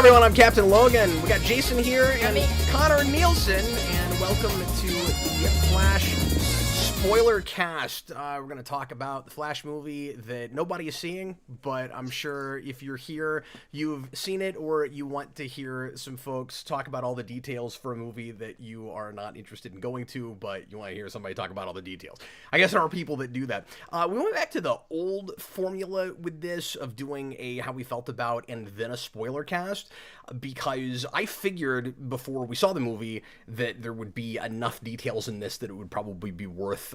everyone, I'm Captain Logan. We got Jason here and Connor Nielsen, and welcome to the Flash Spoilercast. We're going to talk about the Flash movie that nobody is seeing, but I'm sure if you're here, you've seen it, or you want to hear some folks talk about all the details for a movie that you are not interested in going to, but you want to hear somebody talk about all the details. I guess there are people that do that. We went back to the old formula with this of doing a how we felt about and then a spoiler cast, because I figured before we saw the movie that there would be enough details in this that it would probably be worth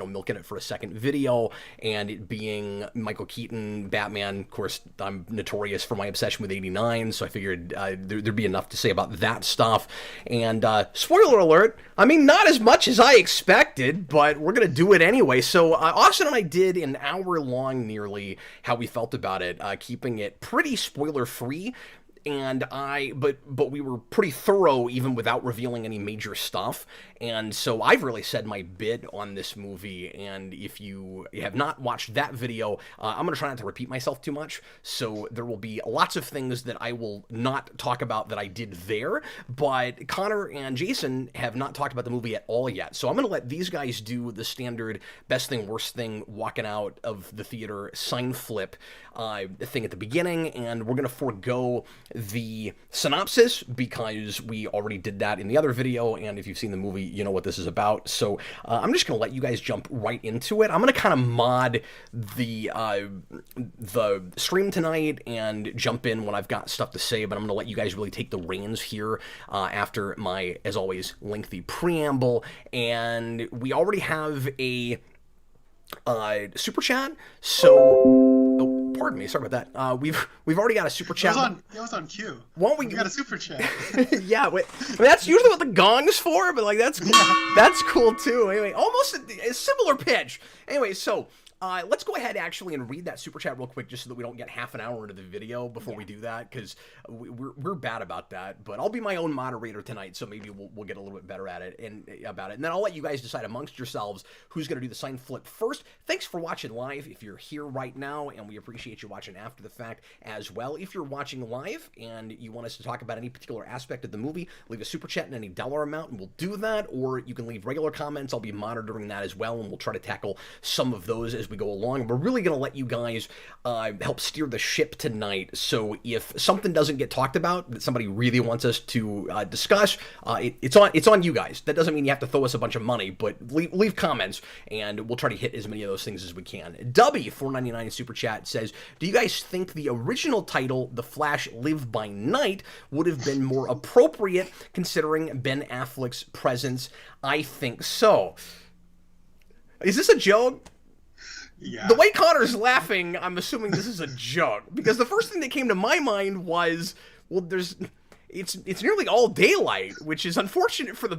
milking it for a second video, and it being Michael Keaton, Batman. Of course, I'm notorious for my obsession with 89, so I figured there'd be enough to say about that stuff. And spoiler alert, I mean, not as much as I expected, but we're going to do it anyway. So Austin and I did an hour-long nearly how we felt about it, keeping it pretty spoiler-free. But we were pretty thorough even without revealing any major stuff. And so I've really said my bit on this movie, and if you have not watched that video, I'm going to try not to repeat myself too much, so there will be lots of things that I will not talk about that I did there, but Connor and Jason have not talked about the movie at all yet, so I'm going to let these guys do the standard best thing, worst thing, walking out of the theater sign flip thing at the beginning, and we're going to forego the synopsis because we already did that in the other video, and if you've seen the movie, you know what this is about. So I'm just going to let you guys jump right into it. I'm going to kind of mod the stream tonight and jump in when I've got stuff to say, but I'm going to let you guys really take the reins here after my, as always, lengthy preamble. And we already have a super chat, so... Oh, pardon me. Sorry about that. We've already got a super chat. It was on cue. Won't we? We got a super chat. Yeah, wait. I mean, that's usually what the gong's for, but like that's cool. That's cool too. Anyway, almost a similar pitch. Anyway, so let's go ahead actually and read that super chat real quick, just so that we don't get half an hour into the video before we do that, because we're bad about that. But I'll be my own moderator tonight, so maybe we'll get a little bit better at it and then I'll let you guys decide amongst yourselves who's going to do the sign flip first. Thanks for watching live if you're here right now, and we appreciate you watching after the fact as well. If you're watching live and you want us to talk about any particular aspect of the movie, leave a super chat in any dollar amount and we'll do that, or you can leave regular comments. I'll be monitoring that as well, and we'll try to tackle some of those as we go along. We're really going to let you guys help steer the ship tonight, so if something doesn't get talked about that somebody really wants us to discuss, it's on you guys. That doesn't mean you have to throw us a bunch of money, but leave comments and we'll try to hit as many of those things as we can. Dubby $4.99 super chat says, do you guys think the original title, The Flash Live by Night, would have been more appropriate considering Ben Affleck's presence? I think so. Is this a joke? Yeah. The way Connor's laughing, I'm assuming this is a joke, because the first thing that came to my mind was, well, it's nearly all daylight, which is unfortunate for the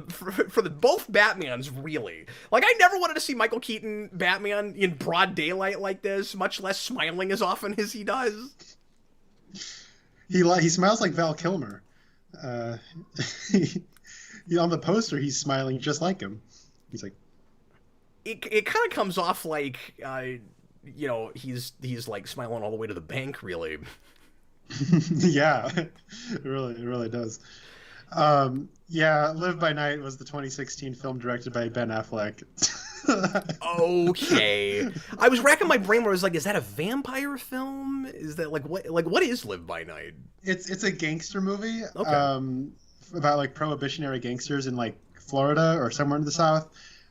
both Batmans, really. Like, I never wanted to see Michael Keaton Batman in broad daylight like this, much less smiling as often as he does. He smiles like Val Kilmer. On the poster, he's smiling just like him. He's like. It kind of comes off like, he's like smiling all the way to the bank, really. Yeah, it really does. Live by Night was the 2016 film directed by Ben Affleck. Okay. I was racking my brain where I was like, is that a vampire film? Is that what is Live by Night? It's a gangster movie. Okay. About like prohibitionary gangsters in like Florida or somewhere in the South.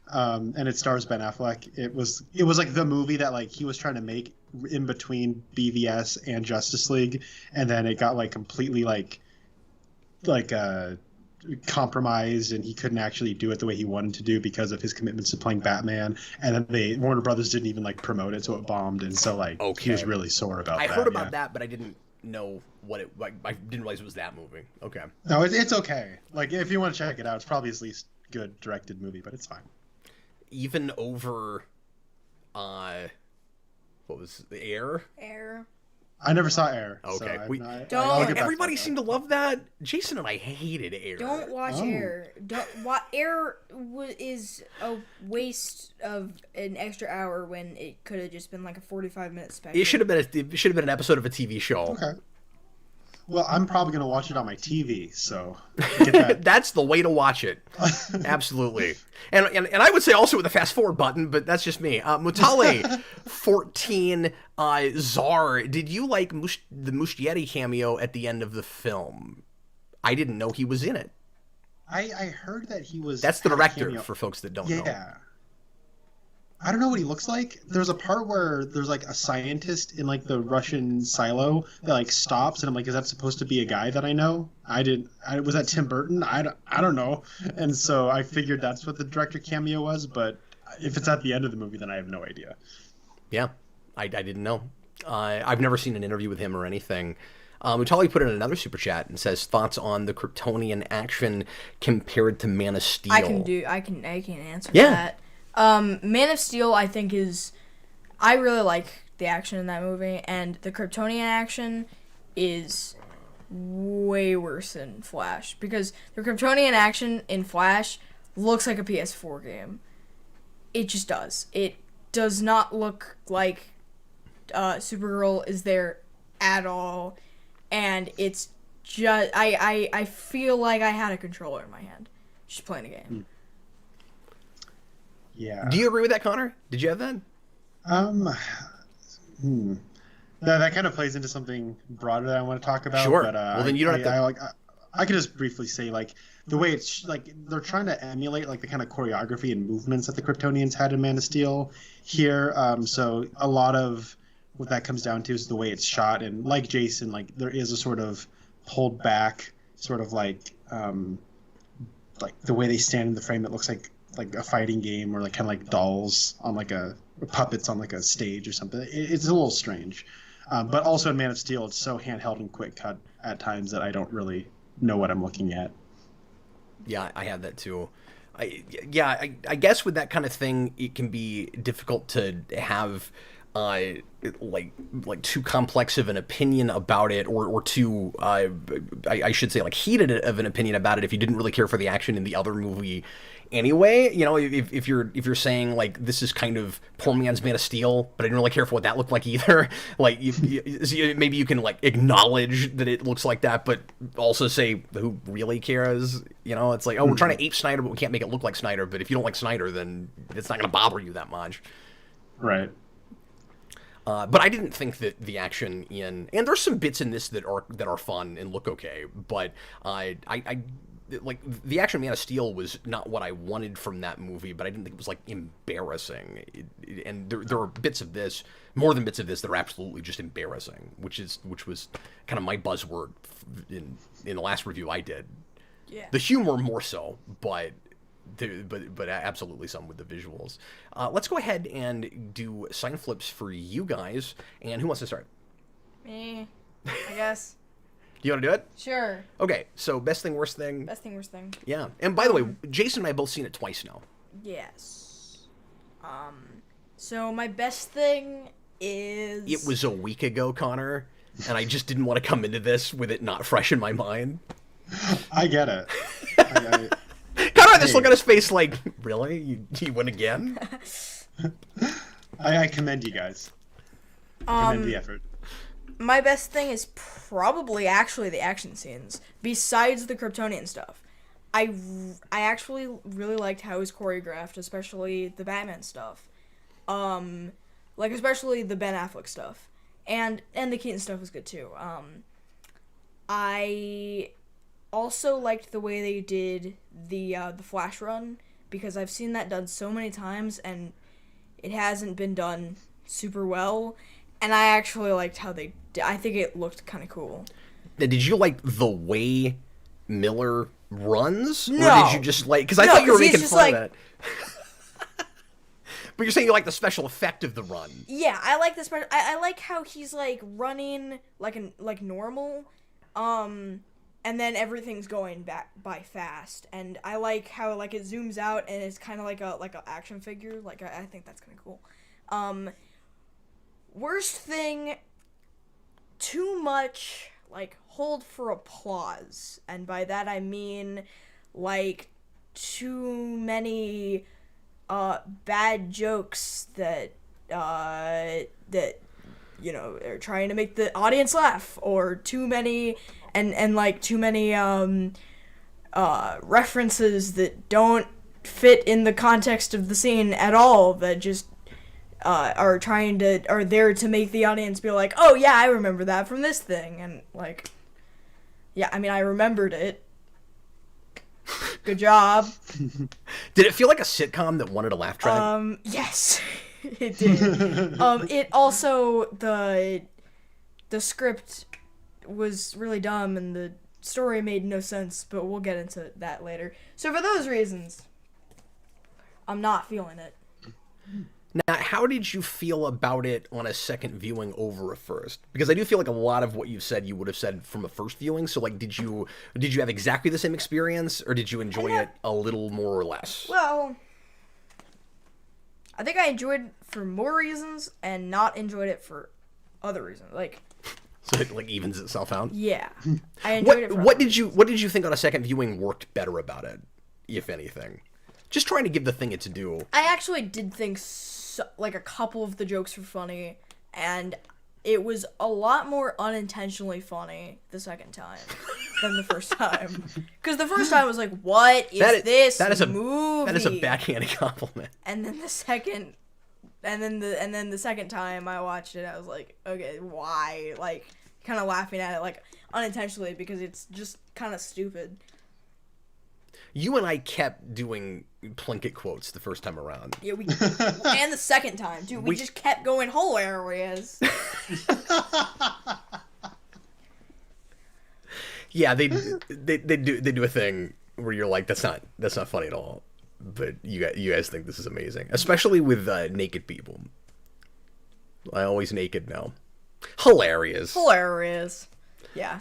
And it stars Ben Affleck. It was like the movie that like he was trying to make in between BVS and Justice League, and then it got like completely like compromised, and he couldn't actually do it the way he wanted to do because of his commitments to playing Batman. And then Warner Brothers didn't even like promote it, so it bombed, and so like he was really sore about that. I heard about that, but I didn't know what it like. I didn't realize it was that movie. Okay. No, it's okay. Like if you want to check it out, it's probably his least good directed movie, but it's fine. Even over, what was the Air? Air. I never saw Air. Okay. So everybody seemed to love that. Jason and I hated Air. Don't watch Air. Air is a waste of an extra hour when it could have just been like a 45-minute special. It should have been an episode of a TV show. Okay. Well, I'm probably going to watch it on my TV, so get that. That's the way to watch it. Absolutely. And I would say also with a fast forward button, but that's just me. Mutale 14 Czar, did you like the Muschietti cameo at the end of the film? I didn't know he was in it. I heard that he was... That's the director, for folks that don't know. Yeah. I don't know what he looks like. There's a part where there's like a scientist in like the Russian silo that like stops, and I'm like, is that supposed to be a guy that I know? Was that Tim Burton? I don't know. And so I figured that's what the director cameo was, but if it's at the end of the movie, then I have no idea. Yeah, I didn't know. I've never seen an interview with him or anything. Mutali put in another super chat and says thoughts on the Kryptonian action compared to Man of Steel. I can answer that. Man of Steel, I think I really like the action in that movie, and the Kryptonian action is way worse than Flash, because the Kryptonian action in Flash looks like a PS4 game. It just does. It does not look like Supergirl is there at all, and it's just I feel like I had a controller in my hand just playing a game. Yeah. Do you agree with that, Connor? Did you have that? That kind of plays into something broader that I want to talk about. Sure. But, well, then you don't have to. I could just briefly say, like, the way it's like they're trying to emulate like the kind of choreography and movements that the Kryptonians had in Man of Steel here. So a lot of what that comes down to is the way it's shot, and like Jason, like there is a sort of pulled back, sort of like the way they stand in the frame. It looks like a fighting game, or like kind of like dolls on like puppets on like a stage or something. It's a little strange, but also in Man of Steel, it's so handheld and quick cut at times that I don't really know what I'm looking at. Yeah, I have that too. I guess with that kind of thing, it can be difficult to have like too complex of an opinion about it, or too I should say like heated of an opinion about it if you didn't really care for the action in the other movie anyway. You know, if you're saying like this is kind of poor man's Man of Steel, but I didn't really care for what that looked like either. Like maybe you can like acknowledge that it looks like that, but also say who really cares? You know, it's like, oh, we're trying to ape Snyder, but we can't make it look like Snyder. But if you don't like Snyder, then it's not going to bother you that much. Right. But I didn't think that the action and there's some bits in this that are fun and look okay, but I like the action Man of Steel was not what I wanted from that movie, but I didn't think it was like embarrassing. And there are bits of this, more than bits of this, that are absolutely just embarrassing, which was kind of my buzzword in the last review I did. Yeah. The humor more so, but absolutely some with the visuals. Let's go ahead and do sign flips for you guys. And who wants to start? Me, I guess. Do you want to do it? Sure. Okay, so best thing, worst thing. Best thing, worst thing. Yeah. And by the way, Jason and I both seen it twice now. Yes. So my best thing is... It was a week ago, Connor, and I just didn't want to come into this with it not fresh in my mind. I get it. Connor had this look on his face like, really? You win again? I commend you guys. Commend the effort. My best thing is probably actually the action scenes, besides the Kryptonian stuff. I actually really liked how it was choreographed, especially the Batman stuff. Like especially the Ben Affleck stuff. And the Keaton stuff was good too. I also liked the way they did the Flash run, because I've seen that done so many times and it hasn't been done super well. And I actually liked how they did. I think it looked kind of cool. Now, did you like the way Miller runs? No. Or did you just like... Because I thought you were making fun of it. But you're saying you like the special effect of the run. Yeah, I like the special... I like how he's, like, running like normal, and then everything's going back by fast. And I like how, like, it zooms out and it's kind of like a action figure. Like, I think that's kind of cool. Worst thing, too much, like, hold for applause. And by that I mean, like, too many bad jokes that they're trying to make the audience laugh, or too many references that don't fit in the context of the scene at all, that just are there to make the audience be like, oh yeah, I remember that from this thing, and like, yeah, I mean, I remembered it. Good job. Did it feel like a sitcom that wanted a laugh track? Yes, it did. It also, the script was really dumb and the story made no sense, but we'll get into that later. So for those reasons, I'm not feeling it. Now, how did you feel about it on a second viewing over a first? Because I do feel like a lot of what you've said you would have said from a first viewing. So, like, did you have exactly the same experience, or did you enjoy it a little more or less? Well, I think I enjoyed it for more reasons and not enjoyed it for other reasons. Like, so it like evens itself out. Yeah, I enjoyed it. What did you think on a second viewing worked better about it, if anything? Just trying to give the thing its due. I actually did think like a couple of the jokes were funny, and it was a lot more unintentionally funny the second time than the first time. Because the first time I was like, "What is this movie?" That is a backhanded compliment. And then the second time I watched it, I was like, "Okay, why?" Like, kind of laughing at it, like unintentionally, because it's just kind of stupid. You and I kept doing Plinkett quotes the first time around. Yeah, and the second time, dude. We just kept going hilarious. Yeah, they do a thing where you're like, that's not funny at all, but you guys think this is amazing, especially with naked people. I always naked now. Hilarious. Yeah.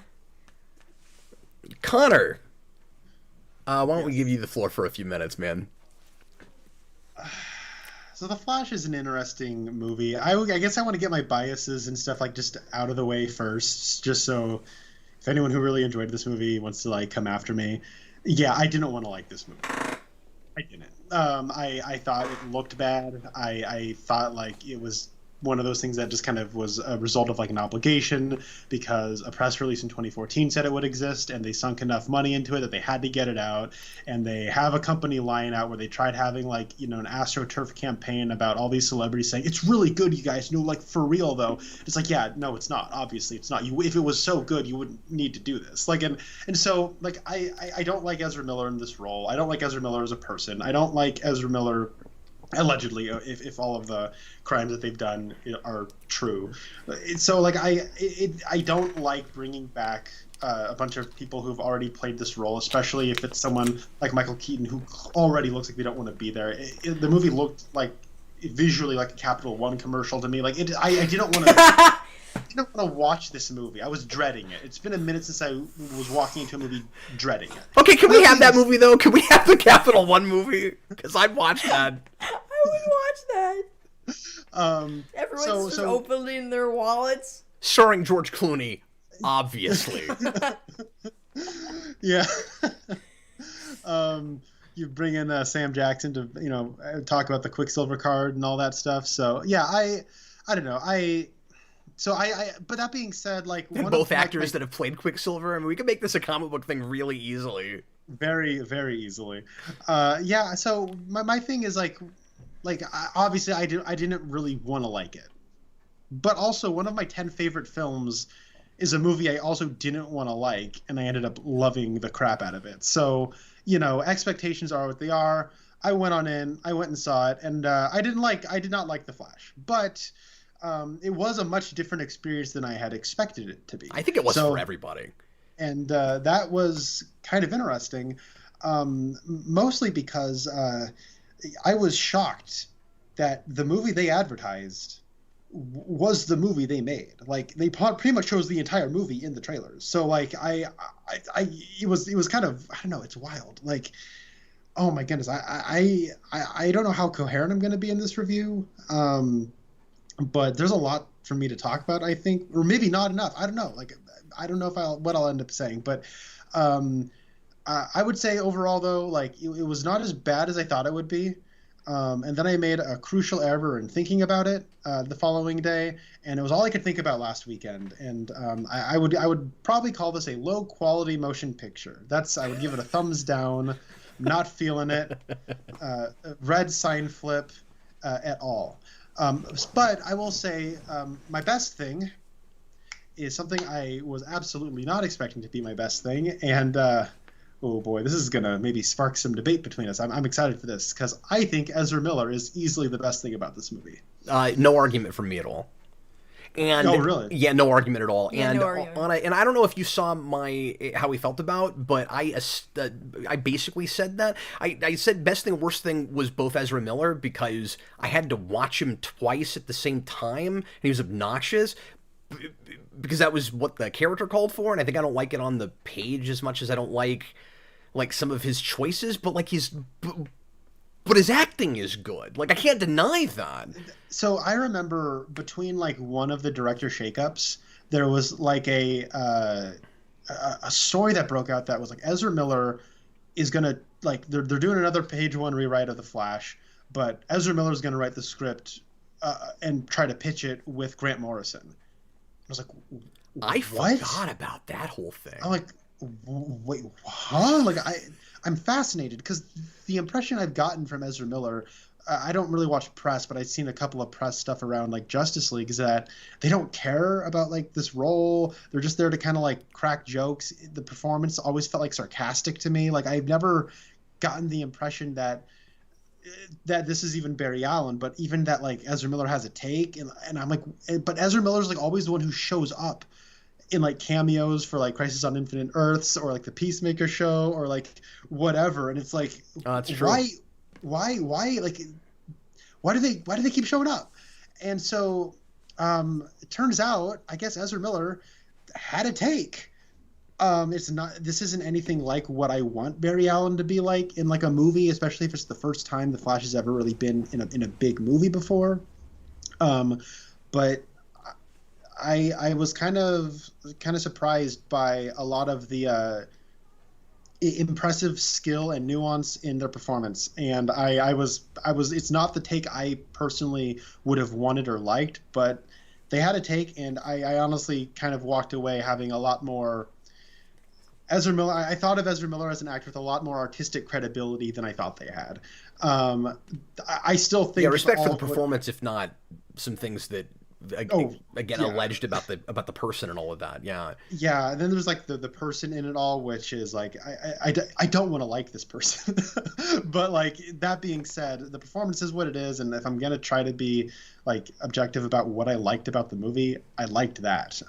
Connor. Why don't we give you the floor for a few minutes, man? So The Flash is an interesting movie. I guess I want to get my biases and stuff like just out of the way first, just so if anyone who really enjoyed this movie wants to like come after me. Yeah, I didn't want to like this movie. I didn't. I thought it looked bad. I thought like it was one of those things that just kind of was a result of like an obligation, because a press release in 2014 said it would exist, and they sunk enough money into it that they had to get it out. And they have a company lying out where they tried having like, an AstroTurf campaign about all these celebrities saying it's really good, you guys, like for real though. It's like, yeah, no, it's not. Obviously it's not. If it was so good, you wouldn't need to do this. Like, and so like I don't like Ezra Miller in this role. I don't like Ezra Miller as a person. I don't like Ezra Miller allegedly, if all of the crimes that they've done are true. So like I don't like bringing back a bunch of people who've already played this role, especially if it's someone like Michael Keaton who already looks like they don't want to be there. The movie looked like visually like a Capital One commercial to me. Like I didn't want to I didn't want to watch this movie. I was dreading it. It's been a minute since I was walking into a movie dreading it. Okay, can we have that movie, though? Can we have the Capital One movie? Because I'd watch that. I would watch that. Everyone's just opening their wallets. Starring George Clooney, obviously. Yeah. You bring in Sam Jackson to, talk about the Quicksilver card and all that stuff. So, yeah, I don't know. But that being said, like, and both actors that have played Quicksilver, I mean, we could make this a comic book thing really easily. Very, very easily. Yeah. So my thing is like obviously I didn't really want to like it, but also one of my 10 favorite films is a movie I also didn't want to like, and I ended up loving the crap out of it. So expectations are what they are. I went and saw it, and I did not like The Flash, but. It was a much different experience than I had expected it to be. I think it was for everybody. And that was kind of interesting, mostly because I was shocked that the movie they advertised was the movie they made. Like, they pretty much shows the entire movie in the trailers. So, like, it was kind of, I don't know, it's wild. Like, oh my goodness, I don't know how coherent I'm going to be in this review. But there's a lot for me to talk about, I think, or maybe not enough. I don't know. Like, I don't know what I'll end up saying, but I would say overall, though, like it was not as bad as I thought it would be. And then I made a crucial error in thinking about it the following day, and it was all I could think about last weekend. And I would probably call this a low quality motion picture. I would give it a thumbs down. Not feeling it. Red sign flip at all. But I will say my best thing is something I was absolutely not expecting to be my best thing, and oh boy, this is gonna maybe spark some debate between us. I'm excited for this because I think Ezra Miller is easily the best thing about this movie. No argument from me at all. And oh, really? Yeah, no argument at all. Yeah, and no argument. And I don't know if you saw how we felt about, but I basically said that I said best thing, worst thing was both Ezra Miller because I had to watch him twice at the same time, and he was obnoxious because that was what the character called for, and I think I don't like it on the page as much as I don't like some of his choices, but but his acting is good. Like, I can't deny that. So I remember between like one of the director shakeups, there was like a story that broke out that was like Ezra Miller is gonna like they're doing another page one rewrite of The Flash, but Ezra Miller is gonna write the script and try to pitch it with Grant Morrison. I was like, I what? forgot about that whole thing. I'm like, wait, huh? Like I'm fascinated because the impression I've gotten from Ezra Miller, I don't really watch press, but I've seen a couple of press stuff around like Justice League, is that they don't care about like this role. They're just there to kind of like crack jokes. The performance always felt like sarcastic to me. Like I've never gotten the impression that this is even Barry Allen, but even that like Ezra Miller has a take, and I'm like, but Ezra Miller's like always the one who shows up in like cameos for like Crisis on Infinite Earths or like the Peacemaker show or like whatever, and it's like, that's true. Why like why do they keep showing up? And so it turns out I guess Ezra Miller had a take. This isn't anything like what I want Barry Allen to be like in like a movie, especially if it's the first time the Flash has ever really been in a big movie before. But I was kind of surprised by a lot of the impressive skill and nuance in their performance, and I was it's not the take I personally would have wanted or liked, but they had a take, and I honestly kind of walked away having a lot more Ezra Miller. I thought of Ezra Miller as an actor with a lot more artistic credibility than I thought they had. I still think respect for the performance, if not some things that alleged about the person and all of that. Yeah, and then there's like the person in it all, which is like I don't want to like this person. But like that being said, the performance is what it is, and if I'm gonna try to be like objective about what I liked about the movie, I liked that.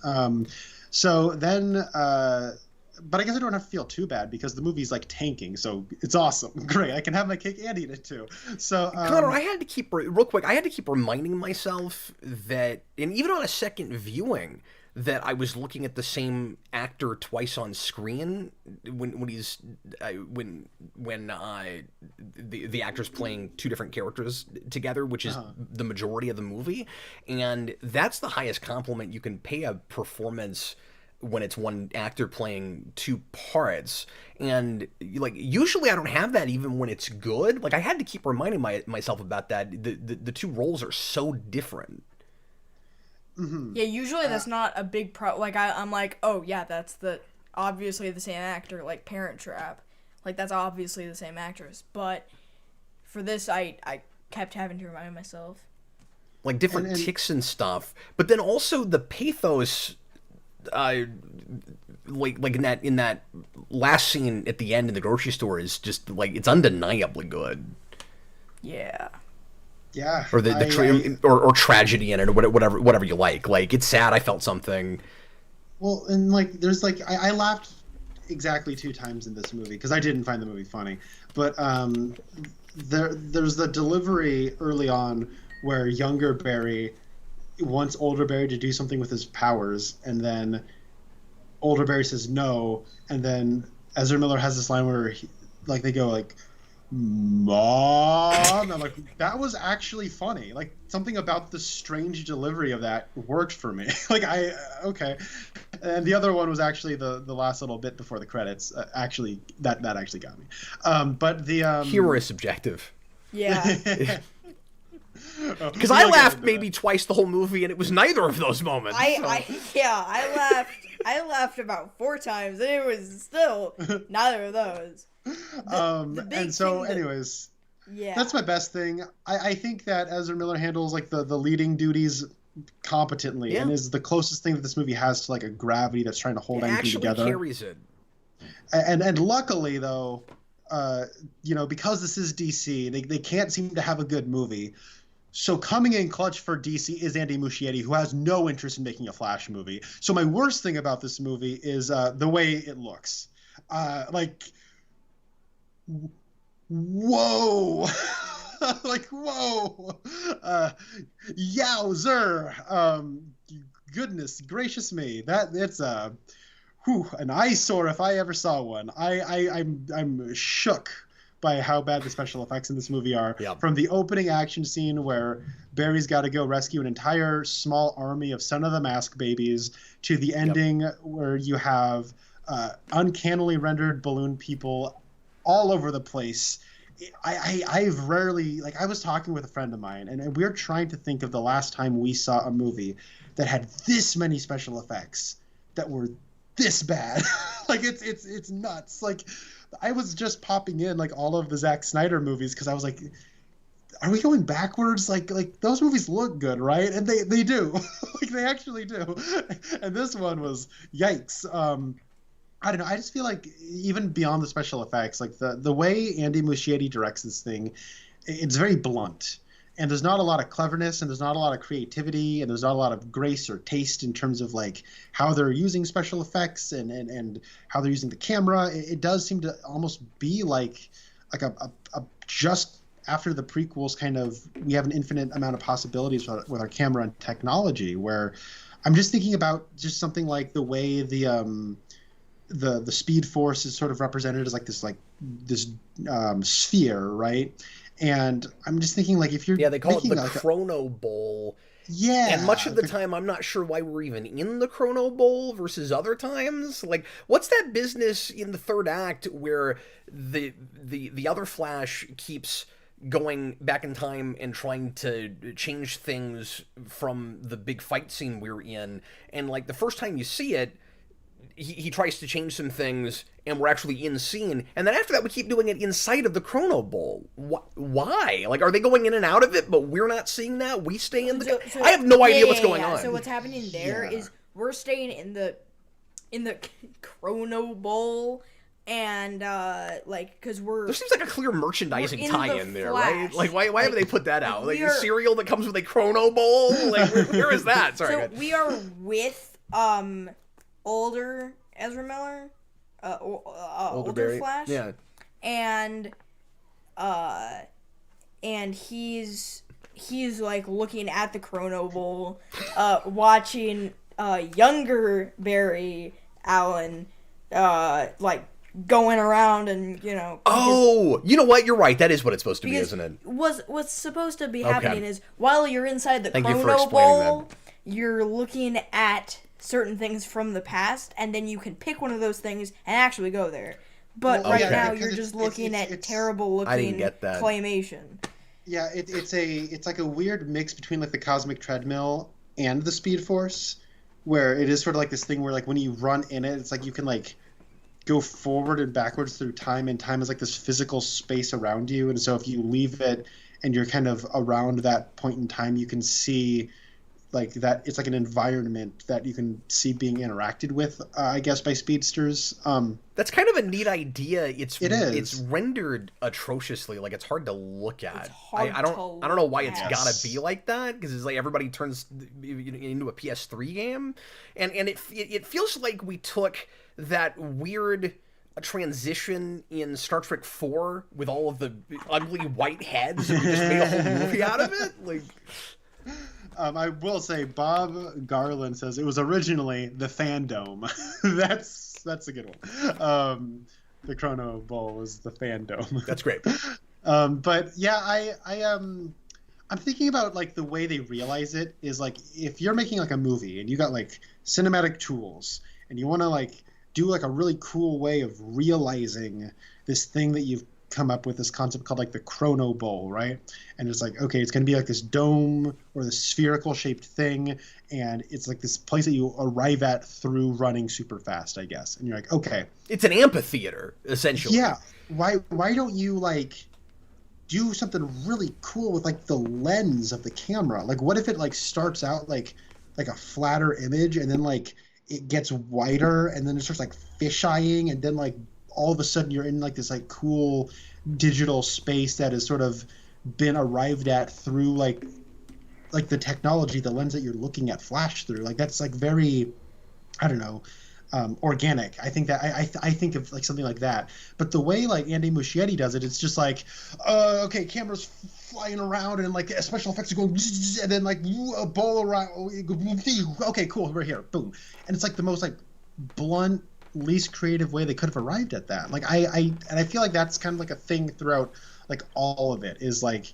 So then but I guess I don't have to feel too bad because the movie's like tanking, so it's awesome. Great, I can have my cake and eat it too. So Connor, I had to keep reminding myself that, and even on a second viewing, that I was looking at the same actor twice on screen when the actor's playing two different characters together, which is the majority of the movie, and that's the highest compliment you can pay a performance when it's one actor playing two parts. And like usually I don't have that even when it's good. Like I had to keep reminding myself about that. The two roles are so different. Mm-hmm. Yeah, usually that's not a big like I'm like, oh yeah, that's obviously the same actor, like Parent Trap. Like that's obviously the same actress. But for this I kept having to remind myself. Like different tics and stuff. But then also the pathos, like in that last scene at the end in the grocery store is just like it's undeniably good. Yeah. Or or tragedy in it, or whatever you like. Like it's sad. I felt something. Well, and like there's like I laughed exactly 2 times in this movie because I didn't find the movie funny, but there's the delivery early on where younger Barry wants older Barry to do something with his powers, and then older Barry says no, and then Ezra Miller has this line where they go like, "Mom," I'm like, that was actually funny. Like something about the strange delivery of that worked for me. Like okay. And the other one was actually the last little bit before the credits. Actually, that actually got me. But the humor is subjective. Yeah. Because I laughed maybe twice the whole movie, and it was neither of those moments. I laughed about 4 times, and it was still neither of those. Anyways, that's my best thing. I think that Ezra Miller handles like the leading duties competently, and is the closest thing that this movie has to like a gravity that's trying to hold anything together. Carries it. And luckily though, because this is DC, they can't seem to have a good movie. So coming in clutch for DC is Andy Muschietti, who has no interest in making a Flash movie. So my worst thing about this movie is the way it looks. Whoa. Whoa. Yowzer. Goodness gracious me. It's an eyesore if I ever saw one. I'm shook by how bad the special effects in this movie are. Yep. From the opening action scene where Barry's got to go rescue an entire small army of Son of the Mask babies, to the ending where you have uncannily rendered balloon people all over the place. I've rarely, I was talking with a friend of mine, and we're trying to think of the last time we saw a movie that had this many special effects that were this bad. It's nuts. I was just popping in all of the Zack Snyder movies because I was like, are we going backwards? Those movies look good, right? And they do. They actually do. And this one was yikes. I don't know. I just feel like even beyond the special effects, the way Andy Muschietti directs this thing, it's very blunt. And there's not a lot of cleverness, and there's not a lot of creativity, and there's not a lot of grace or taste in terms of how they're using special effects and how they're using the camera. It does seem to almost be like a just after the prequels kind of, we have an infinite amount of possibilities with our camera and technology, where I'm just thinking about just something like the way the Speed Force is sort of represented as this sphere, right? And I'm just thinking, if you're they call it the Chrono Bowl. Yeah. And much of the time, I'm not sure why we're even in the Chrono Bowl versus other times. What's that business in the third act where the other Flash keeps going back in time and trying to change things from the big fight scene we're in? And the first time you see it, he tries to change some things, and we're actually in scene. And then after that, we keep doing it inside of the Chrono Bowl. Why? Are they going in and out of it, but we're not seeing that? We stay in the... I have no idea what's going on. So what's happening there is we're staying in the Chrono Bowl, and, because we're... There seems like a clear merchandising tie-in there, right? Why haven't they put that out? A cereal that comes with a Chrono Bowl? Where is that? Sorry. So we are with, older Ezra Miller, older Flash, and he's looking at the Chrono Bowl, watching younger Barry Allen, going around and you know what, you're right, that is what it's supposed to be, isn't it? What's supposed to be happening is while you're inside the Thank you for Chrono explaining Bowl, that. you're looking at certain things from the past, and then you can pick one of those things and actually go there. But right now you're just looking at terrible looking I didn't get that. claymation. Yeah, it's like a weird mix between the cosmic treadmill and the Speed Force, where it is sort of like this thing where when you run in it, it's you can go forward and backwards through time, and time is this physical space around you. And so if you leave it and you're kind of around that point in time, you can see that it's an environment that you can see being interacted with, I guess, by speedsters. That's kind of a neat idea. It is. It's rendered atrociously. It's hard to look at. I don't know why it's gotta be like that, because it's everybody turns into a PS3 game, and it feels like we took that weird transition in Star Trek 4 with all of the ugly white heads, and we just made a whole movie out of it. I will say Bob Garland says it was originally the Fandome. That's a good one. The Chrono Bowl was the Fandome. That's great. But yeah, I'm thinking about the way they realize it is if you're making a movie and you got cinematic tools and you want to do a really cool way of realizing this thing that you've come up with this concept called like the Chrono Bowl, right? And it's like, okay, it's going to be like this dome or this spherical shaped thing, and it's like this place that you arrive at through running super fast, I guess. And you're like, okay, it's an amphitheater essentially. Yeah. Why don't you like do something really cool with like the lens of the camera? Like, what if it like starts out like a flatter image, and then like it gets wider, and then it starts like fisheyeing, and then like all of a sudden you're in like this like cool digital space that has sort of been arrived at through like the technology, the lens that you're looking at flash through. Like that's like very, I don't know, organic. I think that I think of like something like that. But the way like Andy Muschietti does it, it's just like, okay, cameras flying around and like special effects are going, and then like a ball around. Okay, cool, we're here, boom. And it's like the most like blunt, least creative way they could have arrived at that. Like I feel like that's kind of like a thing throughout like all of it, is like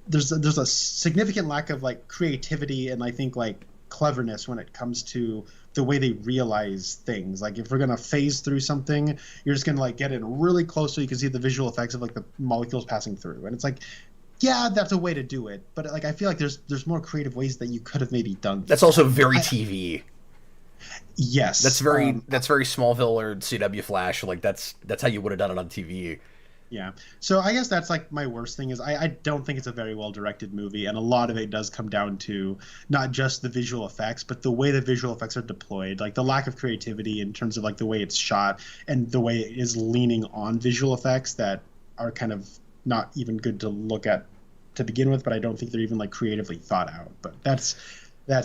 there's a significant lack of like creativity and I think like cleverness when it comes to the way they realize things. Like if we're gonna phase through something, you're just gonna like get in really close so you can see the visual effects of like the molecules passing through, and it's like, yeah, that's a way to do it, but like I feel like there's more creative ways that you could have maybe done. That's also very TV. Yes, that's very Smallville or CW Flash. Like that's how you would have done it on TV. Yeah. So I guess that's like my worst thing is I don't think it's a very well directed movie, and a lot of it does come down to not just the visual effects, but the way the visual effects are deployed, like the lack of creativity in terms of like the way it's shot and the way it is leaning on visual effects that are kind of not even good to look at to begin with, but I don't think they're even like creatively thought out. But that's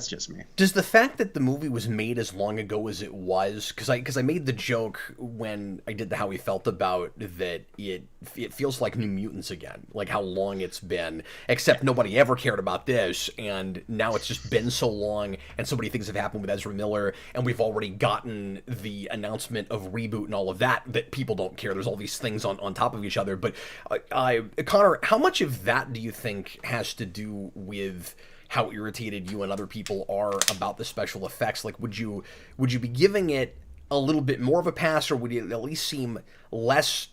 just me. Does the fact that the movie was made as long ago as it was, because I made the joke when I did the How We Felt about that it feels like New Mutants again, like how long it's been, except nobody ever cared about this, and now it's just been so long, and so many things have happened with Ezra Miller, and we've already gotten the announcement of reboot and all of that people don't care. There's all these things on top of each other, but Connor, how much of that do you think has to do with how irritated you and other people are about the special effects? Like, would you be giving it a little bit more of a pass, or would it at least seem less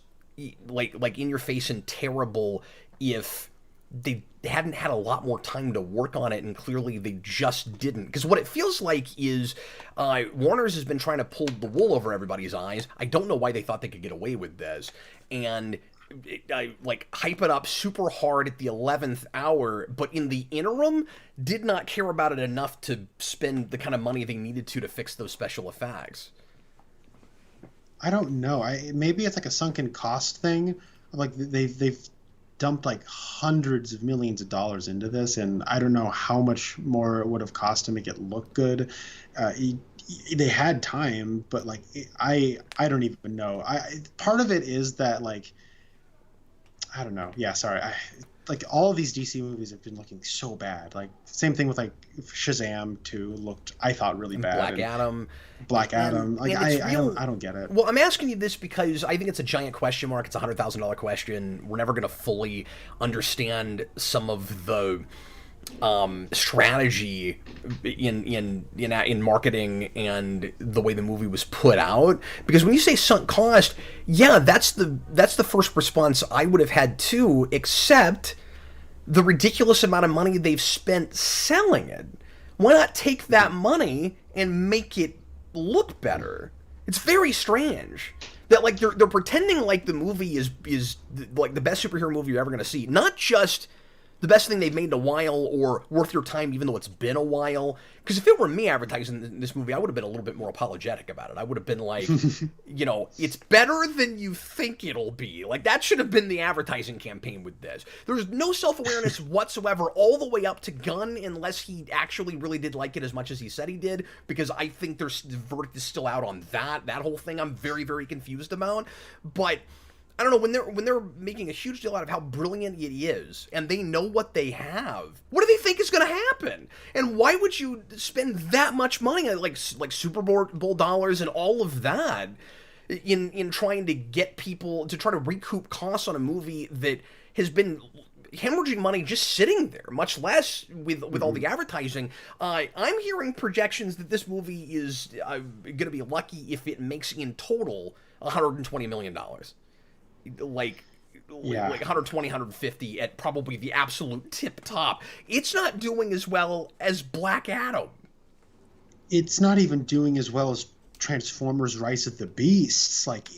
like in your face and terrible if they hadn't had a lot more time to work on it, and clearly they just didn't? Because what it feels like is Warner's has been trying to pull the wool over everybody's eyes. I don't know why they thought they could get away with this, and like hype it up super hard at the 11th hour, but in the interim did not care about it enough to spend the kind of money they needed to fix those special effects. I don't know. Maybe it's like a sunken cost thing. Like they've dumped like hundreds of millions of dollars into this, and I don't know how much more it would have cost to make it look good. They had time, but like I don't even know. Part of it is that like, I don't know. Yeah, sorry. Like all of these DC movies have been looking so bad. Like same thing with like Shazam 2 looked, I thought, really bad. Black Adam. Like I don't get it. Well, I'm asking you this because I think it's a giant question mark. It's a $100,000 question. We're never going to fully understand some of the strategy in marketing and the way the movie was put out, because when you say sunk cost, yeah, that's the first response I would have had too, except the ridiculous amount of money they've spent selling it. Why not take that money and make it look better? It's very strange that like they're pretending like the movie is like the best superhero movie you're ever going to see, not just the best thing they've made in a while or worth your time even though it's been a while. Because if it were me advertising this movie, I would have been a little bit more apologetic about it. I would have been like, you know, it's better than you think it'll be. Like, that should have been the advertising campaign with this. There's no self-awareness whatsoever all the way up to Gunn, unless he actually really did like it as much as he said he did, because I think the verdict is still out on that whole thing. I'm very, very confused about. But I don't know, when they're making a huge deal out of how brilliant it is, and they know what they have, what do they think is going to happen? And why would you spend that much money, like Super Bowl dollars and all of that, in trying to get people to try to recoup costs on a movie that has been hemorrhaging money just sitting there, much less with all the advertising? I'm hearing projections that this movie is going to be lucky if it makes in total $120 million. Like, like 120, 150 at probably the absolute tip top. It's not doing as well as Black Adam. It's not even doing as well as Transformers: Rise of the Beasts. Like,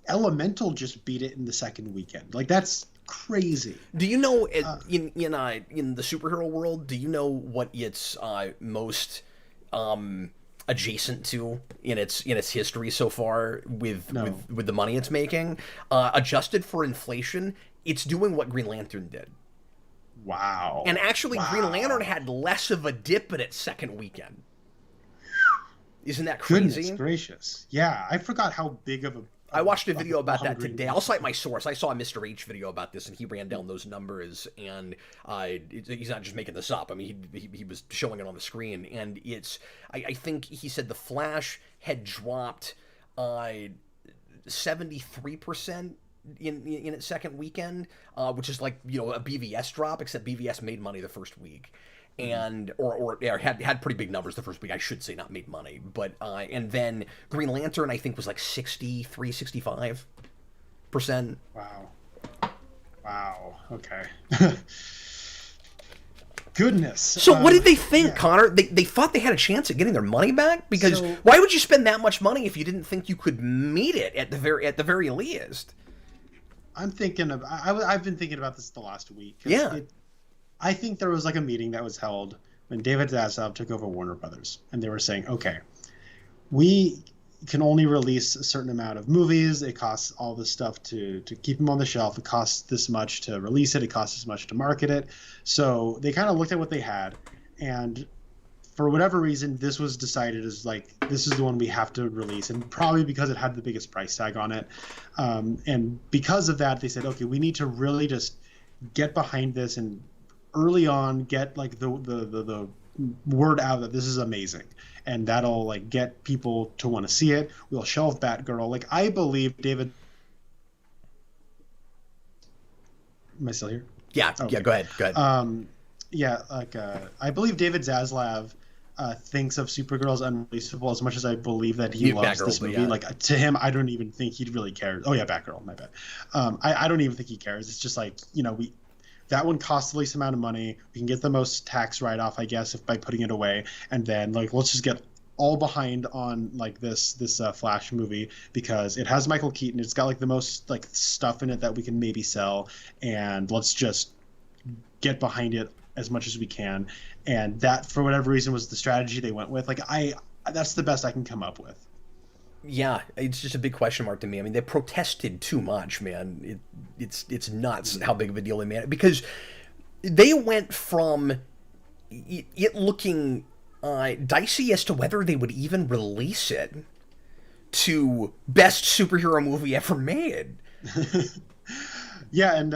Elemental just beat it in the second weekend. Like, that's crazy. Do you know in the superhero world? Do you know what it's most adjacent to in its history so far with the money it's making? Adjusted for inflation, it's doing what Green Lantern did. Wow. And actually, Green Lantern had less of a dip in its second weekend. Isn't that crazy? Goodness gracious. Yeah, I forgot how big of a... I watched a video about that today. I'll cite my source. I saw a Mr. H video about this, and he ran down those numbers, and he's not just making this up. I mean, he was showing it on the screen, and it's... I think he said The Flash had dropped 73% in its second weekend, which is like, you know, a BVS drop, except BVS made money the first week. And or had pretty big numbers the first week, I should say, not made money, but and then Green Lantern, I think, was like 65%. Wow. Okay. Goodness. So what did they think, Connor? They thought they had a chance at getting their money back? Because why would you spend that much money if you didn't think you could meet it at the very least? I've been thinking about this the last week. Yeah. I think there was like a meeting that was held when David Zaslav took over Warner Brothers, and they were saying, okay, we can only release a certain amount of movies. It costs all this stuff to keep them on the shelf. It costs this much to release it. It costs this much to market it. So they kind of looked at what they had, and for whatever reason, this was decided as like, this is the one we have to release, and probably because it had the biggest price tag on it. And because of that, they said, okay, we need to really just get behind this and early on get like the word out that this is amazing, and that'll like get people to want to see it. We'll shelve Batgirl. Like, I believe David... Am I still here? Yeah. Okay. Yeah, go ahead. I believe David Zaslav thinks of Supergirl as unreleasable as much as I believe that he loves Batgirl, this movie. Yeah. Like, to him, I don't even think he really cares. Oh yeah, Batgirl, my bad. I don't even think he cares. It's just like, you know, that one costs the least amount of money. We can get the most tax write-off, I guess, by putting it away. And then, like, let's just get all behind on, like, this Flash movie because it has Michael Keaton. It's got, like, the most, like, stuff in it that we can maybe sell. And let's just get behind it as much as we can. And that, for whatever reason, was the strategy they went with. Like, that's the best I can come up with. Yeah, it's just a big question mark to me. I mean, they protested too much, man. It's nuts how big of a deal they made it, because they went from it looking dicey as to whether they would even release it to best superhero movie ever made. Yeah, and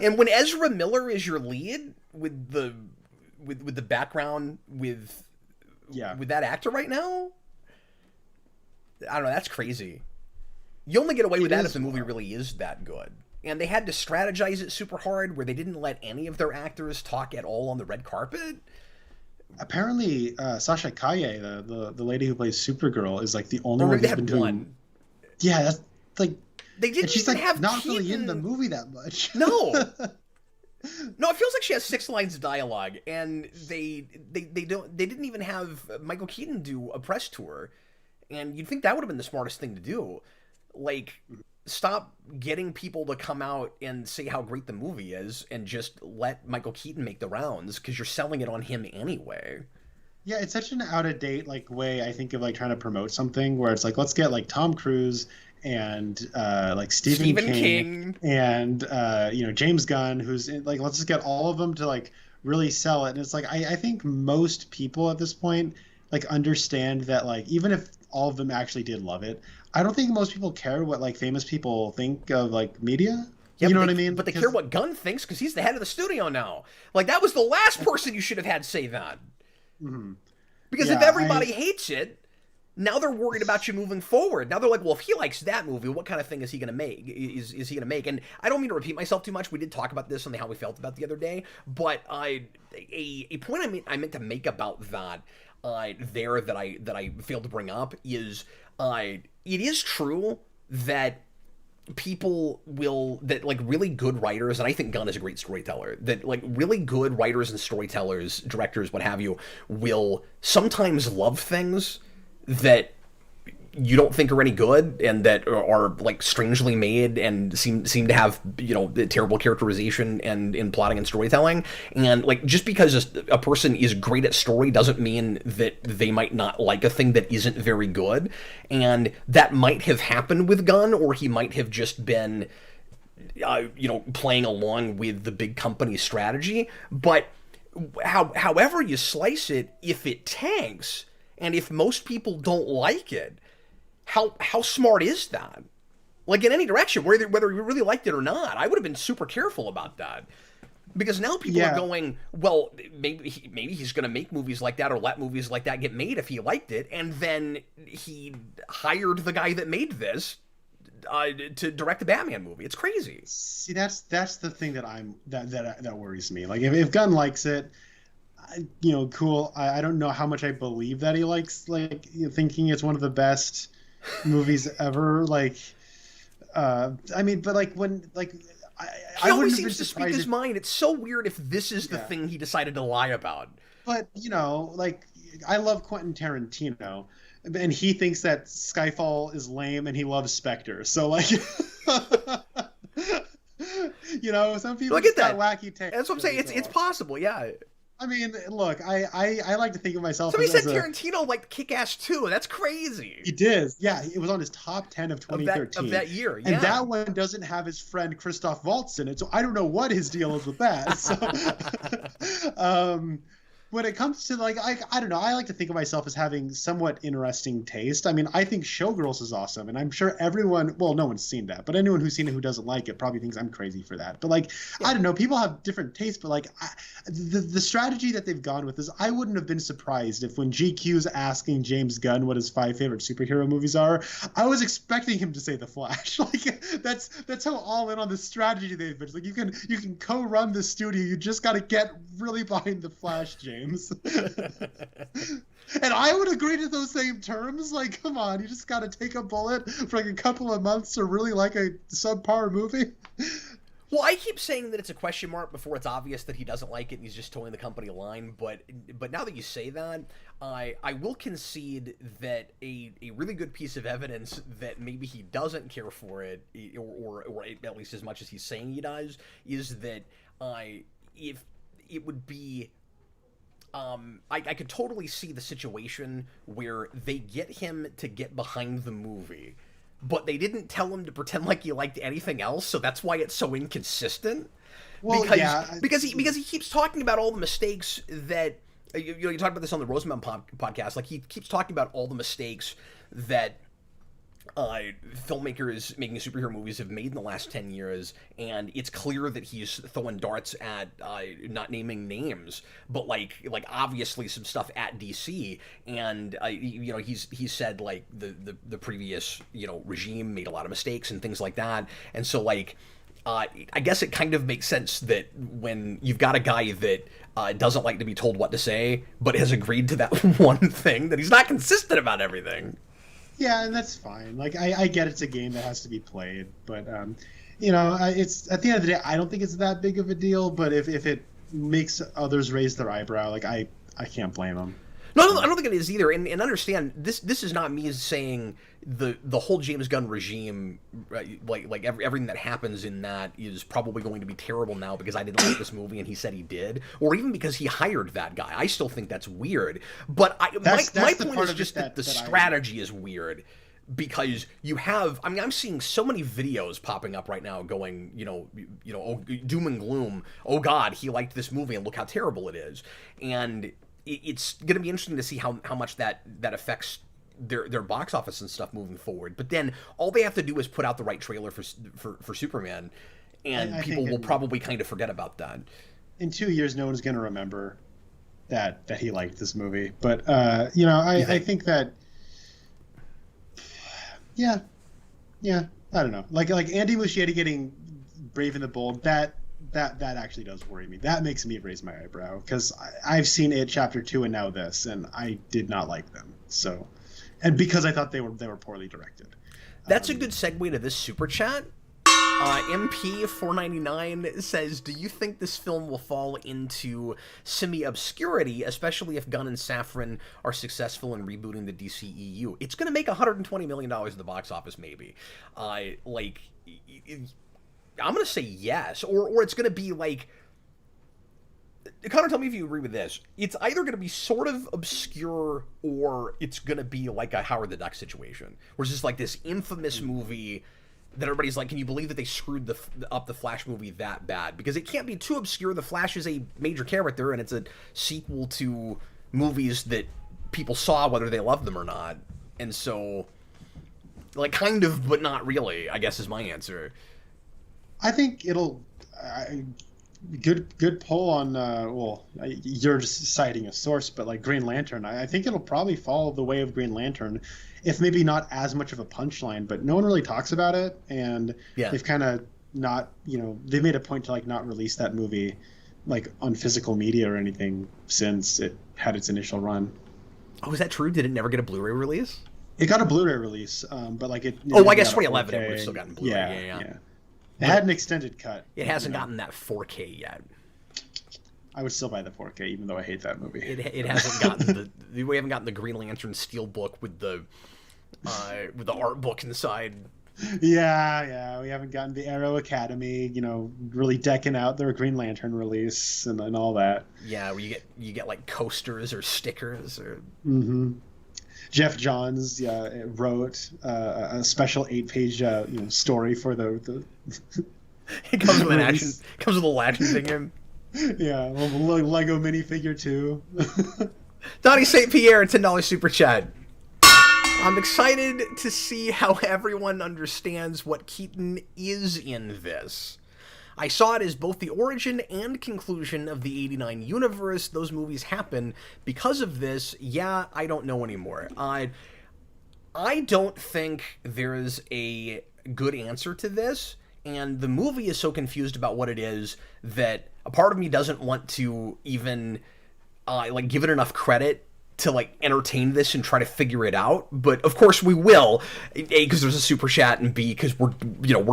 and when Ezra Miller is your lead with the background with that actor right now. I don't know, that's crazy. You only get away with that if the movie really is that good. And they had to strategize it super hard where they didn't let any of their actors talk at all on the red carpet. Apparently, Sasha Kaye, the lady who plays Supergirl, is like the only one who's been doing... one. Yeah, that's like... They didn't she's even like have not Keaton... really in the movie that much. No. No, it feels like she has 6 lines of dialogue, and they didn't even have Michael Keaton do a press tour. And you'd think that would have been the smartest thing to do. Like, stop getting people to come out and say how great the movie is and just let Michael Keaton make the rounds, because you're selling it on him anyway. Yeah, it's such an out-of-date like way, I think, of like trying to promote something where it's like, let's get like Tom Cruise and like Stephen King and James Gunn, who's like, let's just get all of them to like really sell it. And it's like, I think most people at this point like understand that, like, even if all of them actually did love it, I don't think most people care what like famous people think of like media. Yeah, you know what I mean? But they care what Gunn thinks, because he's the head of the studio now. Like, that was the last person you should have had say that. Mm-hmm. Because if everybody hates it, now they're worried about you moving forward. Now they're like, well, if he likes that movie, what kind of thing is he going to make? Is he going to make? And I don't mean to repeat myself too much. We did talk about this on the How We Felt About the other day. But a point I meant to make about that that I failed to bring up is it is true that people that like really good writers, and I think Gunn is a great storyteller, that like really good writers and storytellers, directors, what have you, will sometimes love things that you don't think are any good and that are like strangely made and seem to have, you know, terrible characterization and in plotting and storytelling. And like, just because a person is great at story doesn't mean that they might not like a thing that isn't very good. And that might have happened with Gunn, or he might have just been you know, playing along with the big company strategy. But however you slice it, if it tanks and if most people don't like it, how smart is that? Like, in any direction, whether you really liked it or not, I would have been super careful about that. Because now people are going, well, maybe he's going to make movies like that or let movies like that get made if he liked it, and then he hired the guy that made this to direct the Batman movie. It's crazy. See, that's the thing that worries me. Like, if Gunn likes it, you know, cool. I don't know how much I believe that he likes, like, thinking it's one of the best movies ever. Like, I mean, but like when, like, he always seems to speak his mind. It's so weird if this is the thing he decided to lie about. But, you know, like, I love Quentin Tarantino, and he thinks that Skyfall is lame, and he loves Spectre. So, like, you know, some people look at that wacky take. That's what I'm saying. It's possible, yeah. I mean, look, I like to think of myself. Somebody said Tarantino liked Kick-Ass 2. That's crazy. He did. Yeah, it was on his top 10 of 2013. Of that year, yeah. And that one doesn't have his friend Christoph Waltz in it, so I don't know what his deal is with that. So, when it comes to, like, I don't know, I like to think of myself as having somewhat interesting taste. I mean, I think Showgirls is awesome, and I'm sure everyone, well, no one's seen that, but anyone who's seen it who doesn't like it probably thinks I'm crazy for that. But, like, I don't know, people have different tastes, but, like, the strategy that they've gone with is, I wouldn't have been surprised if when GQ's asking James Gunn what his 5 favorite superhero movies are, I was expecting him to say The Flash. Like, that's how all in on the strategy they've been. It's like, you can co-run the studio, you just got to get really behind The Flash, James. And I would agree to those same terms. Like, come on, you just got to take a bullet for like a couple of months to really like a subpar movie. Well, I keep saying that it's a question mark before it's obvious that he doesn't like it and he's just towing the company line. But now that you say that, I will concede that a really good piece of evidence that maybe he doesn't care for it, or at least as much as he's saying he does, is that if it would be... I could totally see the situation where they get him to get behind the movie, but they didn't tell him to pretend like he liked anything else, so that's why it's so inconsistent. Well, because he keeps talking about all the mistakes that you talked about this on the Rosenbaum podcast. Like, he keeps talking about all the mistakes that filmmakers making superhero movies have made in the last 10 years, and it's clear that he's throwing darts at not naming names, but like obviously some stuff at DC, and you know, he's said like the previous, you know, regime made a lot of mistakes and things like that, and so like I guess it kind of makes sense that when you've got a guy that doesn't like to be told what to say, but has agreed to that one thing, that he's not consistent about everything. Yeah, and that's fine. Like, I get it's a game that has to be played, but you know, it's at the end of the day, I don't think it's that big of a deal. But if it makes others raise their eyebrow, like I can't blame them. No, I don't think it is either. And understand, this is not me saying the whole James Gunn regime, like everything that happens in that is probably going to be terrible now because I didn't like this movie and he said he did, or even because he hired that guy. I still think that's weird. But my point is just that the strategy is weird. Because you have, I mean, I'm seeing so many videos popping up right now going, you know, oh, doom and gloom. Oh God, he liked this movie and look how terrible it is. And it's going to be interesting to see how much that affects their box office and stuff moving forward. But then all they have to do is put out the right trailer for Superman, and I people will probably kind of forget about that. In 2 years, no one's going to remember that he liked this movie. But you know, I think that, yeah, I don't know. Like Andy Muschietti getting Brave and the Bold, that actually does worry me. That makes me raise my eyebrow because I've seen it Chapter 2 and now this, and I did not like them. So, and because I thought they were poorly directed. That's a good segue to this super chat. MP499 says, do you think this film will fall into semi-obscurity, especially if Gunn and Safran are successful in rebooting the DCEU? It's going to make $120 million at the box office, maybe. I'm going to say yes. Or it's going to be like... Connor, tell me if you agree with this. It's either going to be sort of obscure or it's going to be like a Howard the Duck situation, where it's just like this infamous movie that everybody's like, can you believe that they screwed up the Flash movie that bad? Because it can't be too obscure. The Flash is a major character, and it's a sequel to movies that people saw, whether they loved them or not. And so, like, kind of, but not really, I guess is my answer. I think it'll... Good poll on, you're just citing a source, but like Green Lantern, I think it'll probably follow the way of Green Lantern, if maybe not as much of a punchline, but no one really talks about it, and they've kind of not, they've made a point to like not release that movie like on physical media or anything since it had its initial run. Oh, is that true? Did it never get a Blu-ray release? It got a Blu-ray release, but like it... I guess 2011 it would have still gotten Blu-ray. Yeah. It had an extended cut. It hasn't gotten that 4K yet. I would still buy the 4K, even though I hate that movie. It hasn't gotten we haven't gotten the Green Lantern Steelbook with the art book inside. Yeah, we haven't gotten the Arrow Academy, really decking out their Green Lantern release and all that. Yeah, where you get like coasters or stickers or. Mm-hmm. Jeff Johns wrote a special 8-page story for the. It comes with an action. Comes with a little action figure. Yeah, a Lego minifigure too. Donnie St. Pierre, $10 super chat. I'm excited to see how everyone understands what Keaton is in this. I saw it as both the origin and conclusion of the 89 universe. Those movies happen because of this. Yeah, I don't know anymore. I don't think there's a good answer to this, and the movie is so confused about what it is that a part of me doesn't want to even give it enough credit to like entertain this and try to figure it out, but of course we will. A, because there's a super chat, and B, because we're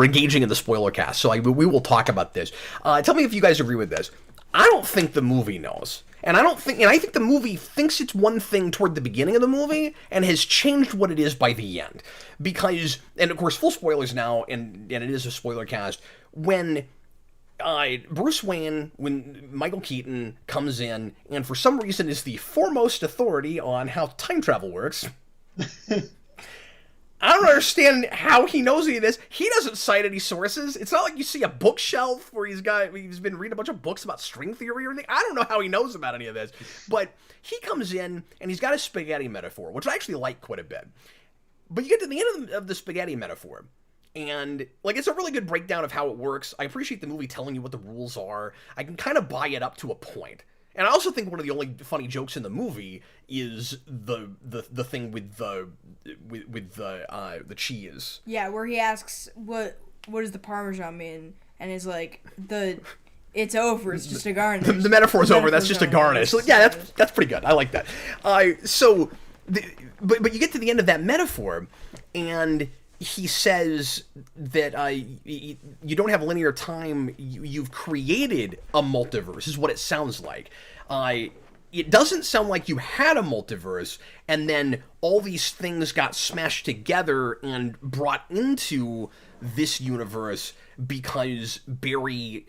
engaging in the spoiler cast, so we will talk about this. Tell me if you guys agree with this. I don't think the movie knows, and I think the movie thinks it's one thing toward the beginning of the movie and has changed what it is by the end. Because, and of course, full spoilers now, and it is a spoiler cast. When Bruce Wayne, when Michael Keaton comes in and for some reason is the foremost authority on how time travel works, I don't understand how he knows any of this. He doesn't cite any sources. It's not like you see a bookshelf where he's been reading a bunch of books about string theory or anything. I don't know how he knows about any of this. But he comes in and he's got a spaghetti metaphor, which I actually like quite a bit. But you get to the end of the spaghetti metaphor, and like it's a really good breakdown of how it works. I appreciate the movie telling you what the rules are. I can kind of buy it up to a point. And I also think one of the only funny jokes in the movie is the thing with the cheese. Yeah, where he asks what does the Parmesan mean, and he's like it's over. It's just a garnish. The metaphor's over. That's just a garnish. So, yeah, that's pretty good. I like that. But you get to the end of that metaphor, and he says that you don't have linear time. You've created a multiverse, is what it sounds like. It doesn't sound like you had a multiverse, and then all these things got smashed together and brought into this universe because Barry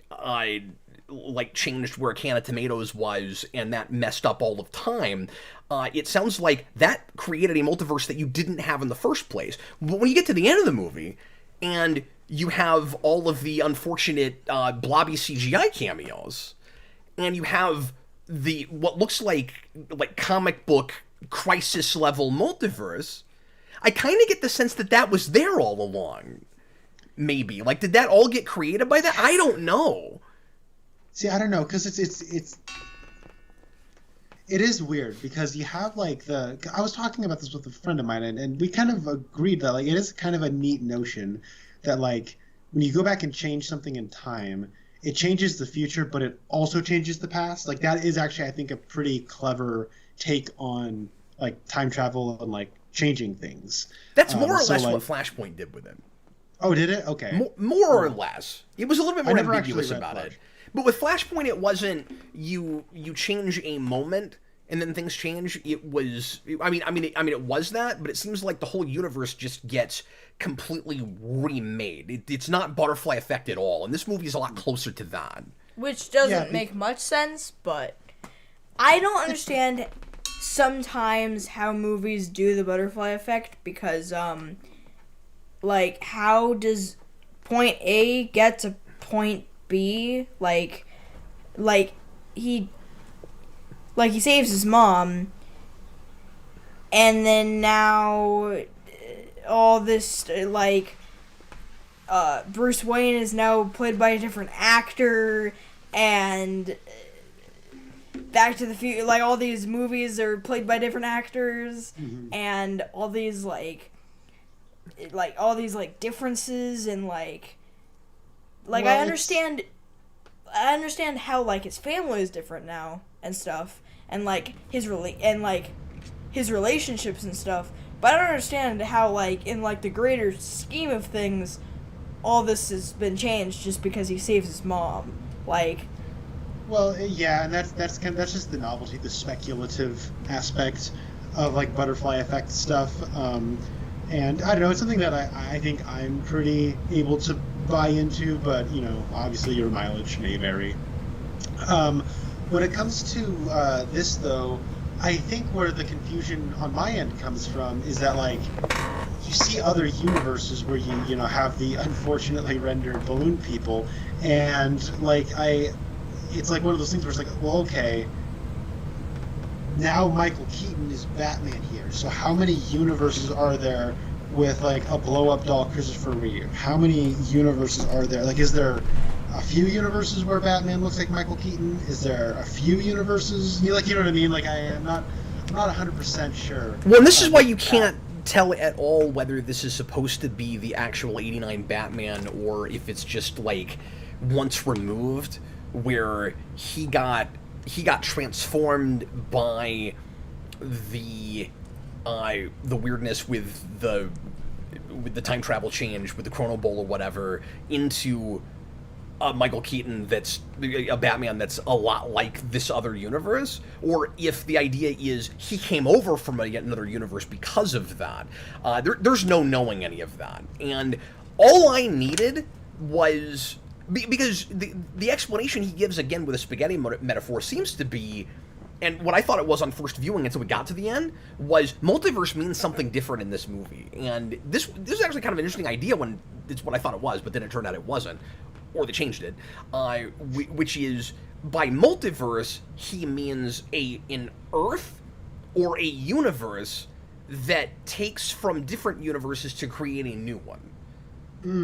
changed where a can of tomatoes was, and that messed up all of time. It sounds like that created a multiverse that you didn't have in the first place. But when you get to the end of the movie, and you have all of the unfortunate blobby CGI cameos, and you have what looks like comic book crisis level multiverse, I kind of get the sense that was there all along. Maybe did that all get created by that? I don't know. See, I don't know, because it is weird, because you have I was talking about this with a friend of mine, and we kind of agreed that it is kind of a neat notion that when you go back and change something in time, it changes the future, but it also changes the past. That is actually, I think, a pretty clever take on time travel and changing things. That's more or less what Flashpoint did with it. Oh, did it? Okay. More or less. It was a little bit more ambiguous about Flash. it. But with Flashpoint, it wasn't you change a moment and then things change. It was, it was that, but it seems like the whole universe just gets completely remade. It's not butterfly effect at all, and this movie is a lot closer to that. Which doesn't make much sense, but I don't understand sometimes how movies do the butterfly effect, because, like, how does point A get to point B? Like he saves his mom, and then now all this, Bruce Wayne is now played by a different actor, and Back to the Future, like, all these movies are played by different actors, and all these, differences, and, well, I understand how, his family is different now, and stuff, and, his relationships and stuff, but I don't understand how, in, the greater scheme of things, all this has been changed just because he saves his mom, Well, yeah, and that's just the novelty, the speculative aspect of butterfly effect stuff. And I don't know, it's something that I think I'm pretty able to buy into, but obviously your mileage may vary. When it comes to this, though, I think where the confusion on my end comes from is that you see other universes where you have the unfortunately rendered balloon people, and it's one of those things where it's well, okay, now Michael Keaton is Batman here, so how many universes are there with a blow-up doll Christopher Reeve? How many universes are there? Is there a few universes where Batman looks like Michael Keaton? Is there a few universes? You know what I mean? I'm not 100% sure. Well, and this is why you can't tell at all whether this is supposed to be the actual '89 Batman, or if it's just once removed, where he got transformed by the weirdness with the time travel change, with the Chrono Bowl or whatever, into Michael Keaton that's a Batman that's a lot like this other universe, or if the idea is he came over from yet another universe because of that. There's no knowing any of that, and all I needed was, because the explanation he gives, again with a spaghetti metaphor, seems to be, and what I thought it was on first viewing until we got to the end, was multiverse means something different in this movie. And this is actually kind of an interesting idea when it's what I thought it was, but then it turned out it wasn't, or they changed it, which is, by multiverse, he means an Earth or a universe that takes from different universes to create a new one.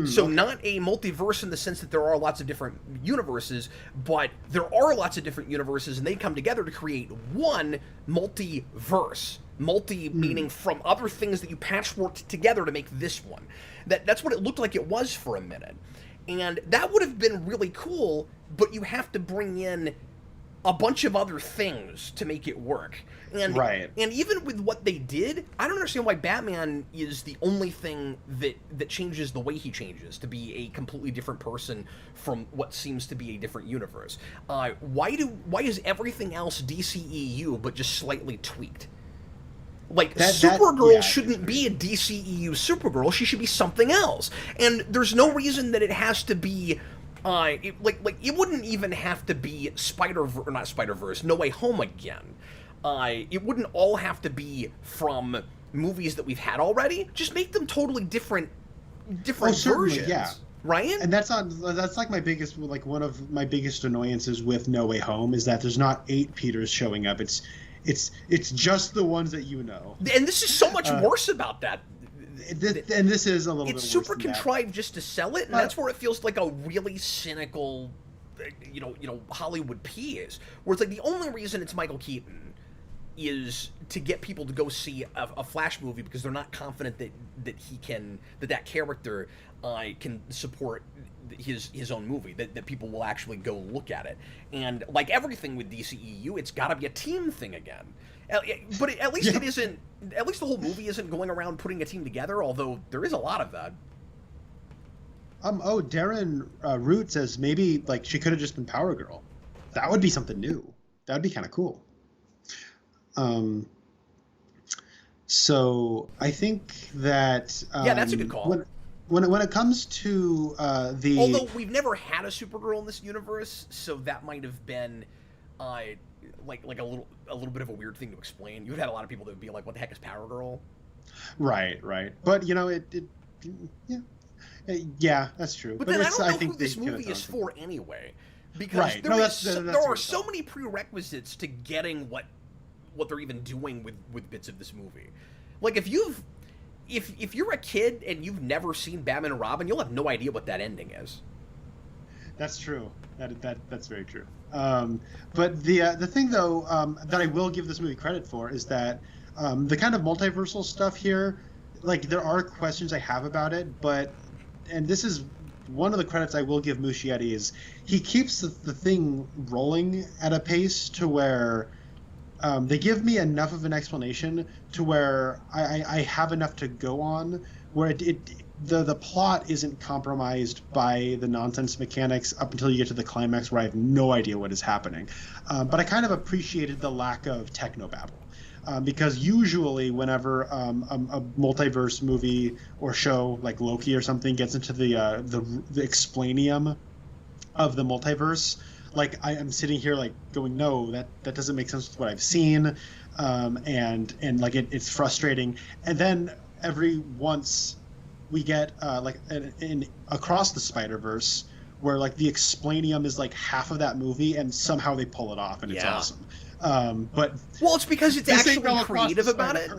So not a multiverse in the sense that there are lots of different universes, but there are lots of different universes, and they come together to create one multiverse. Meaning from other things that you patchworked together to make this one. That's what it looked like it was for a minute. And that would have been really cool, but you have to bring in a bunch of other things to make it work. And, right. And even with what they did, I don't understand why Batman is the only thing that changes the way he changes, to be a completely different person from what seems to be a different universe. Why is everything else DCEU but just slightly tweaked? Supergirl shouldn't be a DCEU Supergirl. She should be something else. And there's no reason that it has to be... it wouldn't even have to be not Spider-Verse, No Way Home again. It wouldn't all have to be from movies that we've had already. Just make them totally different versions. Yeah. Right? And that's my biggest, one of my biggest annoyances with No Way Home is that there's not 8 Peters showing up. It's just the ones that you know. And this is so much worse about that. And this is a little bit worse. It's super contrived just to sell it, and that's where it feels like a really cynical, Hollywood piece. Where it's the only reason it's Michael Keaton is to get people to go see a Flash movie because they're not confident that character can support his own movie, that people will actually go look at it. And like everything with DCEU, it's got to be a team thing again. But at least it isn't. At least the whole movie isn't going around putting a team together, although there is a lot of that. Oh, Darren Root says maybe like she could have just been Power Girl. That would be something new. That would be kind of cool. So I think that yeah, that's a good call. When it comes to the although we've never had a Supergirl in this universe, so that might have been like a little bit of a weird thing to explain. You've had a lot of people that would be like, "What the heck is Power Girl?" Right. But you know, yeah, that's true. But then I don't know who this movie is for anyway, because there are so many prerequisites to getting what they're even doing with bits of this movie. Like if you're a kid and you've never seen Batman and Robin, you'll have no idea what that ending is. That's true. That's very true. But the thing though that I will give this movie credit for is that the kind of multiversal stuff here, like there are questions I have about it, and this is one of the credits I will give Muschietti is he keeps the thing rolling at a pace to where they give me enough of an explanation to where I have enough to go on, where the plot isn't compromised by the nonsense mechanics up until you get to the climax where I have no idea what is happening. But I kind of appreciated the lack of technobabble. Because usually whenever a multiverse movie or show like Loki or something gets into the explainium of the multiverse, like I am sitting here like going, no, that doesn't make sense with what I've seen, and like it's frustrating. And then every once we get like in Across the Spider-Verse where like the explainium is like half of that movie and somehow they pull it off and it's awesome. But it's because it's actually creative about it.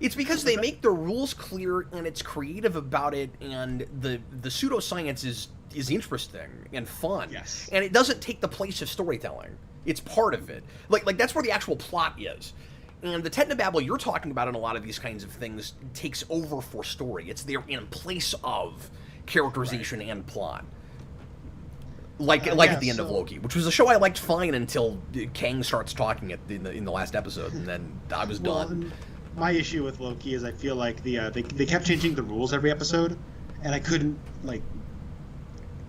It's because they make the rules clear and it's creative about it, and the pseudoscience is interesting and fun. Yes. And it doesn't take the place of storytelling. It's part of it. Like that's where the actual plot is. And the technobabble you're talking about in a lot of these kinds of things takes over for story. It's there in place of characterization and plot. Like at the end of Loki, which was a show I liked fine until Kang starts talking in the last episode, and then I was done. My issue with Loki is I feel like they kept changing the rules every episode, and I couldn't like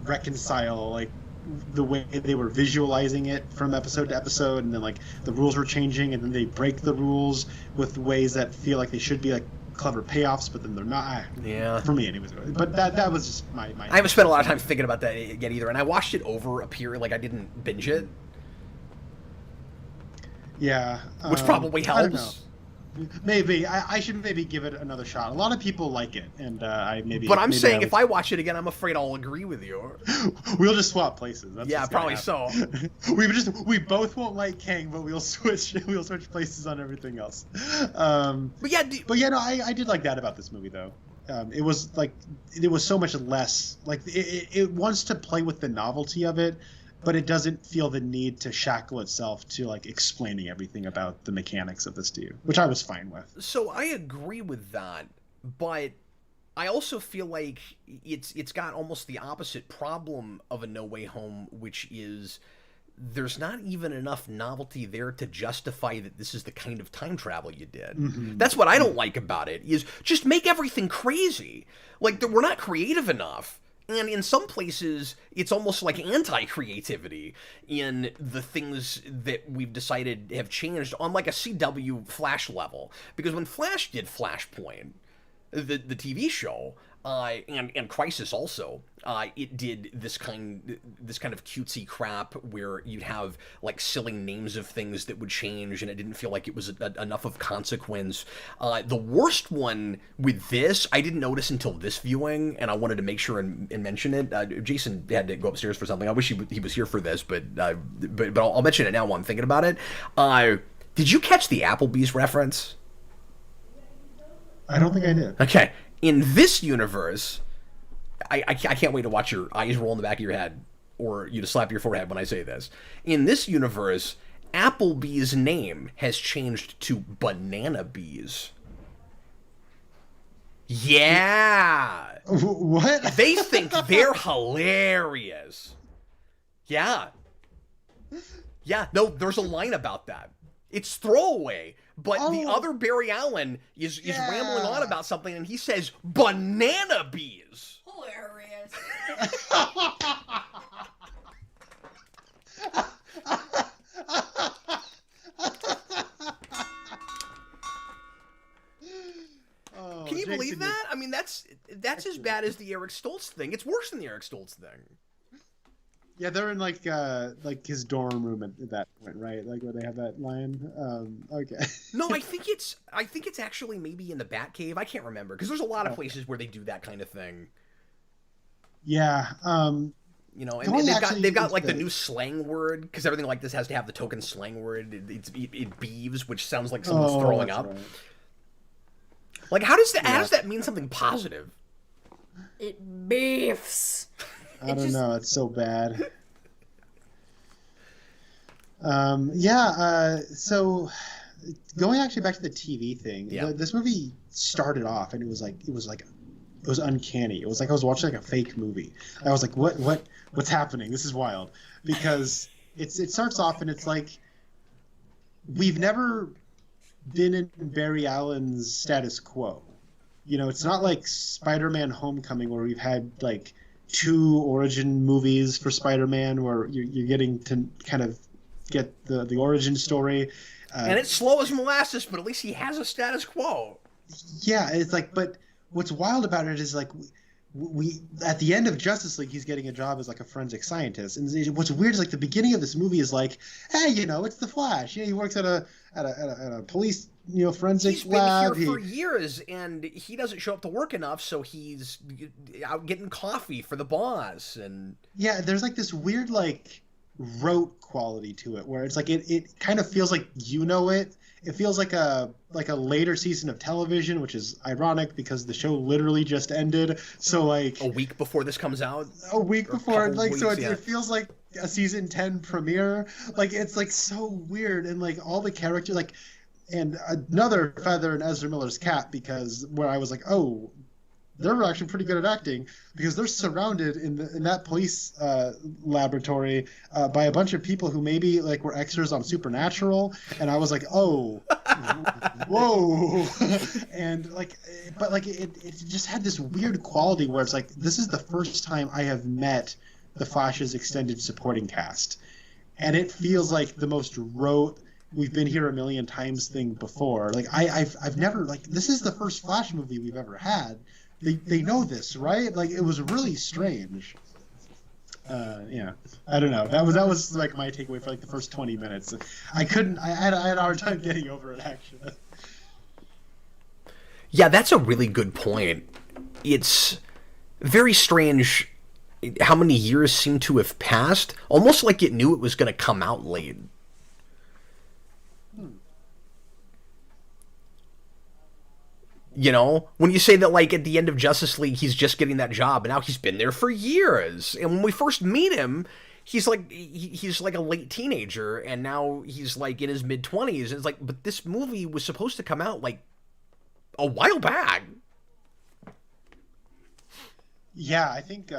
reconcile like the way they were visualizing it from episode to episode, and then like the rules were changing, and then they break the rules with ways that feel like they should be like clever payoffs, but then they're not. Yeah. For me, anyways. But that was just my. I haven't spent a lot of time thinking about that yet either, and I watched it over a period. Like I didn't binge it. Yeah. Which probably helps. I don't know. Maybe I should maybe give it another shot. A lot of people like it, and I maybe. But I'm saying if I watch it again, I'm afraid I'll agree with you. We'll just swap places. That's yeah, probably so. we both won't like Kang, but we'll switch places on everything else. But no, I did like that about this movie though. It was like it was so much less like it wants to play with the novelty of it. But it doesn't feel the need to shackle itself to like explaining everything about the mechanics of this to you, which I was fine with. So I agree with that, but I also feel like it's got almost the opposite problem of a No Way Home, which is there's not even enough novelty there to justify that this is the kind of time travel you did. Mm-hmm. That's what I don't like about it, is just make everything crazy. Like we're not creative enough. And in some places, it's almost like anti-creativity in the things that we've decided have changed on like a CW Flash level. Because when Flash did Flashpoint, the TV show, and Crisis also, it did this kind of cutesy crap where you'd have like silly names of things that would change, and it didn't feel like it was enough of consequence. The worst one with this, I didn't notice until this viewing, and I wanted to make sure and mention it. Jason had to go upstairs for something. I wish he was here for this, but I'll mention it now while I'm thinking about it. Did you catch the Applebee's reference? I don't think I did. Okay. In this universe, I can't wait to watch your eyes roll in the back of your head, or you to slap your forehead when I say this. In this universe, Applebee's name has changed to Banana Bees. Yeah. What? They think they're hilarious. Yeah. Yeah, no, there's a line about that. It's throwaway, but the other Barry Allen is rambling on about something, and he says banana bees. Hilarious. Oh, Can you Jason, believe that? I mean, that's as bad as the Eric Stoltz thing. It's worse than the Eric Stoltz thing. Yeah, they're in like his dorm room at that point, right? Like where they have that line. Okay. No, I think it's actually maybe in the Batcave. I can't remember because there's a lot of places where they do that kind of thing. Yeah. You know, and they've got like the new slang word because everything like this has to have the token slang word. It beeves, which sounds like someone's throwing up. Right. Like, how does that mean something positive? It beefs. I don't know. It's so bad. So going actually back to the TV thing, this movie started off and it was uncanny. It was like I was watching like a fake movie. I was like, what's happening? This is wild, because it starts off and it's like we've never been in Barry Allen's status quo. You know, it's not like Spider-Man Homecoming where we've had like 2 origin movies for Spider-Man where you're getting to kind of get the origin story. And it's slow as molasses, but at least he has a status quo. Yeah, it's like, but what's wild about it is like we at the end of Justice League, he's getting a job as like a forensic scientist, and what's weird is like the beginning of this movie is like, hey, you know, it's the Flash. You know, he works at a police, you know, forensic lab. He's been here for years, and he doesn't show up to work enough, so he's out getting coffee for the boss. And yeah, there's like this weird like rote quality to it where it's like it kind of feels like, you know, it feels like a later season of television, which is ironic because the show literally just ended. So like a week before this comes out, it feels like a season 10 premiere. Like it's like so weird, and like all the characters, like, and another feather in Ezra Miller's cap, because where I was like, oh, they're actually pretty good at acting, because they're surrounded in that police laboratory by a bunch of people who maybe like were extras on Supernatural, and I was like, oh, whoa, and like, but like it just had this weird quality where it's like, this is the first time I have met the Flash's extended supporting cast, and it feels like the most rote, we've been here a million times thing before. Like I've never, like, this is the first Flash movie we've ever had. They know this, right? Like, it was really strange. Yeah, I don't know. That was like my takeaway for like the first 20 minutes. I had a hard time getting over it, actually. Yeah, that's a really good point. It's very strange how many years seem to have passed, almost like it knew it was going to come out late. You know, when you say that, like, at the end of Justice League, he's just getting that job, and now he's been there for years. And when we first meet him, he's like a late teenager, and now he's like in his mid-20s. And it's like, but this movie was supposed to come out like a while back. Yeah, I think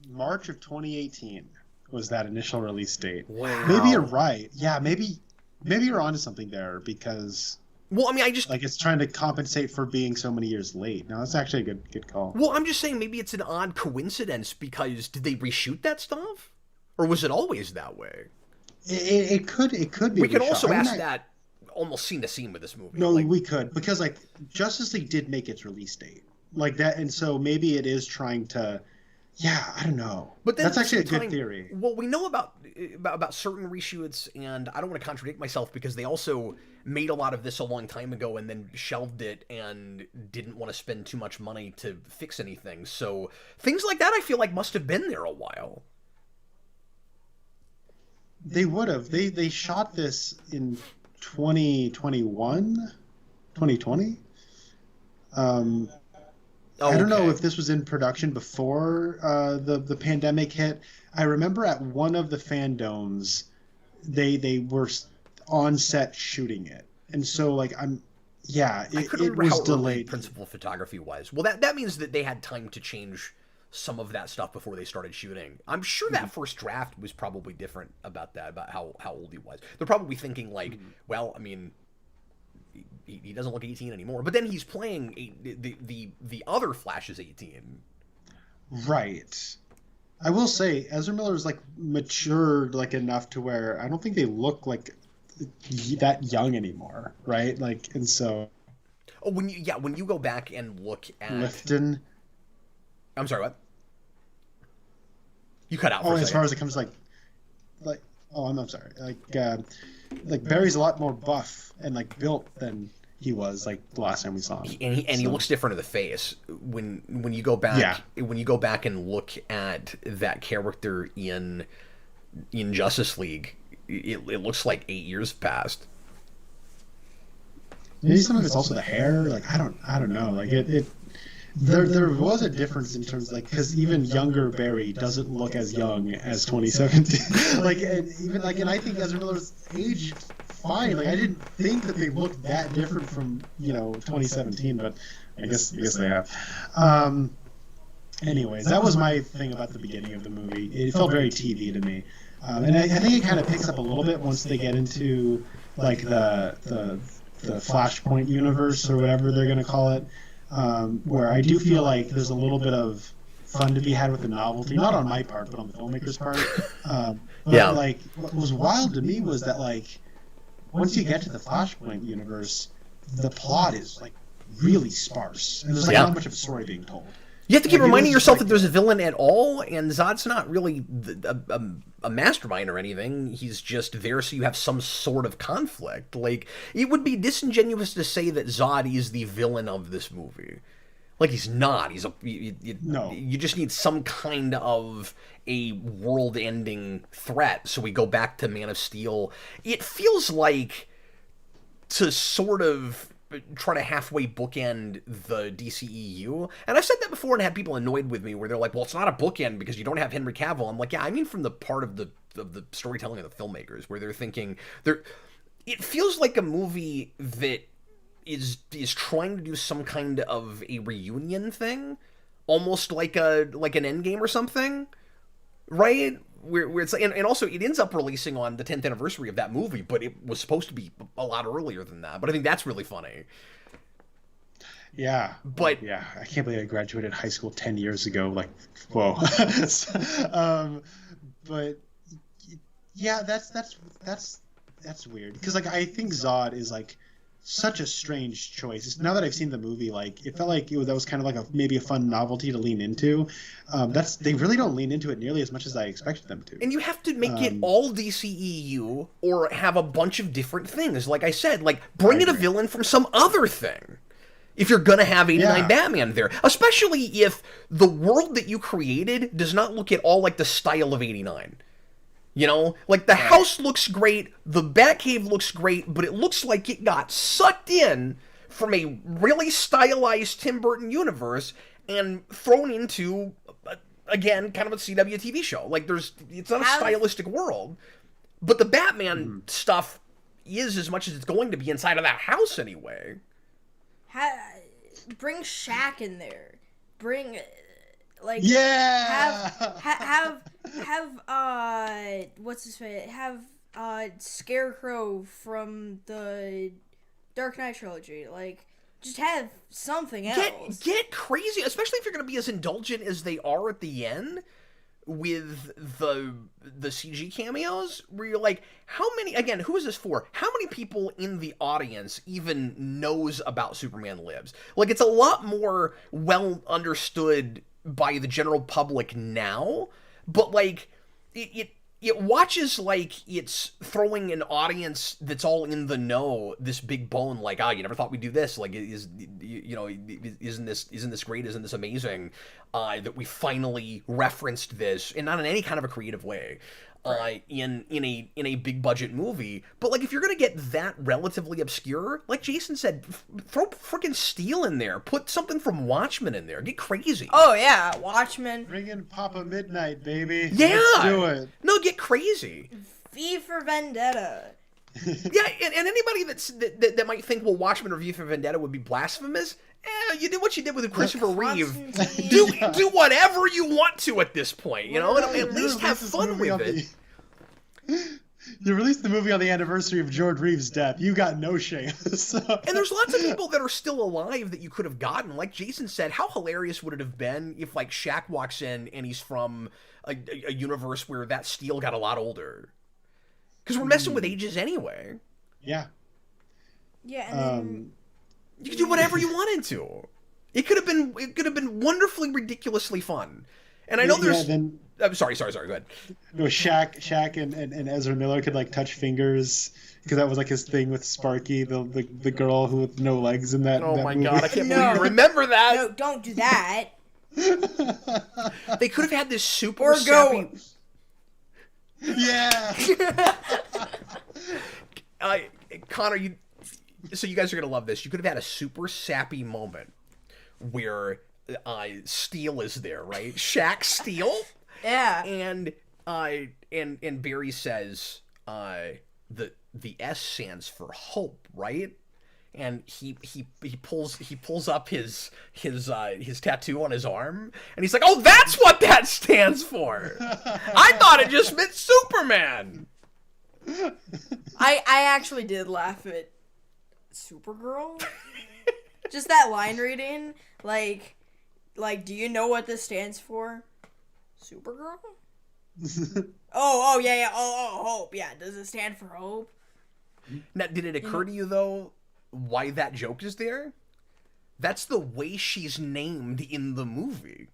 March of 2018 was that initial release date. Wow. Maybe you're right. Yeah, maybe you're onto something there, because, well, I mean, I just, like, it's trying to compensate for being so many years late. No, that's actually a good call. Well, I'm just saying maybe it's an odd coincidence, because did they reshoot that stuff, or was it always that way? It could be. We could also ask that almost scene to scene with this movie. No, we could, because like Justice League did make its release date like that, and so maybe it is trying to. Yeah, I don't know. But then that's actually a good theory. Well, we know about certain reshoots, and I don't want to contradict myself because they also made a lot of this a long time ago and then shelved it and didn't want to spend too much money to fix anything. So things like that I feel like must have been there a while. They would have. They shot this in 2021, 2020. I don't know if this was in production before the pandemic hit. I remember at one of the fandoms, they were on set shooting it, and so like it was delayed. Principal photography was. Well, that means that they had time to change some of that stuff before they started shooting. I'm sure that first draft was probably different about that, about how old he was. They're probably thinking like, well, I mean, he doesn't look 18 anymore, but then he's playing the other Flash is 18. Right. I will say Ezra Miller's like matured like enough to where I don't think they look like that young anymore, right? Like, and so. Oh, when you go back and look at Lifton. I'm sorry, what? You cut out. Oh, as far as it comes, like, oh, I'm sorry. Like Barry's a lot more buff and like built than he was like the last time we saw him. And he looks different in the face when you go back. Yeah. When you go back and look at that character in Justice League, it looks like 8 years passed. Maybe some of it's also the hair. Like I don't know. Like there was a difference in terms like because even younger Barry doesn't look as young as 2017. Like and I think Ezra Miller's aged fine. Like I didn't think that they looked that different from 2017, but I guess they have. Anyways, that was my thing about the beginning of the movie. It felt very TV to me, and I think it kind of picks up a little bit once they get into like the Flashpoint universe or whatever they're going to call it, where I do feel like there's a little bit of fun to be had with the novelty, not on my part, but on the filmmaker's part. But like, what was wild to me was that like, once you get to the Flashpoint universe, the plot is like really sparse, and there's like not much of a story being told. You have to keep reminding yourself that there's a villain at all, and Zod's not really a mastermind or anything. He's just there so you have some sort of conflict. Like, it would be disingenuous to say that Zod is the villain of this movie. Like, he's not. No. You just need some kind of a world-ending threat. So we go back to Man of Steel. It feels like to sort of try to halfway bookend the DCEU. And I've said that before and had people annoyed with me where they're like, well, it's not a bookend because you don't have Henry Cavill. I'm like, yeah, I mean from the part of the storytelling of the filmmakers where they're thinking it feels like a movie that is trying to do some kind of a reunion thing, almost like an Endgame or something, right? Where it's and also it ends up releasing on the 10th anniversary of that movie, but it was supposed to be a lot earlier than that. But I think that's really funny. Yeah, but I can't believe I graduated high school 10 years ago. Like, whoa. But yeah, that's weird because like I think Zod is like such a strange choice. Now that I've seen the movie, like it felt like that was kind of like maybe a fun novelty to lean into. They really don't lean into it nearly as much as I expected them to. And you have to make it all DCEU or have a bunch of different things. Like I said, like bring in a villain from some other thing. If you're gonna have 89 Batman there, especially if the world that you created does not look at all like the style of 89. You know, like the house looks great, the Batcave looks great, but it looks like it got sucked in from a really stylized Tim Burton universe and thrown into, again, kind of a CW TV show. Like it's not a stylistic world, but the Batman stuff is as much as it's going to be inside of that house anyway. Bring Shaq in there. Bring... Like have what's his face? Have Scarecrow from the Dark Knight trilogy. Like just have something else. Get crazy, especially if you're gonna be as indulgent as they are at the end with the CG cameos, where you're like, how many? Again, who is this for? How many people in the audience even knows about Superman Lives? Like it's a lot more well understood by the general public now, but like it watches like it's throwing an audience that's all in the know this big bone, like you never thought we'd do this, like isn't this great, isn't this amazing that we finally referenced this, and not in any kind of a creative way, in a big budget movie. But like if you're gonna get that relatively obscure, like Jason said, throw freaking Steel in there, put something from Watchmen in there, get crazy. Oh yeah, Watchmen. Bring in Papa Midnight, baby. Yeah, let's do it. No, get crazy. V for Vendetta. Yeah, and anybody that might think, well, Watchmen or V for Vendetta would be blasphemous. You did what you did with Christopher Reeve. Do whatever you want to at this point, you know, and at least have fun with it. You released the movie on the anniversary of George Reeves' death. You got no shame. So. And there's lots of people that are still alive that you could have gotten. Like Jason said, how hilarious would it have been if, like, Shaq walks in and he's from a universe where that Steel got a lot older? Because we're messing with ages anyway. Yeah. Yeah, and then... You could do whatever you wanted to. It could have been wonderfully, ridiculously fun. And I know there's... I'm sorry, go ahead. No, Shaq and Ezra Miller could, like, touch fingers, because that was, like, his thing with Sparky, the girl who with no legs in that Oh my movie. god, I can't believe you remember that! No, don't do that! They could have had this super sappy... Yeah! Connor, so you guys are going to love this. You could have had a super sappy moment where Steel is there, right? Shaq Steel? Yeah. And Barry says the S stands for hope, right? And he pulls up his tattoo on his arm, and he's like, "Oh, that's what that stands for. I thought it just meant Superman." I actually did laugh at Supergirl. Just that line reading, like, do you know what this stands for? Supergirl? Yeah. Oh, hope. Yeah, does it stand for hope? Now, did it occur to you, though, why that joke is there? That's the way she's named in the movie.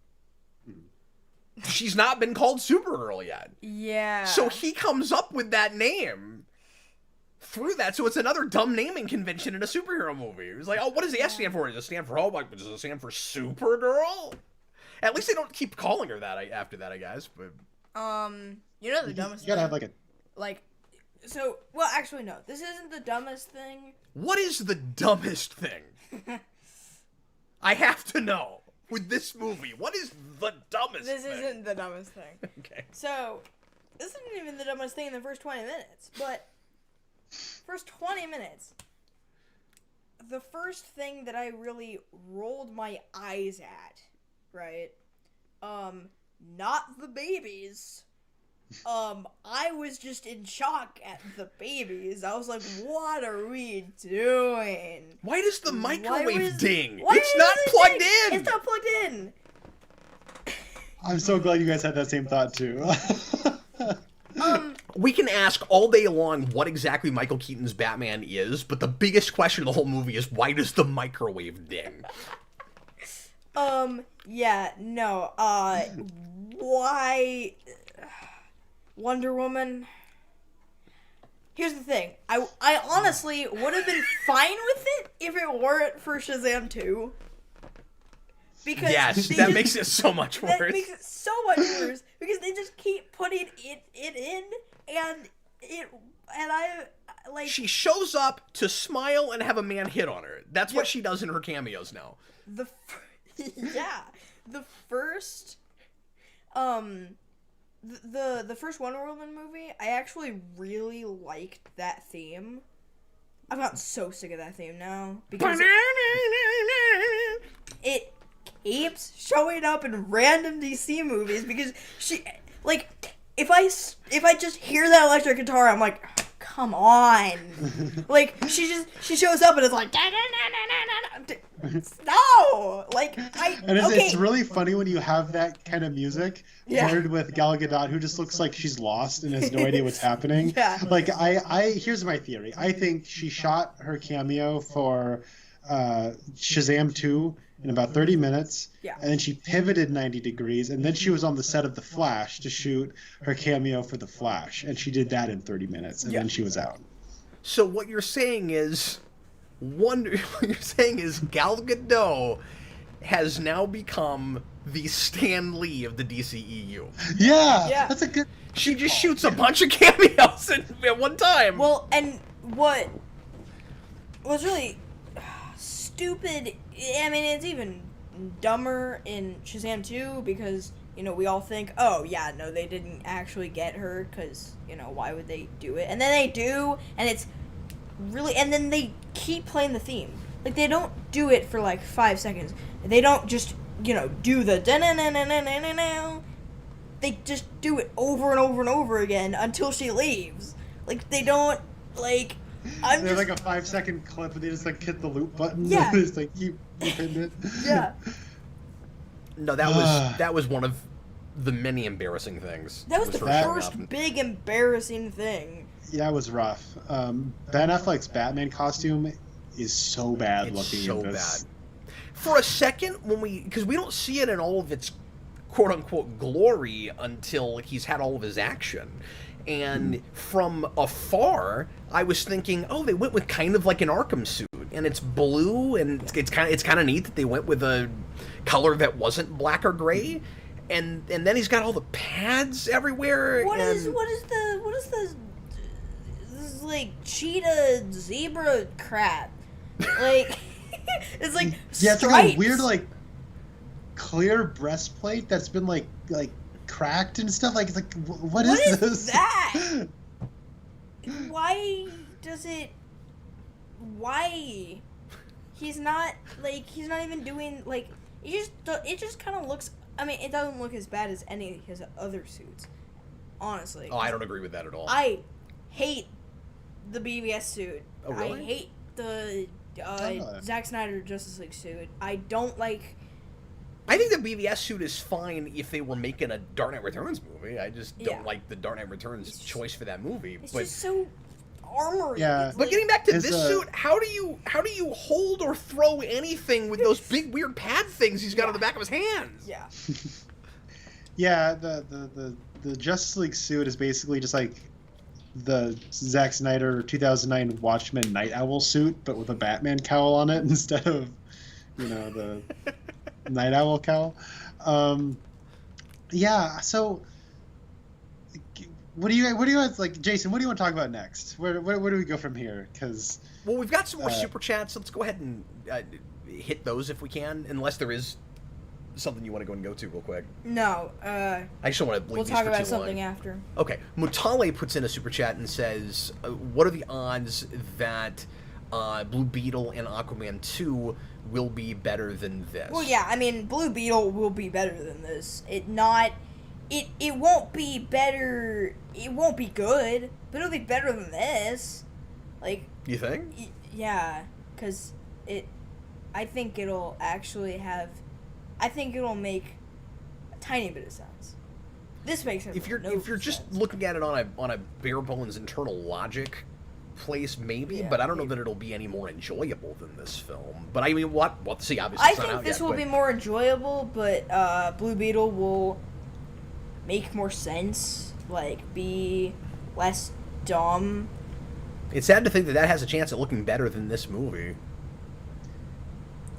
She's not been called Supergirl yet. Yeah. So he comes up with that name through that, so it's another dumb naming convention in a superhero movie. It was like, oh, what does the S stand for? Does it stand for hope? Like, does it stand for Supergirl? At least they don't keep calling her that after that, I guess. But you know the dumbest You gotta thing? have Well, actually, no. This isn't the dumbest thing. what is the dumbest thing? I have to know. With this movie, what is the dumbest thing? This isn't the dumbest thing. Okay. So, this isn't even the dumbest thing in the first 20 minutes, but first 20 minutes, the first thing that I really rolled my eyes at, right? Not the babies. I was just in shock at the babies. I was like, what are we doing? Why does the microwave ding? Why It's is not it plugged ding? in. It's not plugged in. I'm so glad you guys had that same thought too. We can ask all day long what exactly Michael Keaton's Batman is, but the biggest question of the whole movie is, why does the microwave ding? Yeah, no, why... Wonder Woman... Here's the thing. I honestly would have been fine with it if it weren't for Shazam 2. Because yes, that makes it so much worse. That makes it so much worse because they just keep putting it in, and I like. She shows up to smile and have a man hit on her. That's what she does in her cameos now. The first the first Wonder Woman movie, I actually really liked that theme. I've gotten so sick of that theme now because it keeps showing up in random DC movies because she, like, if I just hear that electric guitar, I'm like, oh, come on. Like, she shows up and it's like, no, like, it's really funny when you have that kind of music paired with Gal Gadot, who just looks like she's lost and has no idea what's happening. Yeah. Like, here's my theory. I think she shot her cameo for Shazam 2 in about 30 minutes, and then she pivoted 90 degrees, and then she was on the set of The Flash to shoot her cameo for The Flash, and she did that in 30 minutes, and then she was out. So what you're saying is, Gal Gadot has now become the Stan Lee of the DCEU. Yeah, that's a good... She just shoots a bunch of cameos at one time. Well, and what was really stupid, I mean, it's even dumber in Shazam 2 because, you know, we all think, oh, yeah, no, they didn't actually get her because, you know, why would they do it? And then they do, and it's really, and then they keep playing the theme. Like, they don't do it for, like, 5 seconds. They don't just, you know, do the da-na-na-na-na-na-na. They just do it over and over and over again until she leaves. Like, they don't, like, They're like a 5-second clip, and they just, like, hit the loop button. Yeah. And just, like, keep hitting it. Yeah. No, that was one of the many embarrassing things. That was the showing first up. big embarrassing thing. Yeah, it was rough. Ben Affleck's Batman costume is so bad It's looking so in this. bad. For a second, because we don't see it in all of its quote-unquote glory until he's had all of his action. And from afar, I was thinking, oh, they went with kind of like an Arkham suit, and it's blue, and it's kind of neat that they went with a color that wasn't black or gray, and then he's got all the pads everywhere. What is the this is like cheetah zebra crap? Like it's like Yeah, it's stripes. like a weird like clear breastplate that's been like cracked and stuff. Like it's like what is this? That? Why does it? Why? He's not even doing like it just kind of looks. I mean, it doesn't look as bad as any of his other suits, honestly. Oh, I don't agree with that at all. I hate the BVS suit. Oh, really? I hate the Zack Snyder Justice League suit. I don't like. I think the BVS suit is fine if they were making a Dark Knight Returns movie. I just don't like the Dark Knight Returns choice for that movie. It's just so armory. Yeah. It's But like, getting back to this suit, how do you hold or throw anything with those big weird pad things he's got on the back of his hands? yeah. Yeah, the Justice League suit is basically just like the Zack Snyder 2009 Watchmen Night Owl suit, but with a Batman cowl on it instead of, the Night Owl cowl. Yeah. So, what do you guys like, Jason? What do you want to talk about next? Where do we go from here? Because we've got some more super chats. Let's go ahead and hit those if we can, unless there is something you want to go and go to real quick. No. I just don't want to leave We'll these talk for about too something long. after. Okay. Mutale puts in a super chat and says, what are the odds that Blue Beetle and Aquaman 2 will be better than this? Well, yeah, I mean, Blue Beetle will be better than this. It won't be better. It won't be good, but it'll be better than this. Like, you think? Yeah, because I think it'll actually have. I think it'll make a tiny bit of sense. This makes If you're just sense. looking at it on a bare bones internal logic place, maybe, Yeah, but I don't know maybe. that it'll be any more enjoyable than this film. But I mean, we'll have to see. Obviously, I it's not think out this yet, will but be more enjoyable, but Blue Beetle will make more sense, like be less dumb. it's sad to think that has a chance at looking better than this movie.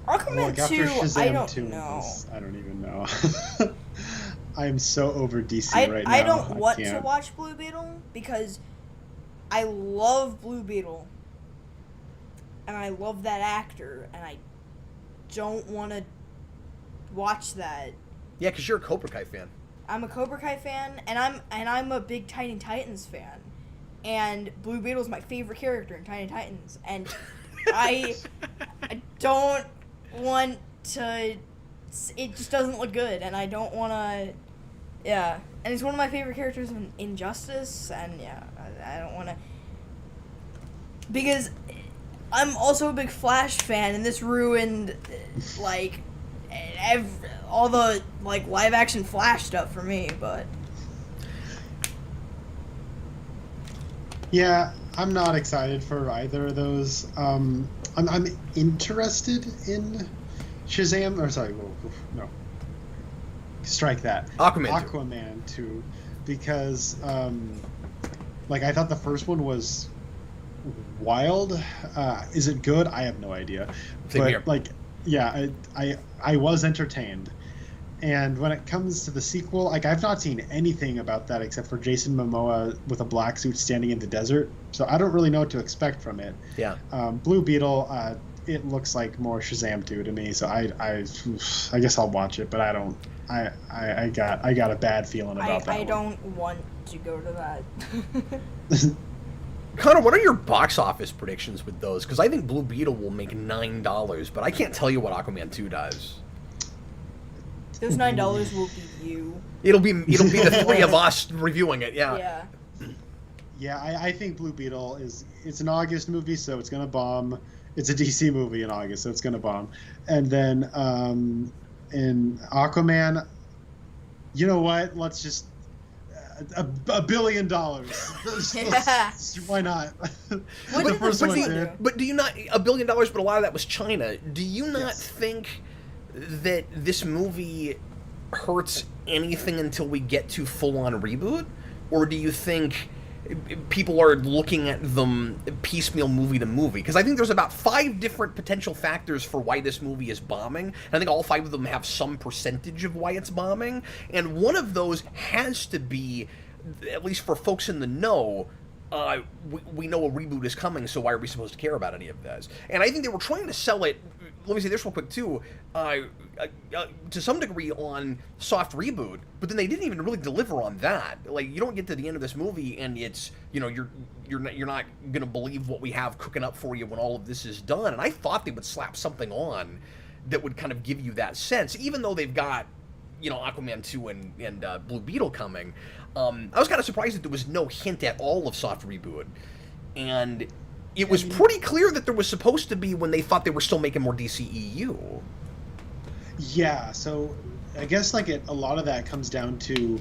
Aquaman 2, I don't know. I don't even know. I am so over DC right now. I don't want to can't. watch Blue Beetle because I love Blue Beetle and I love that actor and I don't want to watch that. Yeah, because you're a Cobra Kai fan. I'm a Cobra Kai fan and I'm a big Tiny Titans fan. And Blue Beetle is my favorite character in Tiny Titans and I don't want to. It just doesn't look good, and I don't want to. Yeah, and he's one of my favorite characters in Injustice, and yeah, I don't want to. Because I'm also a big Flash fan, and this ruined like all the like live action Flash stuff for me. But yeah, I'm not excited for either of those. I'm interested in Shazam, or sorry, no, strike that. Aquaman 2, because like I thought the first one was wild. Is it good? I have no idea. Same here. But like, yeah, I was entertained. And when it comes to the sequel, like I've not seen anything about that except for Jason Momoa with a black suit standing in the desert. So I don't really know what to expect from it. Yeah. Blue Beetle, it looks like more Shazam 2 to me. So I guess I'll watch it, but I don't. I got a bad feeling about that. I don't want to go to that. Connor, what are your box office predictions with those? Because I think Blue Beetle will make $9, but I can't tell you what Aquaman 2 does. Those $9 will be you. It'll be the three of us reviewing it. Yeah. Yeah. Yeah, I think Blue Beetle it's an August movie, so it's gonna bomb. It's a DC movie in August, so it's gonna bomb. And then in Aquaman, you know what? Let's just $1 billion. Yeah. Why not? What did the movie do? But do you not $1 billion? But a lot of that was China. Do you not Yes. think that this movie hurts anything until we get to full-on reboot, or do you think people are looking at them piecemeal movie to movie? Because I think there's about 5 different potential factors for why this movie is bombing, and I think all 5 of them have some percentage of why it's bombing, and one of those has to be, at least for folks in the know, we know a reboot is coming, so why are we supposed to care about any of this? And I think they were trying to sell it, let me say this real quick too, to some degree on soft reboot, but then they didn't even really deliver on that. Like, you don't get to the end of this movie and it's, you know, you're not gonna believe what we have cooking up for you when all of this is done. And I thought they would slap something on that would kind of give you that sense, even though they've got, you know, Aquaman 2 and Blue Beetle coming. I was kind of surprised that there was no hint at all of soft reboot, and it was pretty clear that there was supposed to be when they thought they were still making more DCEU. Yeah, so I guess like a lot of that comes down to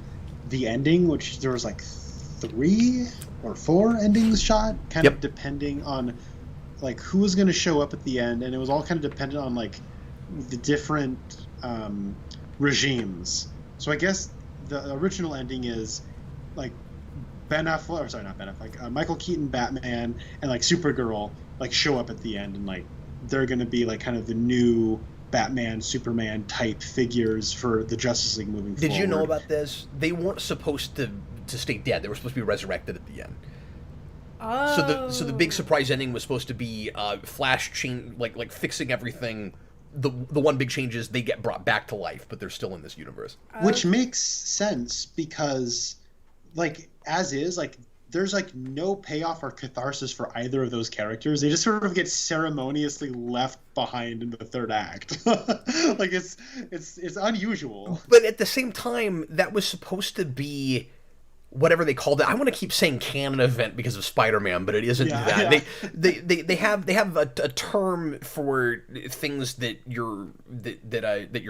the ending, which there was like 3 or 4 endings shot, kind of depending on like who was going to show up at the end, and it was all kind of dependent on like the different regimes. So I guess the original ending is like Ben Affleck, or sorry, not Ben Affleck, Michael Keaton Batman and like Supergirl like show up at the end, and like they're going to be like kind of the new Batman, Superman type figures for the Justice League moving forward. Did you know about this? They weren't supposed to stay dead. They were supposed to be resurrected at the end. Oh. So the big surprise ending was supposed to be Flash change, like fixing everything. The one big change is they get brought back to life, but they're still in this universe. Which makes sense because, like, as is, like, there's like no payoff or catharsis for either of those characters. They just sort of get ceremoniously left behind in the third act. Like it's unusual. But at the same time, that was supposed to be whatever they called it. I want to keep saying canon event because of Spider-Man, but it isn't that. Yeah. They have a term for things that you're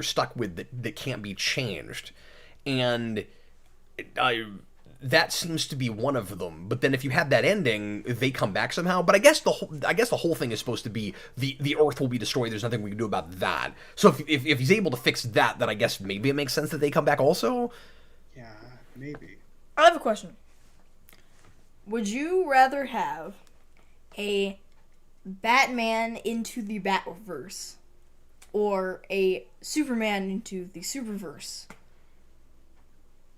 stuck with that can't be changed, and that seems to be one of them. But then if you have that ending, they come back somehow. But I guess the whole thing is supposed to be the Earth will be destroyed. There's nothing we can do about that. So if he's able to fix that, then I guess maybe it makes sense that they come back also. Yeah, maybe. I have a question. Would you rather have a Batman into the Batverse or a Superman into the Superverse?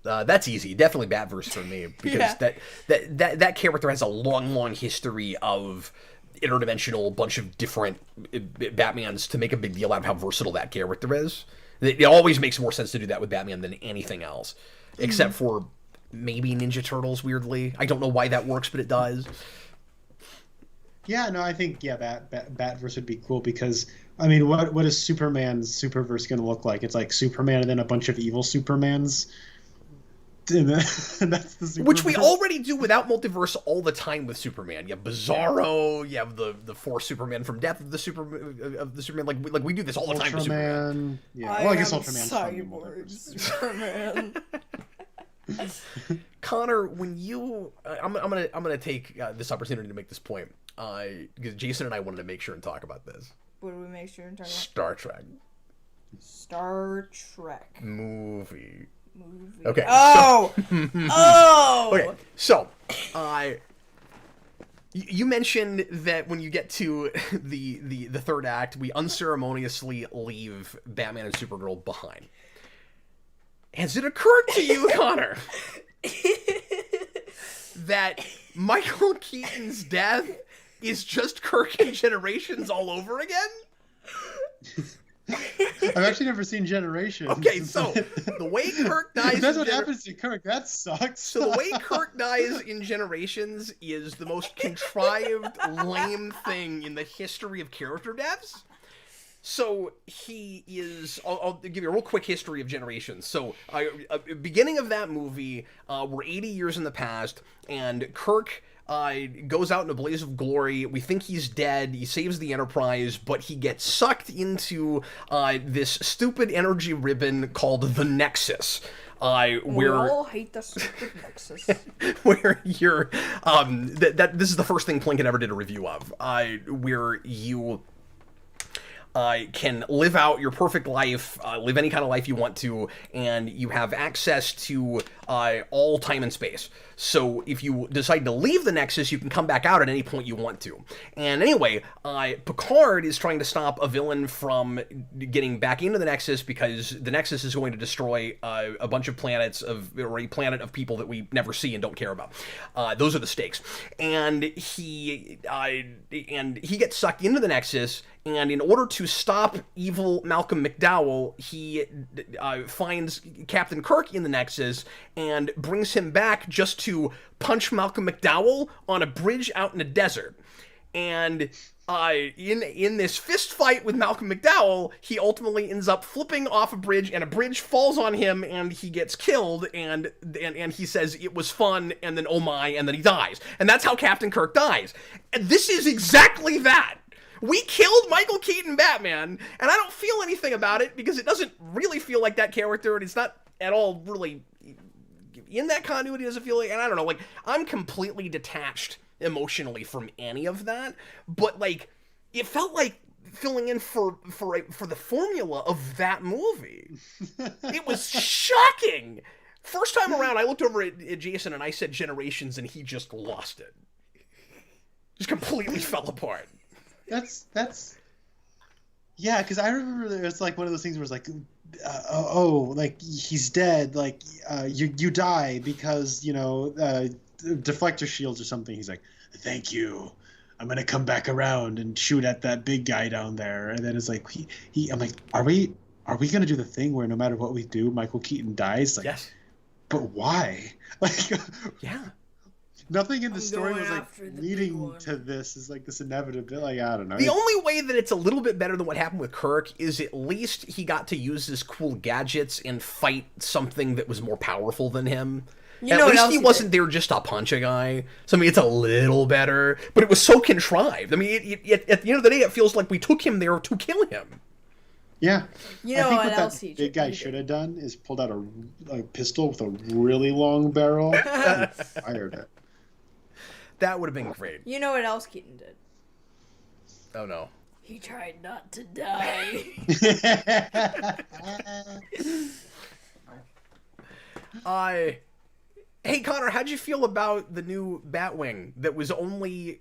That's easy. Definitely Batverse for me because that character has a long history of interdimensional bunch of different Batmans to make a big deal out of how versatile that character is. It always makes more sense to do that with Batman than anything else, except for maybe Ninja Turtles, weirdly. I don't know why that works, but it does. Yeah, no, I think, Batverse would be cool because, I mean, what is Superman's Superverse going to look like? It's like Superman and then a bunch of evil Supermans. And that's the Superverse. Which we already do without multiverse all the time with Superman. You have Bizarro, you have the 4 Superman from Death of the Superman. Like we do this all the time with Superman. Yeah, well, I guess Ultraman's Cyborg Superman. Connor, when you, I'm gonna take this opportunity to make this point, because Jason and I wanted to make sure and talk about this. What do we make sure and talk about? Star Trek movie. Okay. Oh. Oh. Okay. So, you mentioned that when you get to the third act, we unceremoniously leave Batman and Supergirl behind. Has it occurred to you, Connor, that Michael Keaton's death is just Kirk and Generations all over again? I've actually never seen Generations. Okay, so the way Kirk dies... That's what happens to Kirk. That sucks. So the way Kirk dies in Generations is the most contrived, lame thing in the history of character deaths. So he is. I'll give you a real quick history of Generations. So, beginning of that movie, we're 80 years in the past, and Kirk goes out in a blaze of glory. We think he's dead. He saves the Enterprise, but he gets sucked into this stupid energy ribbon called the Nexus. Where we all hate the stupid Nexus. Where you're this is the first thing Plinkett ever did a review of. Where you can live out your perfect life, live any kind of life you want to, and you have access to all time and space. So if you decide to leave the Nexus, you can come back out at any point you want to. And anyway, Picard is trying to stop a villain from getting back into the Nexus because the Nexus is going to destroy a bunch of planets or a planet of people that we never see and don't care about. Those are the stakes. And he gets sucked into the Nexus, and in order to stop evil Malcolm McDowell, he finds Captain Kirk in the Nexus and brings him back just to punch Malcolm McDowell on a bridge out in a desert. And in this fist fight with Malcolm McDowell, he ultimately ends up flipping off a bridge, and a bridge falls on him, and he gets killed, and he says it was fun, and then oh my, and then he dies. And that's how Captain Kirk dies. And this is exactly that. We killed Michael Keaton Batman, and I don't feel anything about it because it doesn't really feel like that character, and it's not at all really in that continuity. Doesn't feel like, and I don't know, like, I'm completely detached emotionally from any of that, but like it felt like filling in for the formula of that movie. It was shocking. First time around, I looked over at Jason and I said Generations, and he just lost it. Just completely fell apart. That's yeah, because I remember it was like one of those things where it's like, like he's dead, like you die because deflector shields or something. He's like, thank you, I'm gonna come back around and shoot at that big guy down there. And then it's like I'm like, are we gonna do the thing where no matter what we do, Michael Keaton dies? Like, yes, but why? Like, yeah. Nothing in the story was like leading to this. Is like this inevitability. Like, I don't know. The only way that it's a little bit better than what happened with Kirk is at least he got to use his cool gadgets and fight something that was more powerful than him. At least he wasn't there just to punch a guy. So I mean, it's a little better, but it was so contrived. I mean, at the end of the day, it feels like we took him there to kill him. Yeah. I think what that big guy should have done is pulled out a pistol with a really long barrel and fired it. That would have been great. You know what else Keaton did? Oh, no. He tried not to die. Hey, Connor, how'd you feel about the new Batwing that was only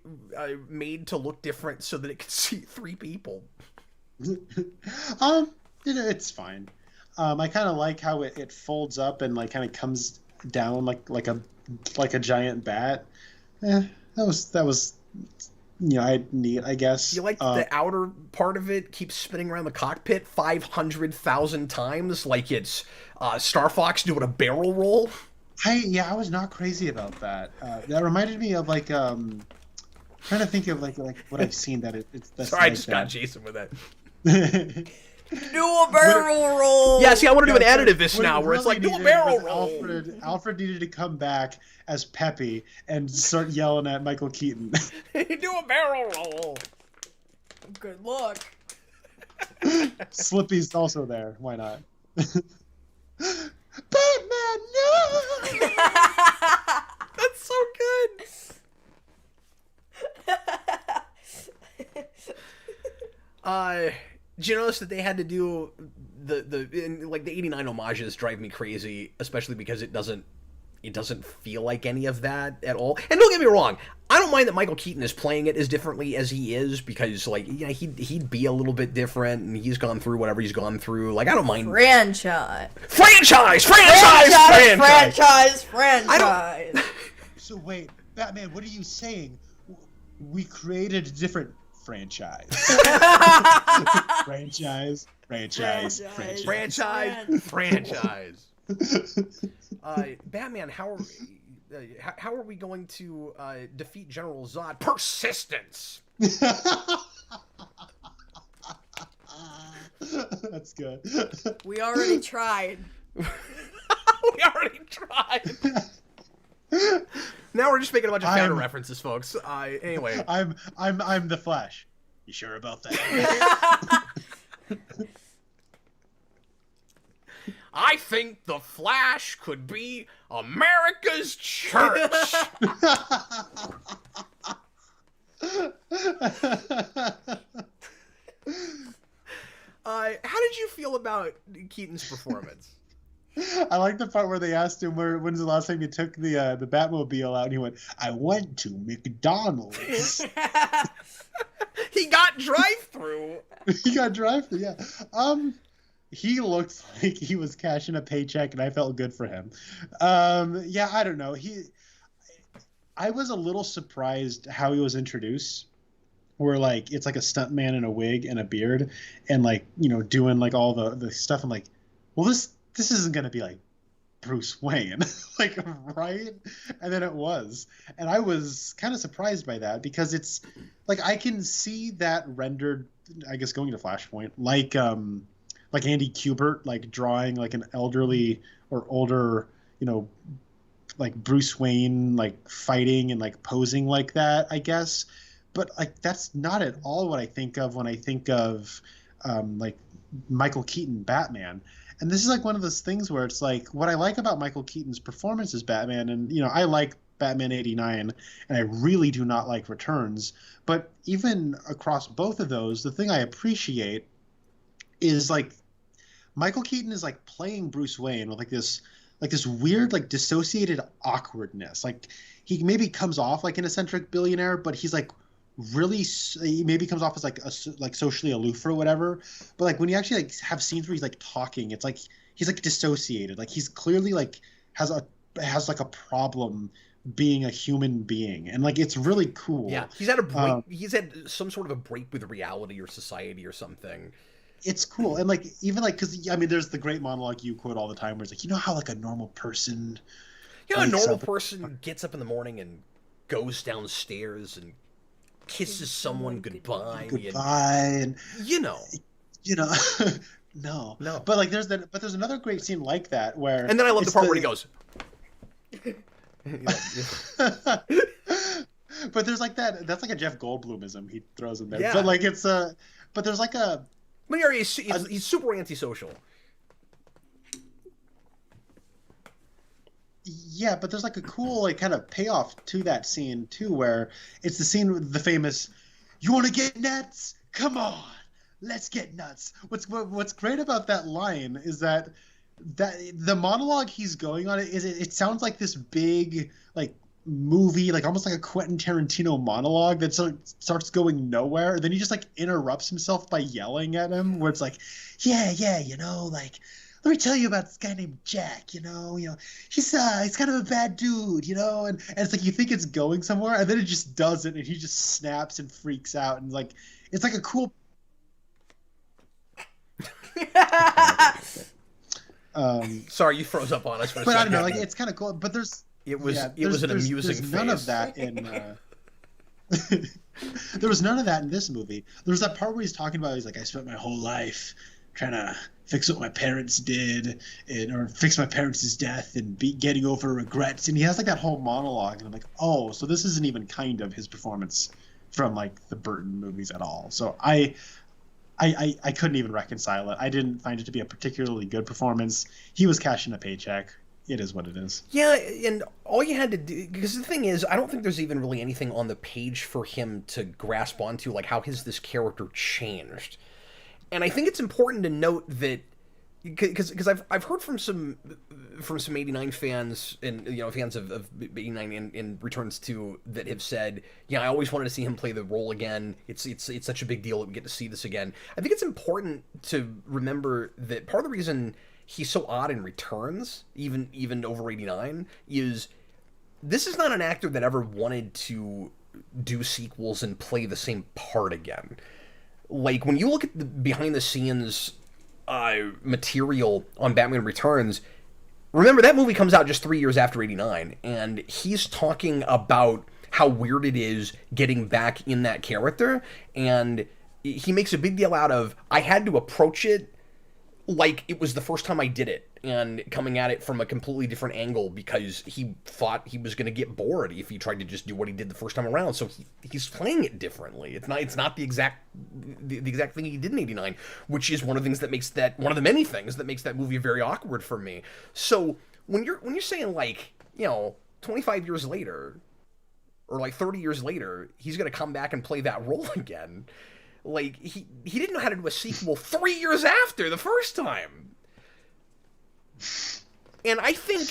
made to look different so that it could see 3 people? It's fine. I kind of like how it folds up and like kind of comes down like a giant bat. That was neat, I guess. You like the outer part of it keeps spinning around the cockpit 500,000 times like it's Star Fox doing a barrel roll? I was not crazy about that. That reminded me of like trying to think of like what I've seen that that's. Sorry, like I just got Jason with that. Do a barrel roll. Yeah, see, I want to do an edit of this now, where it's like, do a barrel roll. Alfred needed to come back as Peppy and start yelling at Michael Keaton. Do a barrel roll. Good luck. Slippy's also there. Why not? Batman, no! That's so good. Did you notice that they had to do the 89 homages drive me crazy, especially because it doesn't feel like any of that at all. And don't get me wrong, I don't mind that Michael Keaton is playing it as differently as he is, because like, you know, he'd be a little bit different, and he's gone through whatever he's gone through. Like, I don't mind. Franchise. So wait, Batman, what are you saying? We created a different franchise. franchise. Batman, how are we going to defeat General Zod? Persistence. That's good. We already tried. We already tried. Now we're just making a bunch of Founder references, folks. Anyway. I'm the Flash. You sure about that? I think the Flash could be America's church. How did you feel about Keaton's performance? I like the part where they asked him when's the last time you took the Batmobile out, and he went, "I went to McDonald's." He got drive-through. He got drive-through, yeah. He looked like he was cashing a paycheck, and I felt good for him. Yeah, I don't know. I was a little surprised how he was introduced. Where like it's like a stuntman in a wig and a beard, and like doing like all the stuff. I'm like, well, this isn't gonna be like Bruce Wayne, like, right? And then it was, and I was kind of surprised by that because it's like I can see that rendered, I guess, going to Flashpoint, like Andy Kubert, like drawing like an elderly or older, like Bruce Wayne, like fighting and like posing like that, I guess. But like that's not at all what I think of when I think of like Michael Keaton Batman. And this is like one of those things where it's like what I like about Michael Keaton's performance as Batman, and I like Batman 89 and I really do not like Returns, but even across both of those, the thing I appreciate is like Michael Keaton is like playing Bruce Wayne with like this weird like dissociated awkwardness. Like he maybe comes off like an eccentric billionaire, but he's like he maybe comes off as like socially aloof or whatever, but like when you actually like have scenes where he's like talking, it's like he's like dissociated, like he's clearly like has like a problem being a human being, and like it's really cool. Yeah, he's had a break. He's had some sort of a break with reality or society or something. It's cool, and like even like because I mean, there's the great monologue you quote all the time where it's like, how like a normal person, a normal person gets up in the morning and goes downstairs and kisses someone goodbye, and no, but like there's another great scene like that where, and then I love the part where he goes. But there's like that's like a Jeff Goldblumism he throws in there. Yeah. But like but there's like a. But he's super antisocial. Yeah, but there's like a cool like kind of payoff to that scene too, where it's the scene with the famous, "You want to get nuts? Come on, let's get nuts." What's great about that line is that the monologue he's going on it sounds like this big like movie, like almost like a Quentin Tarantino monologue that starts going nowhere. And then he just like interrupts himself by yelling at him, where it's like, yeah, like, let me tell you about this guy named Jack, he's kind of a bad dude, and it's like you think it's going somewhere, and then it just doesn't, and he just snaps and freaks out, and like it's like a cool. Sorry, you froze up on us for a second. But I don't know, like it's kind of cool. But it was an amusing there's none of that in. There was none of that in this movie. There was that part where he's talking about, he's like, I spent my whole life trying to fix what my parents did, or fix my parents' death, and getting over regrets. And he has like that whole monologue, and I'm like, oh, so this isn't even kind of his performance from like the Burton movies at all. So I couldn't even reconcile it. I didn't find it to be a particularly good performance. He was cashing a paycheck. It is what it is. Yeah, and all you had to do, because the thing is, I don't think there's even really anything on the page for him to grasp onto, like how has this character changed. And I think it's important to note that, because I've heard from some 89 fans and fans of 89 and Returns 2 that have said, yeah, I always wanted to see him play the role again. It's such a big deal that we get to see this again. I think it's important to remember that part of the reason he's so odd in Returns, even over 89, is this is not an actor that ever wanted to do sequels and play the same part again. Like, when you look at the behind-the-scenes material on Batman Returns, remember, that movie comes out just 3 years after 89, and he's talking about how weird it is getting back in that character, and he makes a big deal out of, I had to approach it like it was the first time I did it, and coming at it from a completely different angle because he thought he was going to get bored if he tried to just do what he did the first time around. So he's playing it differently. It's not the exact thing he did in '89, which is one of the things that makes that one of the many things that makes that movie very awkward for me. So when you're saying, like, 25 years later or like 30 years later, he's going to come back and play that role again. Like, he didn't know how to do a sequel 3 years after the first time. And I think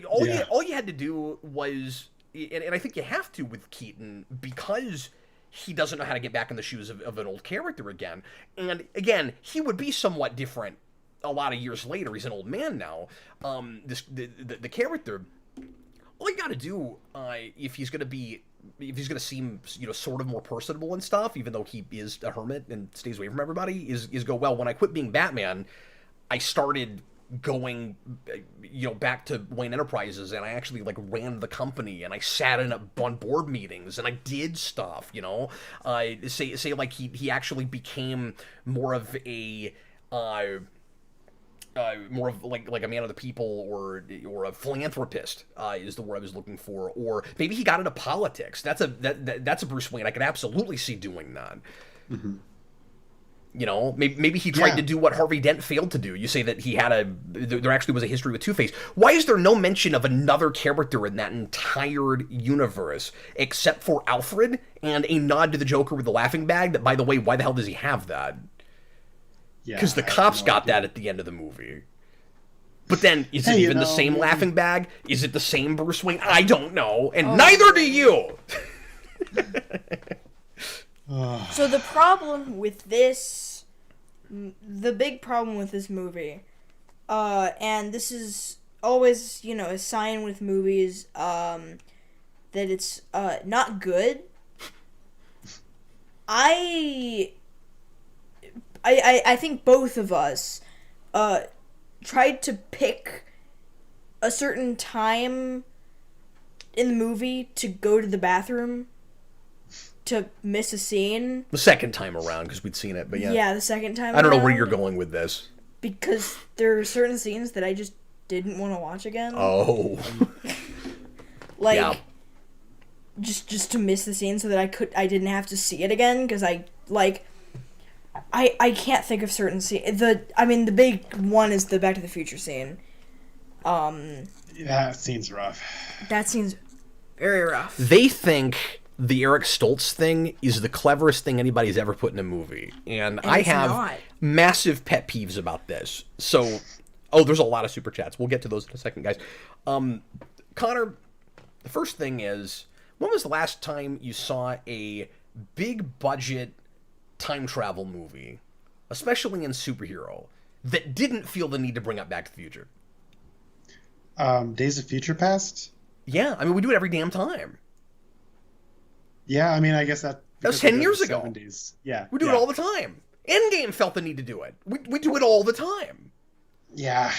all you had to do was, and I think you have to with Keaton, because he doesn't know how to get back in the shoes of an old character again. And again, he would be somewhat different a lot of years later. He's an old man now. The character, all you got to do, if he's going to seem, sort of more personable and stuff, even though he is a hermit and stays away from everybody, is go, well, when I quit being Batman, I started going, back to Wayne Enterprises, and I actually, like, ran the company, and I sat on board meetings, and I did stuff, say like he actually became more of a, more of like a man of the people, or a philanthropist, is the word I was looking for, or maybe he got into politics. That's a Bruce Wayne I could absolutely see doing that. Mm-hmm. Maybe he tried to do what Harvey Dent failed to do. You say that there actually was a history with Two-Face. Why is there no mention of another character in that entire universe except for Alfred and a nod to the Joker with the laughing bag? That, by the way, why the hell does he have that? Because the cops got that at the end of the movie. But then, is it even the same laughing bag? Is it the same Bruce Wayne? I don't know, and neither do you! So the problem with this, the big problem with this movie, and this is always, a sign with movies, that it's not good. I think both of us tried to pick a certain time in the movie to go to the bathroom to miss a scene. The second time around, because we'd seen it, but yeah. Yeah, the second time I don't know where you're going with this. Because there are certain scenes that I just didn't want to watch again. Oh. just to miss the scene so that I didn't have to see it again, because I can't think of certain scenes. The big one is the Back to the Future scene. That scene's rough. That scene's very rough. They think the Eric Stoltz thing is the cleverest thing anybody's ever put in a movie. And I have massive pet peeves about this. So, there's a lot of super chats. We'll get to those in a second, guys. Connor, the first thing is, when was the last time you saw a big budget time travel movie, especially in superhero, that didn't feel the need to bring up Back to the Future? Days of Future Past? Yeah, we do it every damn time. Yeah, I guess that was 10 years ago. 70s. Yeah. We do it all the time. Endgame felt the need to do it. We do it all the time. Yeah.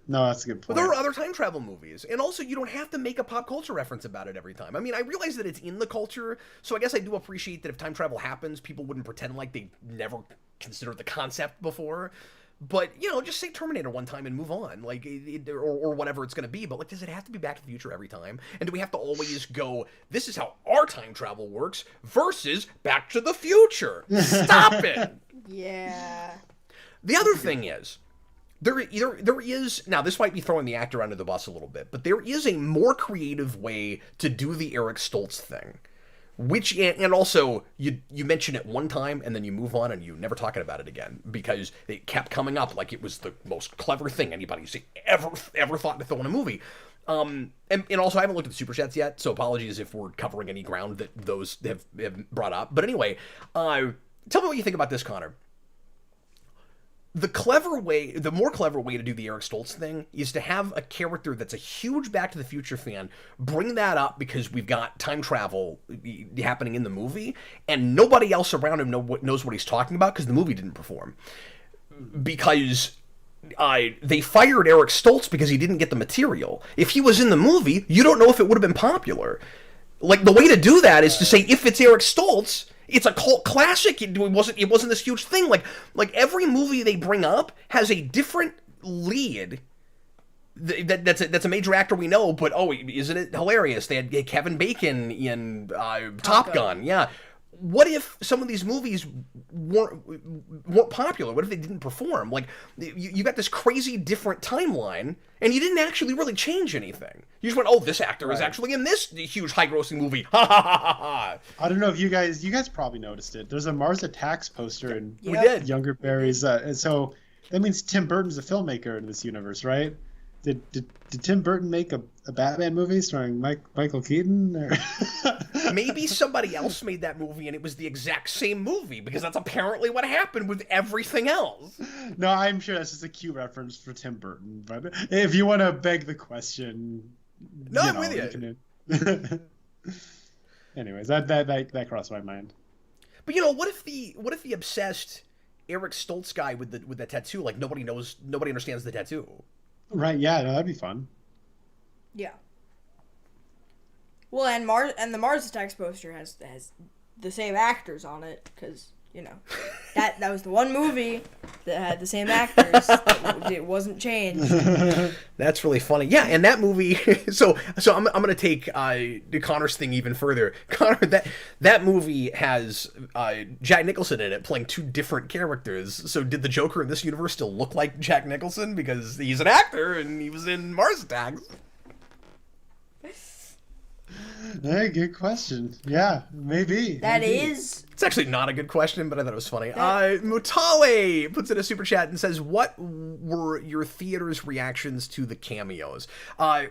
No, that's a good point. But there are other time travel movies. And also, you don't have to make a pop culture reference about it every time. I realize that it's in the culture, so I guess I do appreciate that if time travel happens, people wouldn't pretend like they never considered the concept before. But, just say Terminator one time and move on, or whatever it's going to be. But, does it have to be Back to the Future every time? And do we have to always go, this is how our time travel works, versus Back to the Future? Stop it! Yeah. The other thing is, there is, now this might be throwing the actor under the bus a little bit, but there is a more creative way to do the Eric Stoltz thing. Which, and also, you mention it one time, and then you move on, and you never talking about it again, because it kept coming up like it was the most clever thing anybody's ever thought to throw in a movie. And also, I haven't looked at the Super Chats yet, so apologies if we're covering any ground that those have brought up. But anyway, tell me what you think about this, Connor. The more clever way to do the Eric Stoltz thing is to have a character that's a huge Back to the Future fan bring that up because we've got time travel happening in the movie, and nobody else around him knows what he's talking about because the movie didn't perform. Because they fired Eric Stoltz because he didn't get the material. If he was in the movie, you don't know if it would have been popular. The way to do that is to say, if it's Eric Stoltz, It's a cult classic. It wasn't this huge thing. Like every movie they bring up has a different lead. That's a major actor we know, but isn't it hilarious? They had Kevin Bacon in Top Gun. Yeah. What if some of these movies weren't popular? What if they didn't perform? Like, you got this crazy different timeline, and you didn't actually really change anything. You just went, this actor is actually in this huge high-grossing movie. Ha ha ha ha ha. I don't know if you guys probably noticed it. There's a Mars Attacks poster in We did. Younger Barry's, and so that means Tim Burton's a filmmaker in this universe, right? Did Tim Burton make a Batman movie starring Michael Keaton? Or... Maybe somebody else made that movie and it was the exact same movie, because that's apparently what happened with everything else. No, I'm sure that's just a cute reference for Tim Burton. But if you want to beg the question, I'm with you. Anyways, that crossed my mind. But what if the obsessed Eric Stoltz guy with the tattoo, like nobody understands the tattoo? Right, yeah, no, that'd be fun. Yeah. Well, and the Mars Attacks poster has the same actors on it, because that was the one movie that had the same actors. It wasn't changed. That's really funny. Yeah, and that movie. So I'm gonna take Connor's thing even further. Connor, that movie has Jack Nicholson in it playing two different characters. So did the Joker in this universe still look like Jack Nicholson, because he's an actor and he was in Mars Attacks? Hey, good question. Yeah, maybe. It's actually not a good question, but I thought it was funny. Mutale puts in a super chat and says, what were your theater's reactions to the cameos?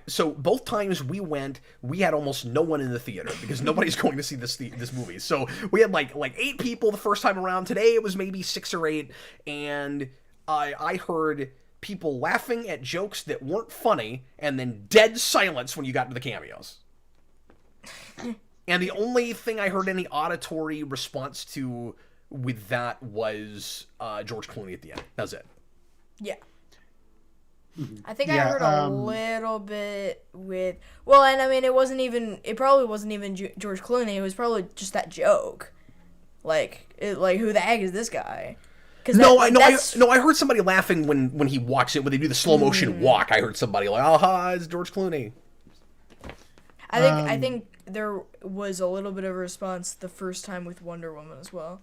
So both times we went, we had almost no one in the theater, because nobody's going to see this movie. So we had like 8 people the first time around. Today it was maybe 6 or 8, and I heard people laughing at jokes that weren't funny, and then dead silence when you got to the cameos. And the only thing I heard any auditory response to with that was George Clooney at the end. That was it. Yeah. I think I heard a little bit with... Well, and I mean, it probably wasn't even George Clooney. It was probably just that joke. Like who the heck is this guy? I heard somebody laughing when he walks in, when they do the slow motion walk. I heard somebody like, aha, it's George Clooney. I think there was a little bit of a response the first time with Wonder Woman as well.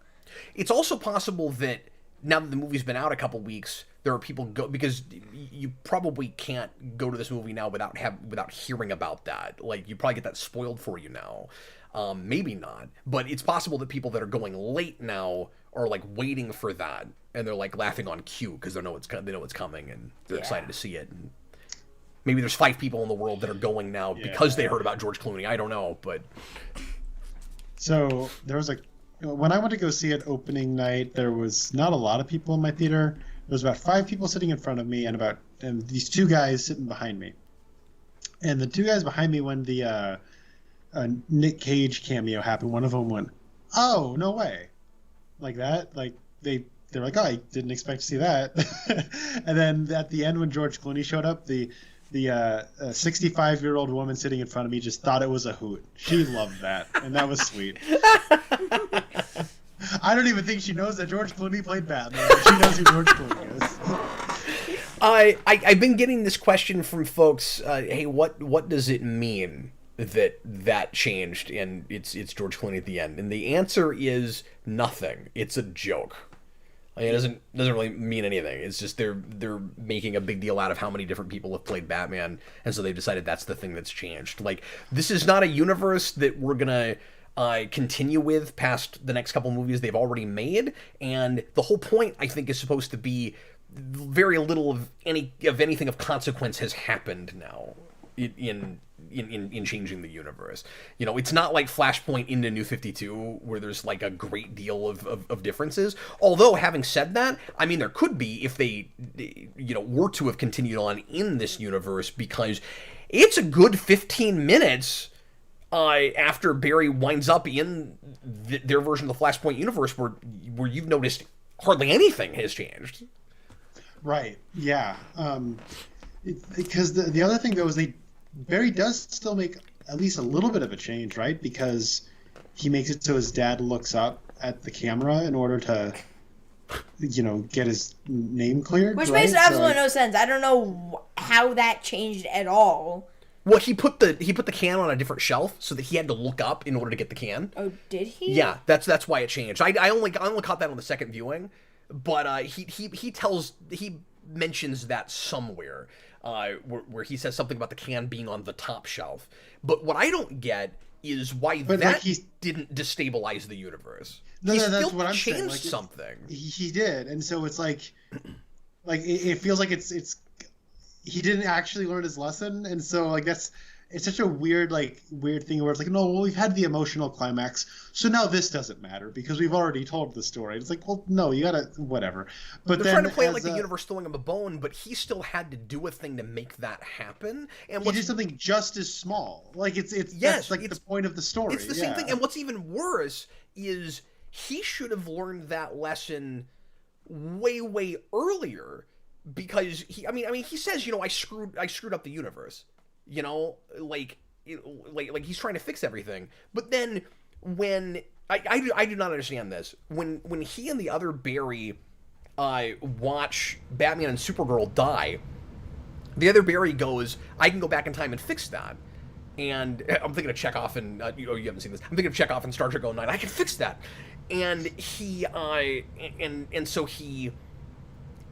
It's also possible that now that the movie's been out a couple weeks, there are people because you probably can't go to this movie now without hearing about that. Like, you probably get that spoiled for you now. Maybe not, but it's possible that people that are going late now are like waiting for that, and they're like laughing on cue because they know it's coming and they're excited to see it. And maybe there's 5 people in the world that are going now because they heard about George Clooney. I don't know, but... So, there was when I went to go see it opening night, there was not a lot of people in my theater. There was about 5 people sitting in front of me and these 2 guys sitting behind me. And the 2 guys behind me, when the Nick Cage cameo happened, one of them went, "Oh, no way." Like that. Like, they're like, "Oh, I didn't expect to see that." And then at the end, when George Clooney showed up, the 65-year-old woman sitting in front of me just thought it was a hoot. She loved that, and that was sweet. I don't even think she knows that George Clooney played Batman, but she knows who George Clooney is. I've been getting this question from folks. Hey, what does it mean that changed and it's George Clooney at the end? And the answer is nothing. It's a joke. I mean, it doesn't really mean anything. It's just they're making a big deal out of how many different people have played Batman, and so they decided that's the thing that's changed. Like, this is not a universe that we're gonna continue with past the next couple movies they've already made, and the whole point, I think, is supposed to be very little of anything of consequence has happened now in changing the universe. You know, it's not like Flashpoint into New 52 where there's like a great deal of differences. Although, having said that, I mean, there could be if they, were to have continued on in this universe, because it's a good 15 minutes after Barry winds up in their version of the Flashpoint universe where you've noticed hardly anything has changed. Right. Yeah. Because the other thing, though, is Barry does still make at least a little bit of a change, right? Because he makes it so his dad looks up at the camera in order to, get his name cleared. Which right? makes absolutely no sense. I don't know how that changed at all. Well, he put the can on a different shelf so that he had to look up in order to get the can. Oh, did he? Yeah, that's why it changed. I only caught that on the second viewing, but he mentions that somewhere where he says something about the can being on the top shelf. But what I don't get is why didn't destabilize the universe. No, that's what I'm saying. Changed something. He did, and so it's like it feels like it's he didn't actually learn his lesson, and so like it's such a weird thing where it's like, no, well, we've had the emotional climax, so now this doesn't matter because we've already told the story. It's like, well, no, you gotta whatever. But they're then trying to play it like the universe throwing him a bone, but he still had to do a thing to make that happen. And he did something just as small. Like that's the point of the story. It's the same thing. And what's even worse is he should have learned that lesson way earlier. Because he says, I screwed up the universe, like he's trying to fix everything. But then when I do not understand this, when he and the other Barry watch Batman and Supergirl die, the other Barry goes, I can go back in time and fix that. And I'm thinking of Chekhov and you haven't seen this. I'm thinking of Chekhov and Star Trek 09. I can fix that. And he and so he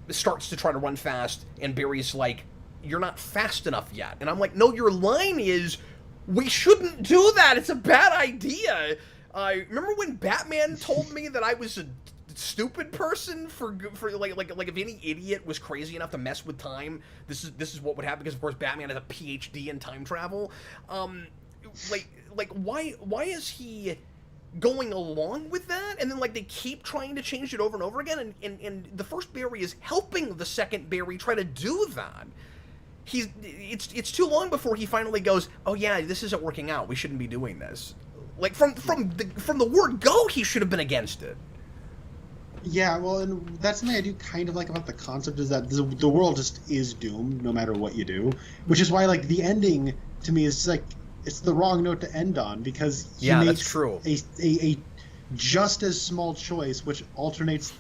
starts to try to run fast, and Barry's like, you're not fast enough yet. And I'm like, no, your line is, we shouldn't do that, it's a bad idea. Remember when Batman told me that I was a stupid person for like if any idiot was crazy enough to mess with time, this is what would happen, because of course Batman has a PhD in time travel. Why is he going along with that? And then they keep trying to change it over and over again, and the first Barry is helping the second Barry try to do that. It's too long before he finally goes, oh yeah, this isn't working out, we shouldn't be doing this. Like from the word go, he should have been against it. Yeah, well, and that's something I do kind of like about the concept, is that the world just is doomed no matter what you do, which is why the ending to me is it's the wrong note to end on, because he makes that's true. a just as small choice which alters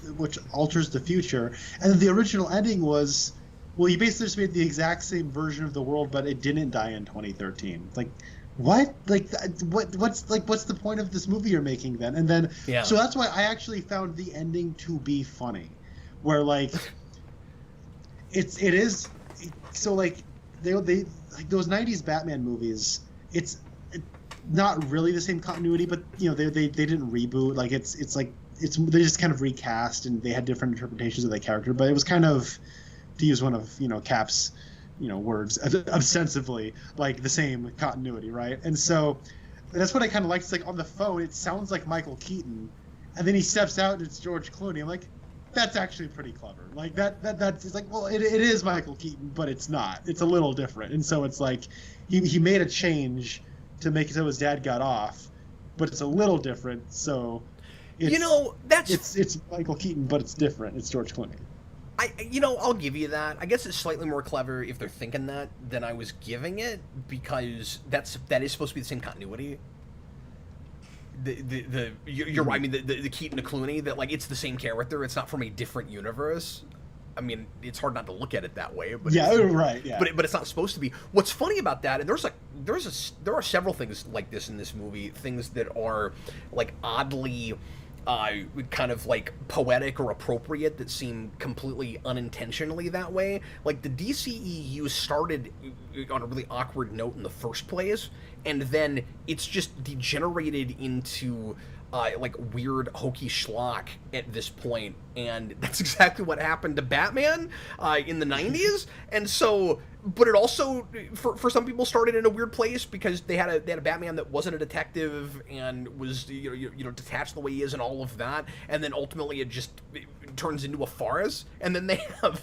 the future. And the original ending was, well, he basically just made the exact same version of the world, but it didn't die in 2013. What? What's the point of this movie you're making then? And then so that's why I actually found the ending to be funny, where it is so they those 90s Batman movies, it's not really the same continuity, but they didn't reboot. They just kind of recast, and they had different interpretations of that character, but it was kind of, to use one of Cap's words, ostensibly the same continuity, right? And so that's what I kind of like. It's on the phone it sounds like Michael Keaton, and then he steps out and it's George Clooney. I'm like, that's actually pretty clever. That's it's well, it is Michael Keaton, but it's not. It's a little different. And so it's he made a change to make it so his dad got off, but it's a little different. So it's Michael Keaton, but it's different. It's George Clooney. I'll give you that. I guess it's slightly more clever if they're thinking that than I was giving it, because that is supposed to be the same continuity. You're right. I mean, the Keaton to Clooney, that it's the same character. It's not from a different universe. I mean, it's hard not to look at it that way. But right. Yeah. But it's not supposed to be. What's funny about that, and there are several things like this in this movie. Things that are oddly kind of poetic or appropriate, that seem completely unintentionally that way. The DCEU started on a really awkward note in the first place, and then it's just degenerated into weird hokey schlock at this point, and that's exactly what happened to Batman in the 90s. And so, but it also for some people started in a weird place, because they had a Batman that wasn't a detective and was detached the way he is and all of that, and then ultimately it turns into a farce. And then they have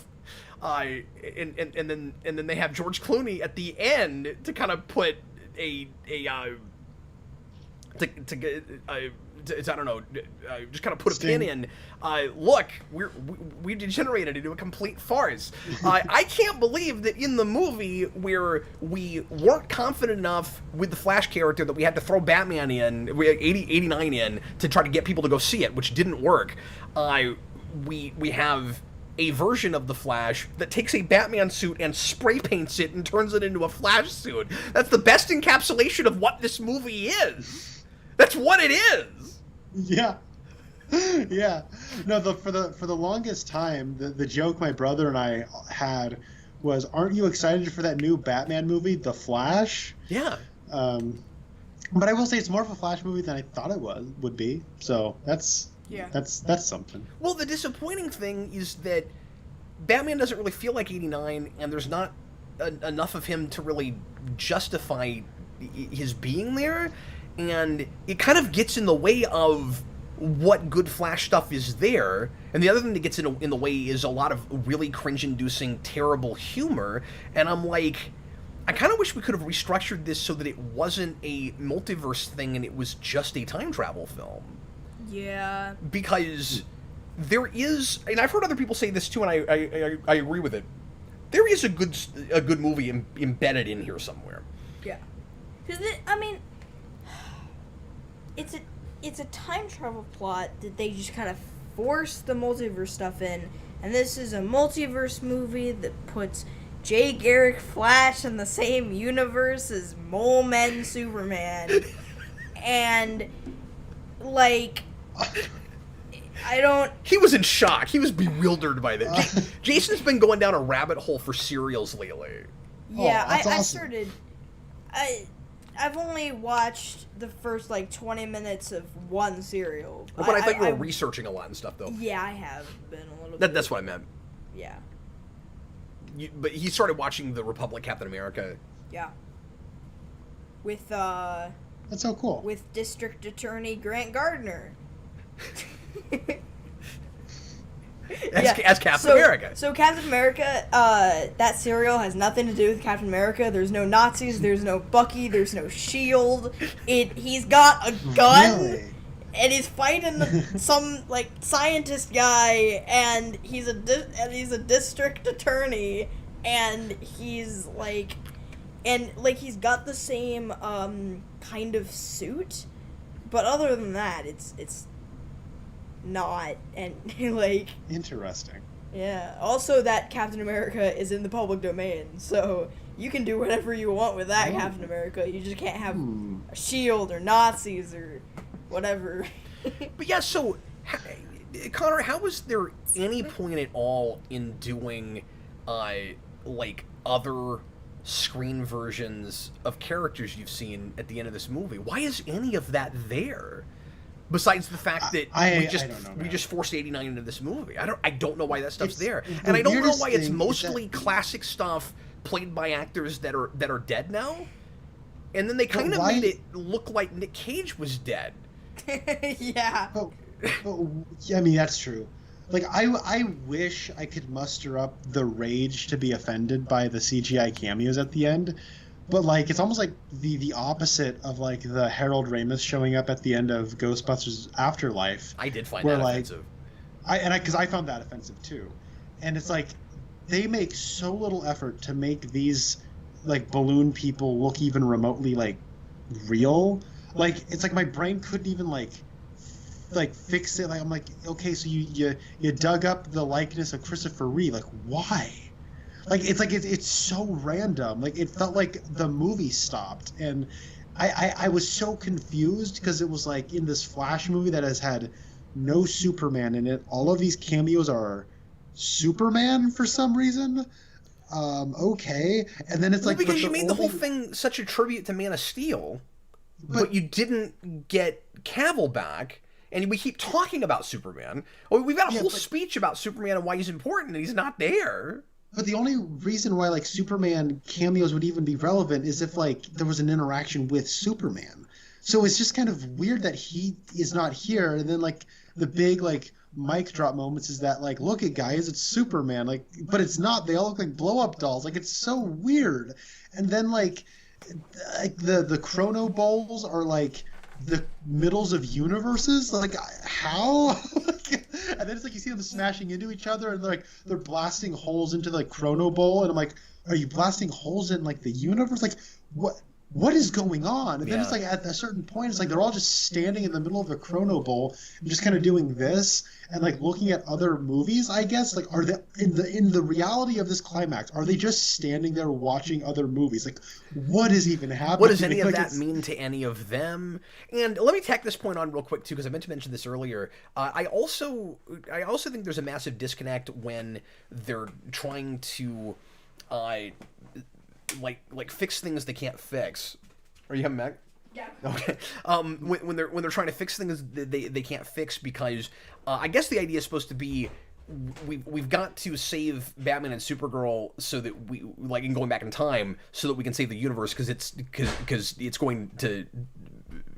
and then they have George Clooney at the I don't know, just kind of put a pin in. Look, we degenerated into a complete farce. I can't believe that in the movie where we weren't confident enough with the Flash character that we had to throw Batman in, 89 in, to try to get people to go see it, which didn't work. We have a version of the Flash that takes a Batman suit and spray paints it and turns it into a Flash suit. That's the best encapsulation of what this movie is. That's what it is. Yeah. Yeah. No, for the longest time, the joke my brother and I had was, aren't you excited for that new Batman movie, The Flash? Yeah. But I will say it's more of a Flash movie than I thought it would be. So that's something. Well, the disappointing thing is that Batman doesn't really feel like 89, and there's not enough of him to really justify his being there, and it kind of gets in the way of what good Flash stuff is there. And the other thing that gets in the way is a lot of really cringe-inducing, terrible humor, and I'm like, I kind of wish we could have restructured this so that it wasn't a multiverse thing and it was just a time travel film. Yeah. Because there is, and I've heard other people say this too, and I agree with it. There is a good movie embedded in here somewhere. Yeah. Because it's a time travel plot that they just kind of force the multiverse stuff in, and this is a multiverse movie that puts Jay Garrick Flash in the same universe as Mole Men Superman, and like. He was in shock. He was bewildered by that. Jason's been going down a rabbit hole for serials lately. Yeah, awesome. I started. I've only watched the first 20 minutes of one serial. But I thought you were researching a lot and stuff, though. Yeah, I have been a little bit. That's what I meant. Yeah. But he started watching the Republic Captain America. Yeah. With That's so cool. With District Attorney Grant Gardner. As Captain America. So Captain America, that serial has nothing to do with Captain America. There's no Nazis, there's no Bucky, there's no shield. He's got a gun, really? And he's fighting some scientist guy, and he's a district attorney, and he's he's got the same kind of suit, but other than that, it's not, and interesting. Yeah. Also, that Captain America is in the public domain, so you can do whatever you want with that Captain America. You just can't have a shield or Nazis or whatever. But yeah, so Connor, how was there any point at all in doing other screen versions of characters you've seen at the end of this movie? Why is any of that there? Besides the fact that we just forced 89 into this movie. I don't know why that stuff's there. And I don't know why it's mostly classic stuff played by actors that are dead now. And then they kind of made it look like Nick Cage was dead. Yeah. But I mean, that's true. I wish I could muster up the rage to be offended by the CGI cameos at the end. But it's almost like the opposite of the Harold Ramis showing up at the end of Ghostbusters Afterlife. I did find that offensive. Because I found that offensive too, and it's they make so little effort to make these balloon people look even remotely real. It's my brain couldn't even fix it. I'm okay, so you dug up the likeness of Christopher Reeve. Why? It's so random. It felt like the movie stopped, and I was so confused because it was in this Flash movie that has had no Superman in it. All of these cameos are Superman for some reason. Okay, and then it's because you made the whole thing such a tribute to Man of Steel, but you didn't get Cavill back. And we keep talking about Superman. We've got a whole speech about Superman and why he's important, and he's not there. But the only reason why Superman cameos would even be relevant is if there was an interaction with Superman. So it's just kind of weird that he is not here. And then the big mic drop moments is that look at guys, it's Superman. But it's not. They all look like blow up dolls. It's so weird. And then the Chrono Bowls are the middles of universes. Like, how? And then it's like you see them smashing into each other, and they're blasting holes into the Chrono Bowl, and I'm like, are you blasting holes in like the universe? Like, what is going on? And then it's like at a certain point, it's like they're all just standing in the middle of a Chrono Bowl and just kind of doing this and like looking at other movies, I guess. Like, are they in the reality of this climax, are they just standing there watching other movies? Like, what is even happening? What does any of that mean to any of them? And let me tack this point on real quick too, because I meant to mention this earlier. I also think there's a massive disconnect when they're trying to like fix things they can't fix. Are you having Mac? Yeah. Okay. When they're trying to fix things they can't fix, because I guess the idea is supposed to be we've got to save Batman and Supergirl so that we like in going back in time so that we can save the universe because it's going to.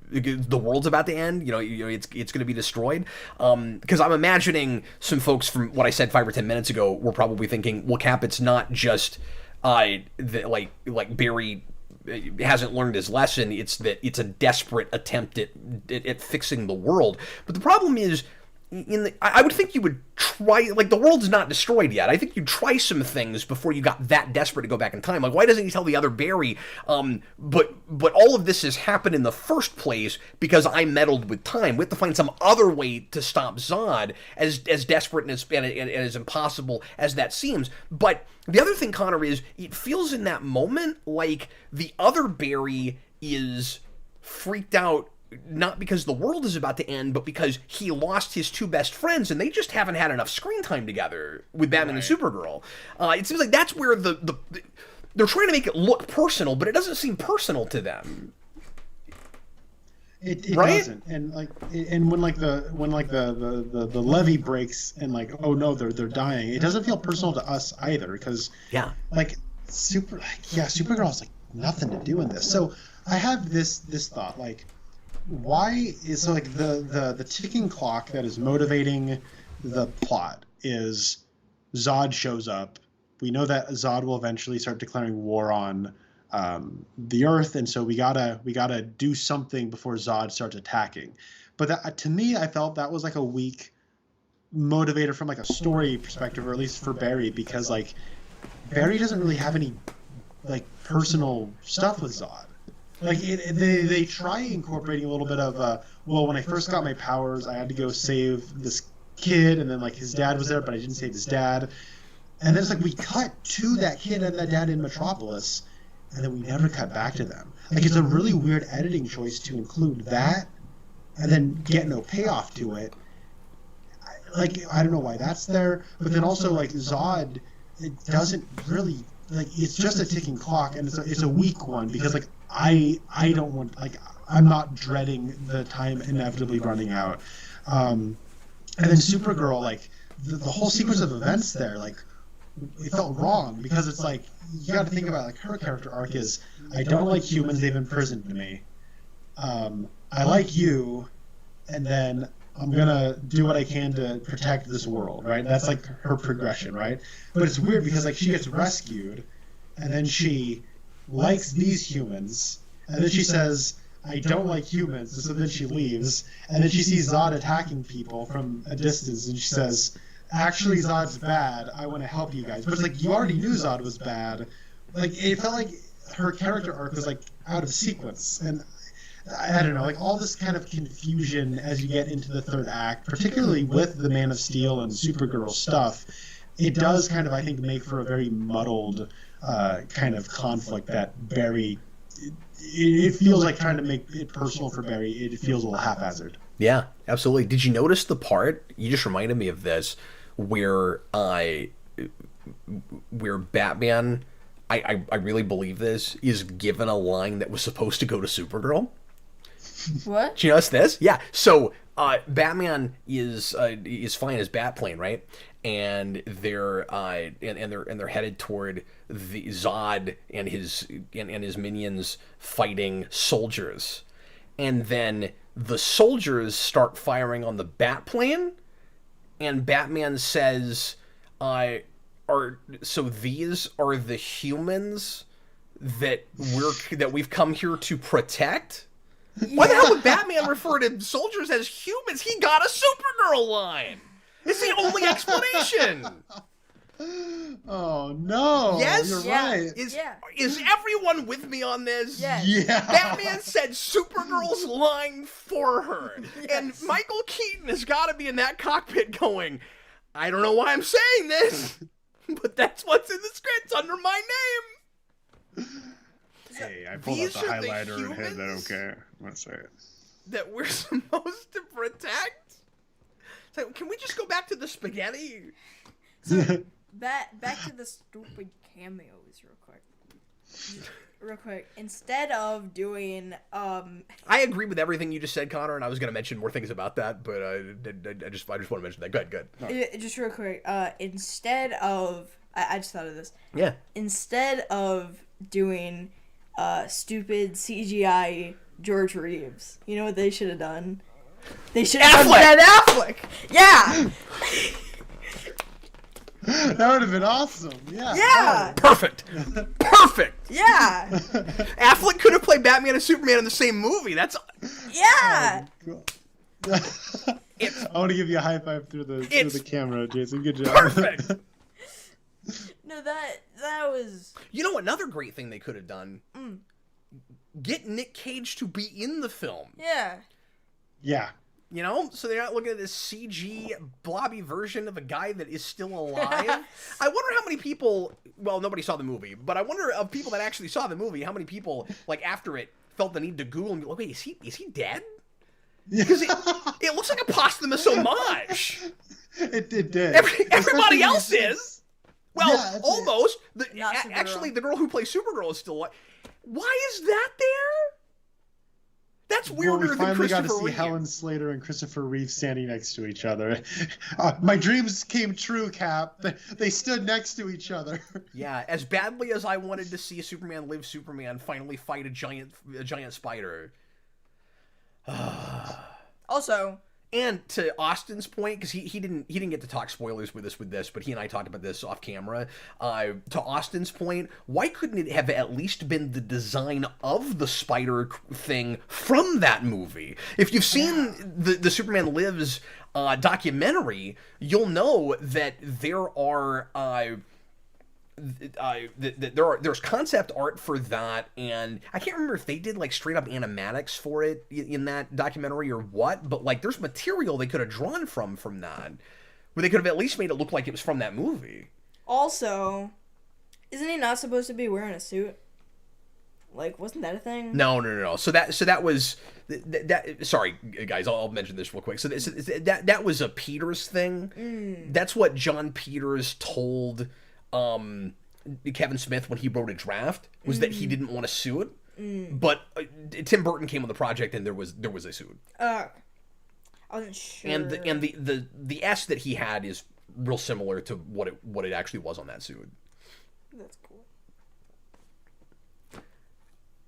The world's about to end, it's going to be destroyed. Because I'm imagining some folks from what I said 5 or 10 minutes ago were probably thinking, well, Cap, it's not just like Barry hasn't learned his lesson. It's that it's a desperate attempt at fixing the world. But the problem is, I would think you would try, like, the world's not destroyed yet. I think you'd try some things before you got that desperate to go back in time. Like, why doesn't he tell the other Barry, but all of this has happened in the first place because I meddled with time. We have to find some other way to stop Zod, as desperate and as impossible as that seems. But the other thing, Connor, is it feels in that moment like the other Barry is freaked out, not because the world is about to end, but because he lost his two best friends, and they just haven't had enough screen time together with Batman and Supergirl. It seems like that's where they're trying to make it look personal, but it doesn't seem personal to them. It doesn't, and when the levee breaks and like, oh no, they're dying. It doesn't feel personal to us either, because Supergirl has like nothing to do in this. So I have this thought, like, why is the ticking clock that is motivating the plot is Zod shows up. We know that Zod will eventually start declaring war on the Earth, and so we gotta do something before Zod starts attacking. But that, to me, I felt that was like a weak motivator from like a story perspective, or at least for Barry, because like Barry doesn't really have any like personal stuff with Zod. Like they try incorporating a little bit of well, when I first got my powers, I had to go save this kid, and then like his dad was there, but I didn't save his dad. And then it's like we cut to that kid and that dad in Metropolis, and then we never cut back to them. Like, it's a really weird editing choice to include that and then get no payoff to it. Like, I don't know why that's there, but then also like Zod, it doesn't really, like, it's just a ticking clock, and it's a weak one, because like I don't want, like, I'm not dreading the time inevitably running out. And then Supergirl, like the whole sequence of events there, like, it felt wrong, because it's like, you got to think about like her character arc is, I don't like humans, they've imprisoned me. I like you, and then I'm gonna do what I can to protect this world, right? That's like her progression, right? But it's weird because like she gets rescued, and then she likes these humans, and then she says, I don't like humans, and so then she leaves, and then she sees Zod attacking people from a distance, and she says, actually Zod's bad, I want to help you guys. But it's like, you already knew Zod was bad. Like, it felt like her character arc was like out of sequence, and I don't know, like all this kind of confusion as you get into the third act, particularly with the Man of Steel and Supergirl stuff, it does kind of, I think, make for a very muddled kind of conflict that Barry, it feels like trying to make it personal for Barry, it feels a little haphazard. Yeah, absolutely. Did you notice the part, you just reminded me of this, where Batman, I really believe this, is given a line that was supposed to go to Supergirl? What? Did you notice this? Yeah. So Batman is flying his Batplane, right? And they're they're headed toward the Zod and his minions fighting soldiers, and then the soldiers start firing on the Batplane, and Batman says, so these are the humans that we've come here to protect?" Why the hell would Batman refer to soldiers as humans? He got a Supergirl line. It's the only explanation. Oh no! Yes, you're right. Is everyone with me on this? Yes. Yeah. Batman said Supergirl's line for her, and Michael Keaton has got to be in that cockpit going, I don't know why I'm saying this, but that's what's in the script under my name. Hey, I pulled These out the are the highlighter and hit that. humans Okay, let's say it. that we're supposed to protect. So can we just go back to the spaghetti? So, back to the stupid cameos real quick. Instead of doing I agree with everything you just said, Connor, and I was going to mention more things about that, but I just want to mention that. Good. just real quick, instead of I just thought of this. Yeah. Instead of doing stupid CGI George Reeves, you know what they should have done? They should have done Ben Affleck. Yeah. That would have been awesome. Yeah. Yeah. Perfect. Yeah. Affleck could have played Batman and Superman in the same movie. That's Yeah. Cool. I want to give you a high five through the camera, Jason. Good job. perfect. No, that was. You know, another great thing they could have done. Get Nick Cage to be in the film. Yeah. Yeah. You know, so they're not looking at this CG blobby version of a guy that is still alive. I wonder how many people, well, nobody saw the movie, but I wonder of people that actually saw the movie, how many people, like, after it, felt the need to Google and be like, wait, is he dead? Because it looks like a posthumous homage. It did. Everybody else is. Well, Yeah, almost. Not Supergirl. Actually, the girl who plays Supergirl is still alive. Why is that there? That's weirder we than finally got Christopher to see Reeve. Helen Slater and Christopher Reeve standing next to each other. My dreams came true, Cap. They stood next to each other. Yeah, as badly as I wanted to see Superman Live Superman finally fight a giant spider. Also, And to Austin's point, because he didn't get to talk spoilers with us with this, but he and I talked about this off camera. To Austin's point, why couldn't it have at least been the design of the spider thing from that movie? If you've seen the Superman Lives documentary, you'll know that there are there's concept art for that, and I can't remember if they did like straight up animatics for it in that documentary or what, but like there's material they could have drawn from that, where they could have at least made it look like it was from that movie. also, isn't he not supposed to be wearing a suit? Like, wasn't that a thing? No. So that was that. Sorry, guys, I'll mention this real quick. So that was a Peters thing. That's what John Peters told Kevin Smith when he wrote a draft, was that he didn't want a suit, but Tim Burton came on the project and there was a suit. I wasn't sure. And the S that he had is real similar to what it actually was on that suit. That's cool.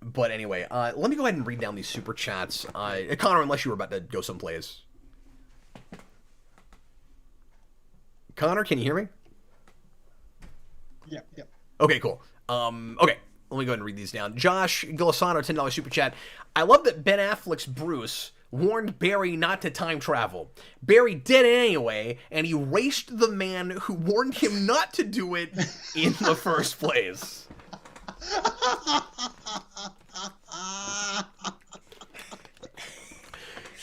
But anyway, let me go ahead and read down these super chats. Connor, unless you were about to go someplace. Connor, can you hear me? Yeah. Okay, cool. Okay, let me go ahead and read these down. Josh Gilisano, $10 super chat. I love that Ben Affleck's Bruce warned Barry not to time travel. Barry did it anyway, and erased the man who warned him not to do it in the first place.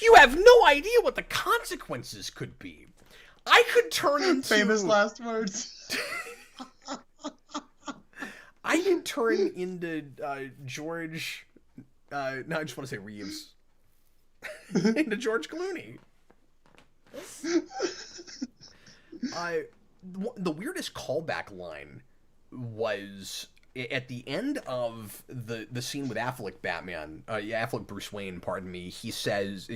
You have no idea what the consequences could be. I could turn into... Famous last words. I can turn into George... no, I just want to say Reeves. Into George Clooney. The weirdest callback line was at the end of the scene with Affleck Batman, Affleck Bruce Wayne, pardon me. He says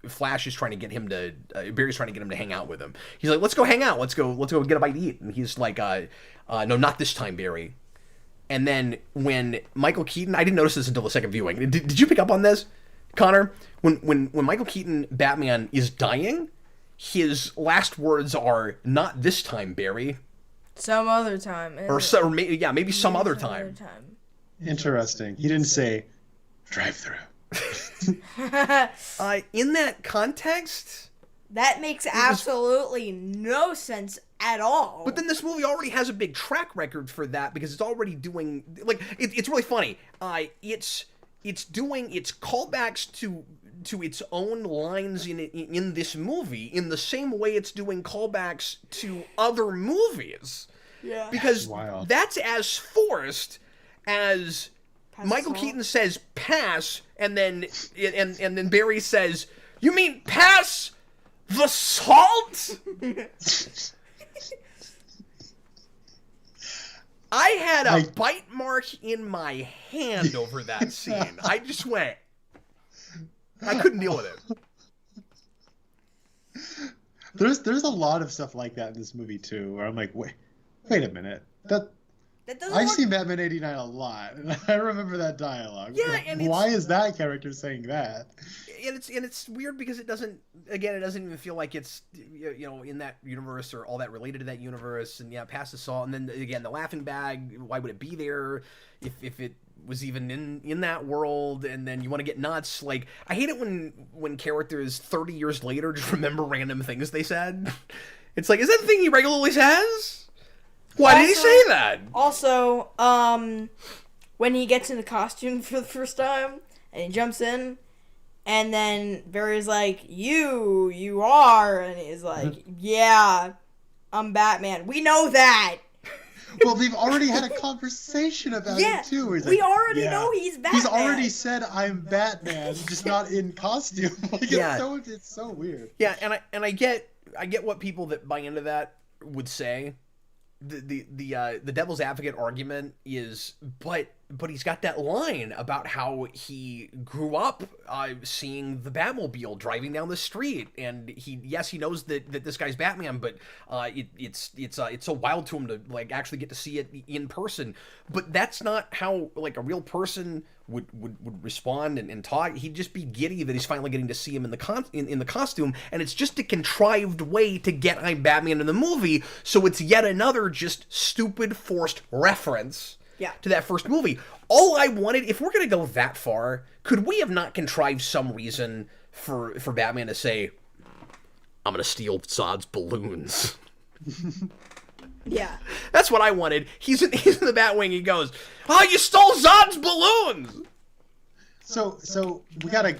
Flash is trying to get him to Barry's trying to get him to hang out with him. He's like, let's go hang out, let's go get a bite to eat. And he's like, no, not this time, Barry. And then when Michael Keaton, I didn't notice this until the second viewing. Did you pick up on this, Connor? When Michael Keaton Batman is dying, his last words are, not this time, Barry. Some other time. Maybe some other time. Interesting. He didn't say drive through. In that context, that makes absolutely no sense at all. But then this movie already has a big track record for that because it's already doing like it's really funny. It's doing its callbacks to its own lines in this movie in the same way it's doing callbacks to other movies. Yeah. Because Wild. that's as forced as Michael Keaton says pass and then Barry says, "You mean pass the salt?" I had a bite mark in my hand over that scene. I just went. I couldn't deal with it. There's a lot of stuff like that in this movie too, where I'm like, wait a minute. I've seen Batman '89 a lot, and I remember that dialogue. Yeah, and why is that character saying that? And it's weird because it doesn't even feel like it's in that universe or all that related to that universe. And yeah, pass the salt, and then again the laughing bag. Why would it be there if it was even in that world? And then you want to get nuts. Like I hate it when characters 30 years later just remember random things they said. It's like, is that the thing he regularly says? Why did he say that? Also, when he gets in the costume for the first time and he jumps in, and then Barry's like, you are, and he's like, yeah, I'm Batman. We know that. Well, they've already had a conversation about it too. Where we already know he's Batman. He's already said I'm Batman, just not in costume. Like, it's so weird. Yeah, and I get what people that buy into that would say. The devil's advocate argument is, but he's got that line about how he grew up seeing the Batmobile driving down the street, and he knows that this guy's Batman, but it's so wild to him to like actually get to see it in person. But that's not how like a real person would respond and talk. He'd just be giddy that he's finally getting to see him in the costume, and it's just a contrived way to get I'm Batman in the movie, so it's yet another just stupid forced reference to that first movie. All I wanted, if we're gonna go that far, could we have not contrived some reason for Batman to say, "I'm gonna steal Zod's balloons"? Yeah. That's what I wanted. He's in the Batwing. He goes, "Oh, you stole Zod's balloons!" So we got a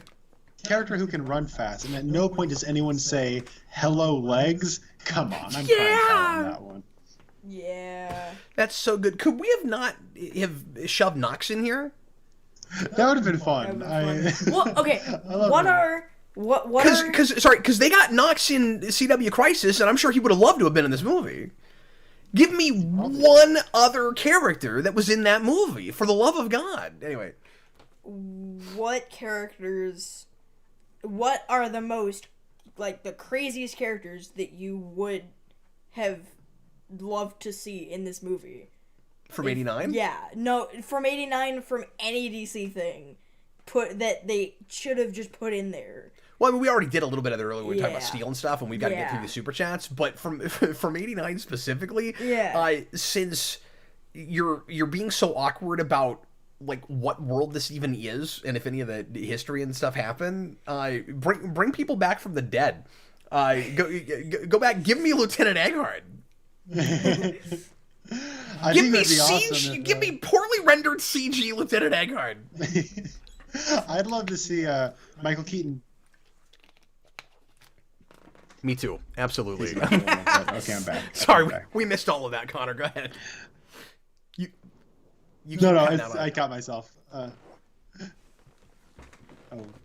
character who can run fast, and at no point does anyone say, "Hello, legs." Come on, I'm crying on that one. Yeah. That's so good. Could we have shoved Knox in here? That would have been fun. Well, okay. Because they got Knox in CW Crisis, and I'm sure he would have loved to have been in this movie. Give me one other character that was in that movie, for the love of God. Anyway. What are the most, like, the craziest characters that you would have loved to see in this movie? From 89? Yeah. No, from 89, from any DC thing. That they should have just put in there. Well, I mean, we already did a little bit of it earlier when we were talking about Steel and stuff, and we've got to get through the super chats. But from 89 specifically, since you're being so awkward about like what world this even is, and if any of the history and stuff happened, bring people back from the dead. Go back. Give me Lieutenant Eggheart. Give me poorly rendered CG Lieutenant Eggheart. I'd love to see Michael Keaton. Me too. Absolutely. Okay, I'm back. Sorry, we missed all of that, Connor. Go ahead. I caught myself. Oh,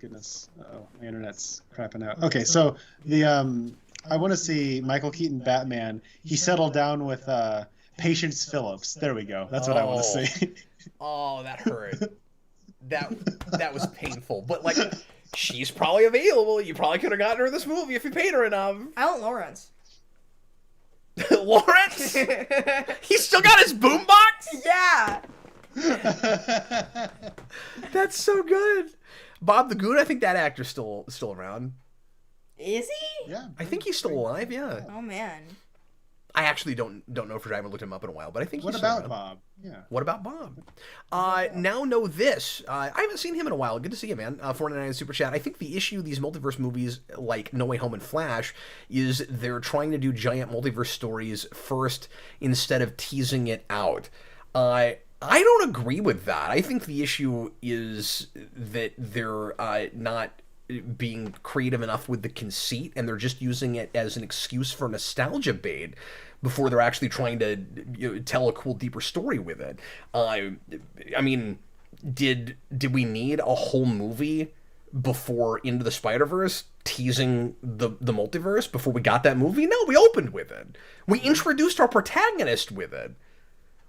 goodness. Uh-oh, my internet's crapping out. Okay, so I want to see Michael Keaton Batman. He settled down with Patience Phillips. There we go. That's what I want to see. Oh, that hurt. That was painful. But like, she's probably available. You probably could have gotten her in this movie if you paid her enough. Alan Lawrence. Lawrence? He's still got his boombox? Yeah. That's so good. Bob the Goon, I think that actor's still around. Is he? Yeah. I think he's still alive, yeah. Oh, man. I actually don't know for sure. I haven't looked him up in a while, but I think What he's about around. Bob? Yeah. What about Bob? Now know this. I haven't seen him in a while. Good to see you, man. 499 Super Chat. I think the issue these multiverse movies like No Way Home and Flash is they're trying to do giant multiverse stories first instead of teasing it out. I don't agree with that. I think the issue is that they're not being creative enough with the conceit, and they're just using it as an excuse for nostalgia bait before they're actually trying to tell a cool, deeper story with it. I mean, did we need a whole movie before Into the Spider-Verse teasing the multiverse before we got that movie? No, we opened with it. We introduced our protagonist with it.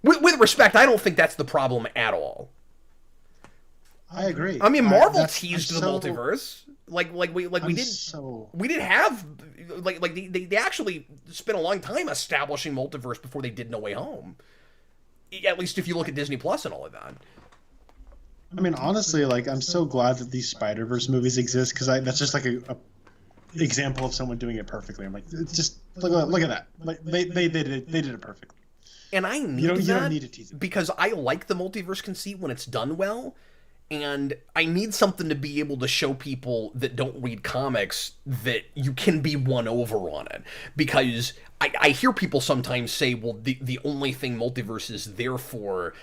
With respect, I don't think that's the problem at all. I agree. I mean, Marvel teased the multiverse. We did have they actually spent a long time establishing multiverse before they did No Way Home. At least if you look at Disney Plus and all of that. I mean, honestly, like, I'm so glad that these Spider-Verse movies exist, because that's just like a example of someone doing it perfectly. I'm like, it's just look at that. Like they did it perfectly. And I need you don't need to tease it, because I like the multiverse conceit when it's done well. And I need something to be able to show people that don't read comics that you can be won over on it. Because I hear people sometimes say, well, the only thing multiverse is there for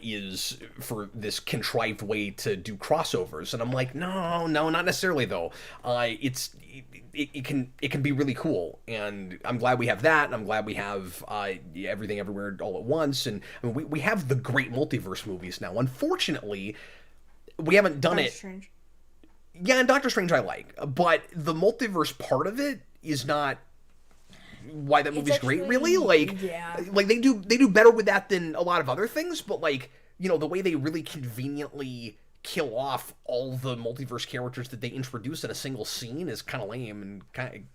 is for this contrived way to do crossovers. And I'm like, no, not necessarily, though. It can be really cool. And I'm glad we have that. And I'm glad we have Everything Everywhere All at Once. And I mean, we have the great multiverse movies now. Unfortunately, we haven't done it. Strange. Yeah, and Doctor Strange I like, but the multiverse part of it is not why that movie's great, really. Like they do better with that than a lot of other things, but like, the way they really conveniently kill off all the multiverse characters that they introduce in a single scene is kind of lame and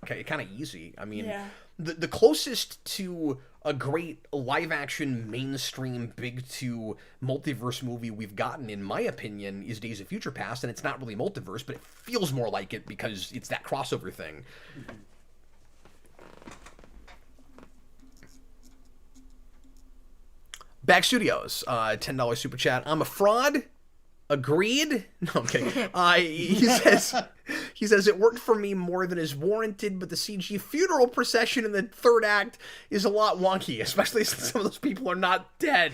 kind of easy. I mean, the closest to a great live-action, mainstream, big two multiverse movie we've gotten, in my opinion, is Days of Future Past, and it's not really multiverse, but it feels more like it because it's that crossover thing. Back Studios, $10 super chat. I'm a fraud. Agreed? No, I'm kidding. He says it worked for me more than is warranted, but the CG funeral procession in the third act is a lot wonky, especially since some of those people are not dead.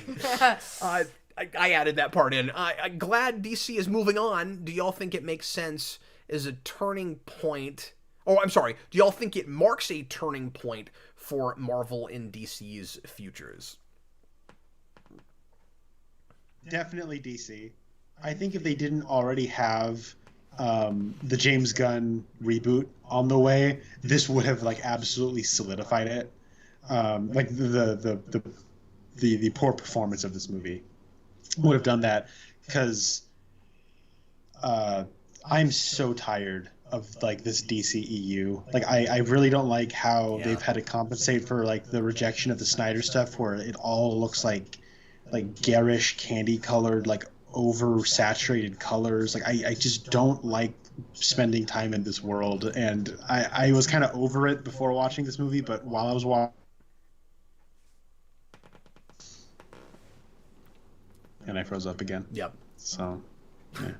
I added that part in. I'm glad DC is moving on. Do y'all think it makes sense as a turning point? Oh, I'm sorry. Do y'all think it marks a turning point for Marvel and DC's futures? Definitely DC. I think if they didn't already have the James Gunn reboot on the way, this would have like absolutely solidified it. Like the poor performance of this movie would have done that, because I'm so tired of like this DCEU. Like I really don't like how they've had to compensate for like the rejection of the Snyder stuff, where it all looks like garish, candy colored, like oversaturated colors. Like I just don't like spending time in this world, and I was kind of over it before watching this movie, but while I was watching, and I froze up again. Yep. So yeah.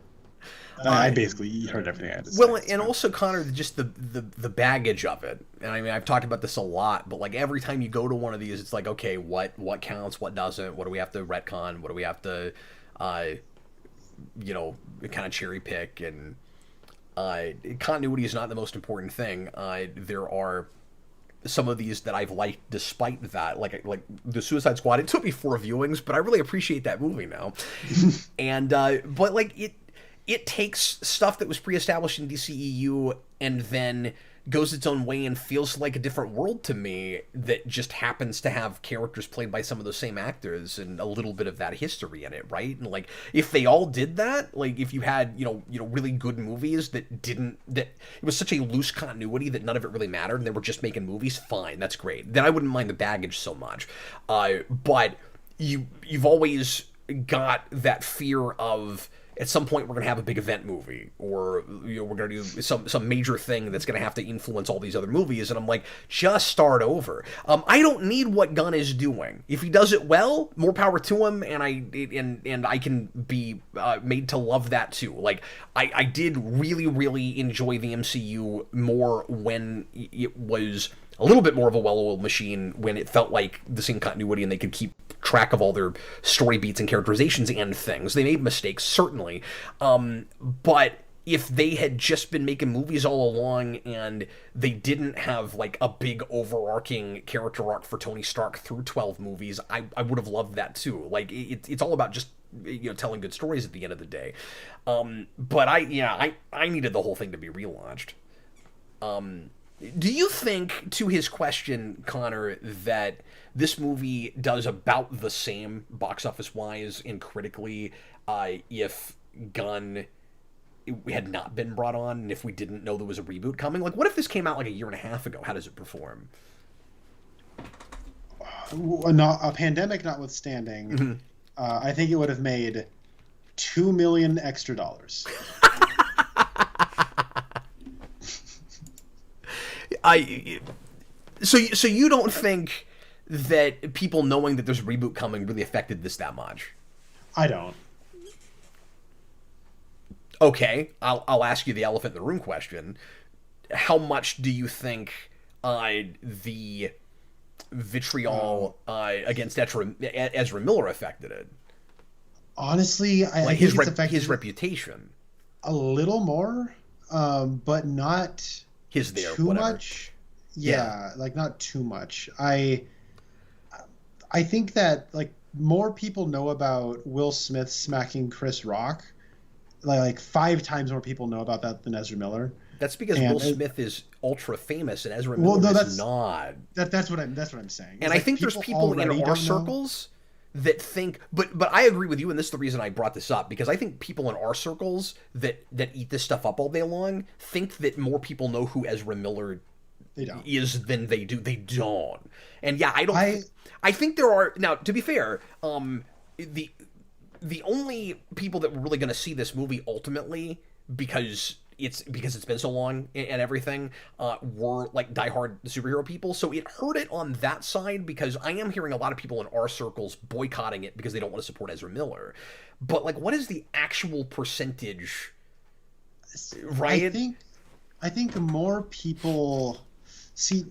I basically heard everything I had to say. Well, and also, Connor, just the baggage of it. And I mean, I've talked about this a lot, but like every time you go to one of these, it's like, okay, what counts, what doesn't, what do we have to retcon, what do we have to kind of cherry pick, and continuity is not the most important thing. There are some of these that I've liked despite that, like the Suicide Squad. It took me 4 viewings, but I really appreciate that movie now. And but like it takes stuff that was pre-established in DCEU and then goes its own way and feels like a different world to me, that just happens to have characters played by some of those same actors and a little bit of that history in it, right? And like, if they all did that, like if you had, really good movies that it was such a loose continuity that none of it really mattered and they were just making movies, fine, that's great. Then I wouldn't mind the baggage so much. But you've always got that fear of at some point we're going to have a big event movie, or we're going to do some major thing that's going to have to influence all these other movies, and I'm like, just start over. I don't need what Gunn is doing. If he does it well, more power to him, and I can be made to love that too. Like, I did really enjoy the MCU more when it was a little bit more of a well-oiled machine, when it felt like the same continuity and they could keep track of all their story beats and characterizations and things. They made mistakes, certainly. But if they had just been making movies all along and they didn't have like a big overarching character arc for Tony Stark through 12 movies, I would have loved that too. Like, it's all about just telling good stories at the end of the day. But I needed the whole thing to be relaunched. Do you think, to his question, Connor, that this movie does about the same box office wise and critically if Gunn had not been brought on, and if we didn't know there was a reboot coming? Like, what if this came out like a year and a half ago? How does it perform? A pandemic notwithstanding, I think it would have made $2 million extra. So you don't think that people knowing that there's a reboot coming really affected this that much? I don't. Okay, I'll ask you the elephant in the room question. How much do you think the vitriol against Ezra Miller affected it? Honestly, I think his it's affected his reputation a little more, but not too much. Yeah, like not too much. I think that like more people know about Will Smith smacking Chris Rock. Like 5 times more people know about that than Ezra Miller. That's because Will Smith is ultra famous and Ezra Miller is not. That's what I'm saying. And I think there's people in our circles that think, but I agree with you, and this is the reason I brought this up, because I think people in our circles that eat this stuff up all day long think that more people know who Ezra Miller is than they do. They don't. And yeah, I think there are, now to be fair, the only people that were really going to see this movie ultimately, because it's been so long and everything, were like diehard superhero people. So it hurt it on that side, because I am hearing a lot of people in our circles boycotting it because they don't want to support Ezra Miller. But like, what is the actual percentage? Right? I think more people see.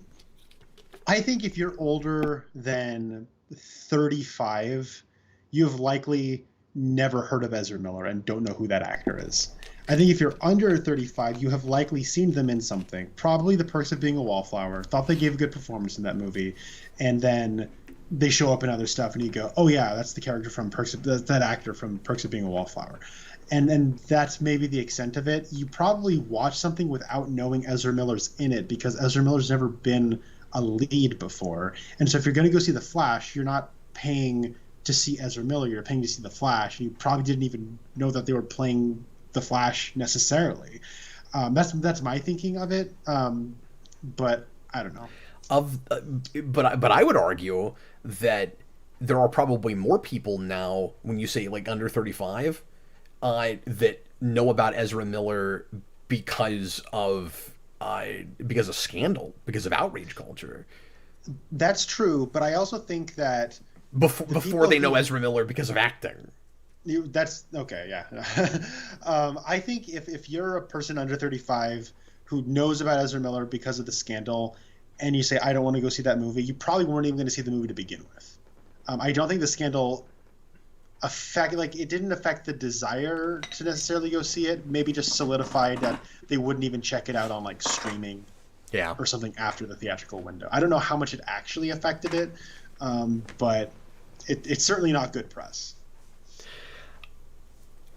I think if you're older than 35, you've likely never heard of Ezra Miller and don't know who that actor is. I think if you're under 35, you have likely seen them in something. Probably The Perks of Being a Wallflower. Thought they gave a good performance in that movie, and then they show up in other stuff, and you go, "Oh yeah, that's the character from that actor from Perks of Being a Wallflower," and that's maybe the extent of it. You probably watch something without knowing Ezra Miller's in it, because Ezra Miller's never been a lead before, and so if you're going to go see The Flash, you're not paying to see Ezra Miller, you're paying to see The Flash, and you probably didn't even know that they were playing The Flash necessarily. That's my thinking of it, but I don't know. But I would argue that there are probably more people now, when you say like under 35, that know about Ezra Miller because of scandal, because of outrage culture. That's true, but I also think that before they know Ezra Miller because of acting. That's okay, yeah. I think if you're a person under 35 who knows about Ezra Miller because of the scandal, and you say, I don't want to go see that movie, you probably weren't even going to see the movie to begin with. I don't think the scandal it didn't affect the desire to necessarily go see it. Maybe just solidified that they wouldn't even check it out on like streaming, or something after the theatrical window. I don't know how much it actually affected it, but it's certainly not good press.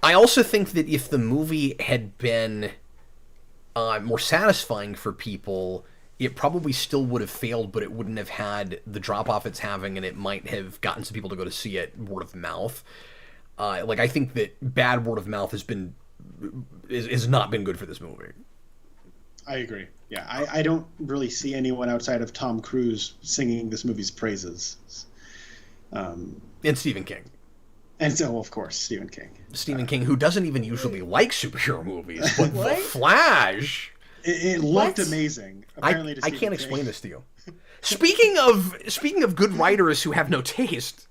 I also think that if the movie had been more satisfying for people, it probably still would have failed, but it wouldn't have had the drop-off it's having, and it might have gotten some people to go to see it word of mouth. I think that bad word of mouth has not been good for this movie. I agree. Yeah, I don't really see anyone outside of Tom Cruise singing this movie's praises. And Stephen King. And so, of course, Stephen King. Stephen King, who doesn't even usually like superhero movies, but What? The Flash. It looked What? amazing. I Apparently, to can't Stephen explain King. this to you. Speaking of good writers who have no taste.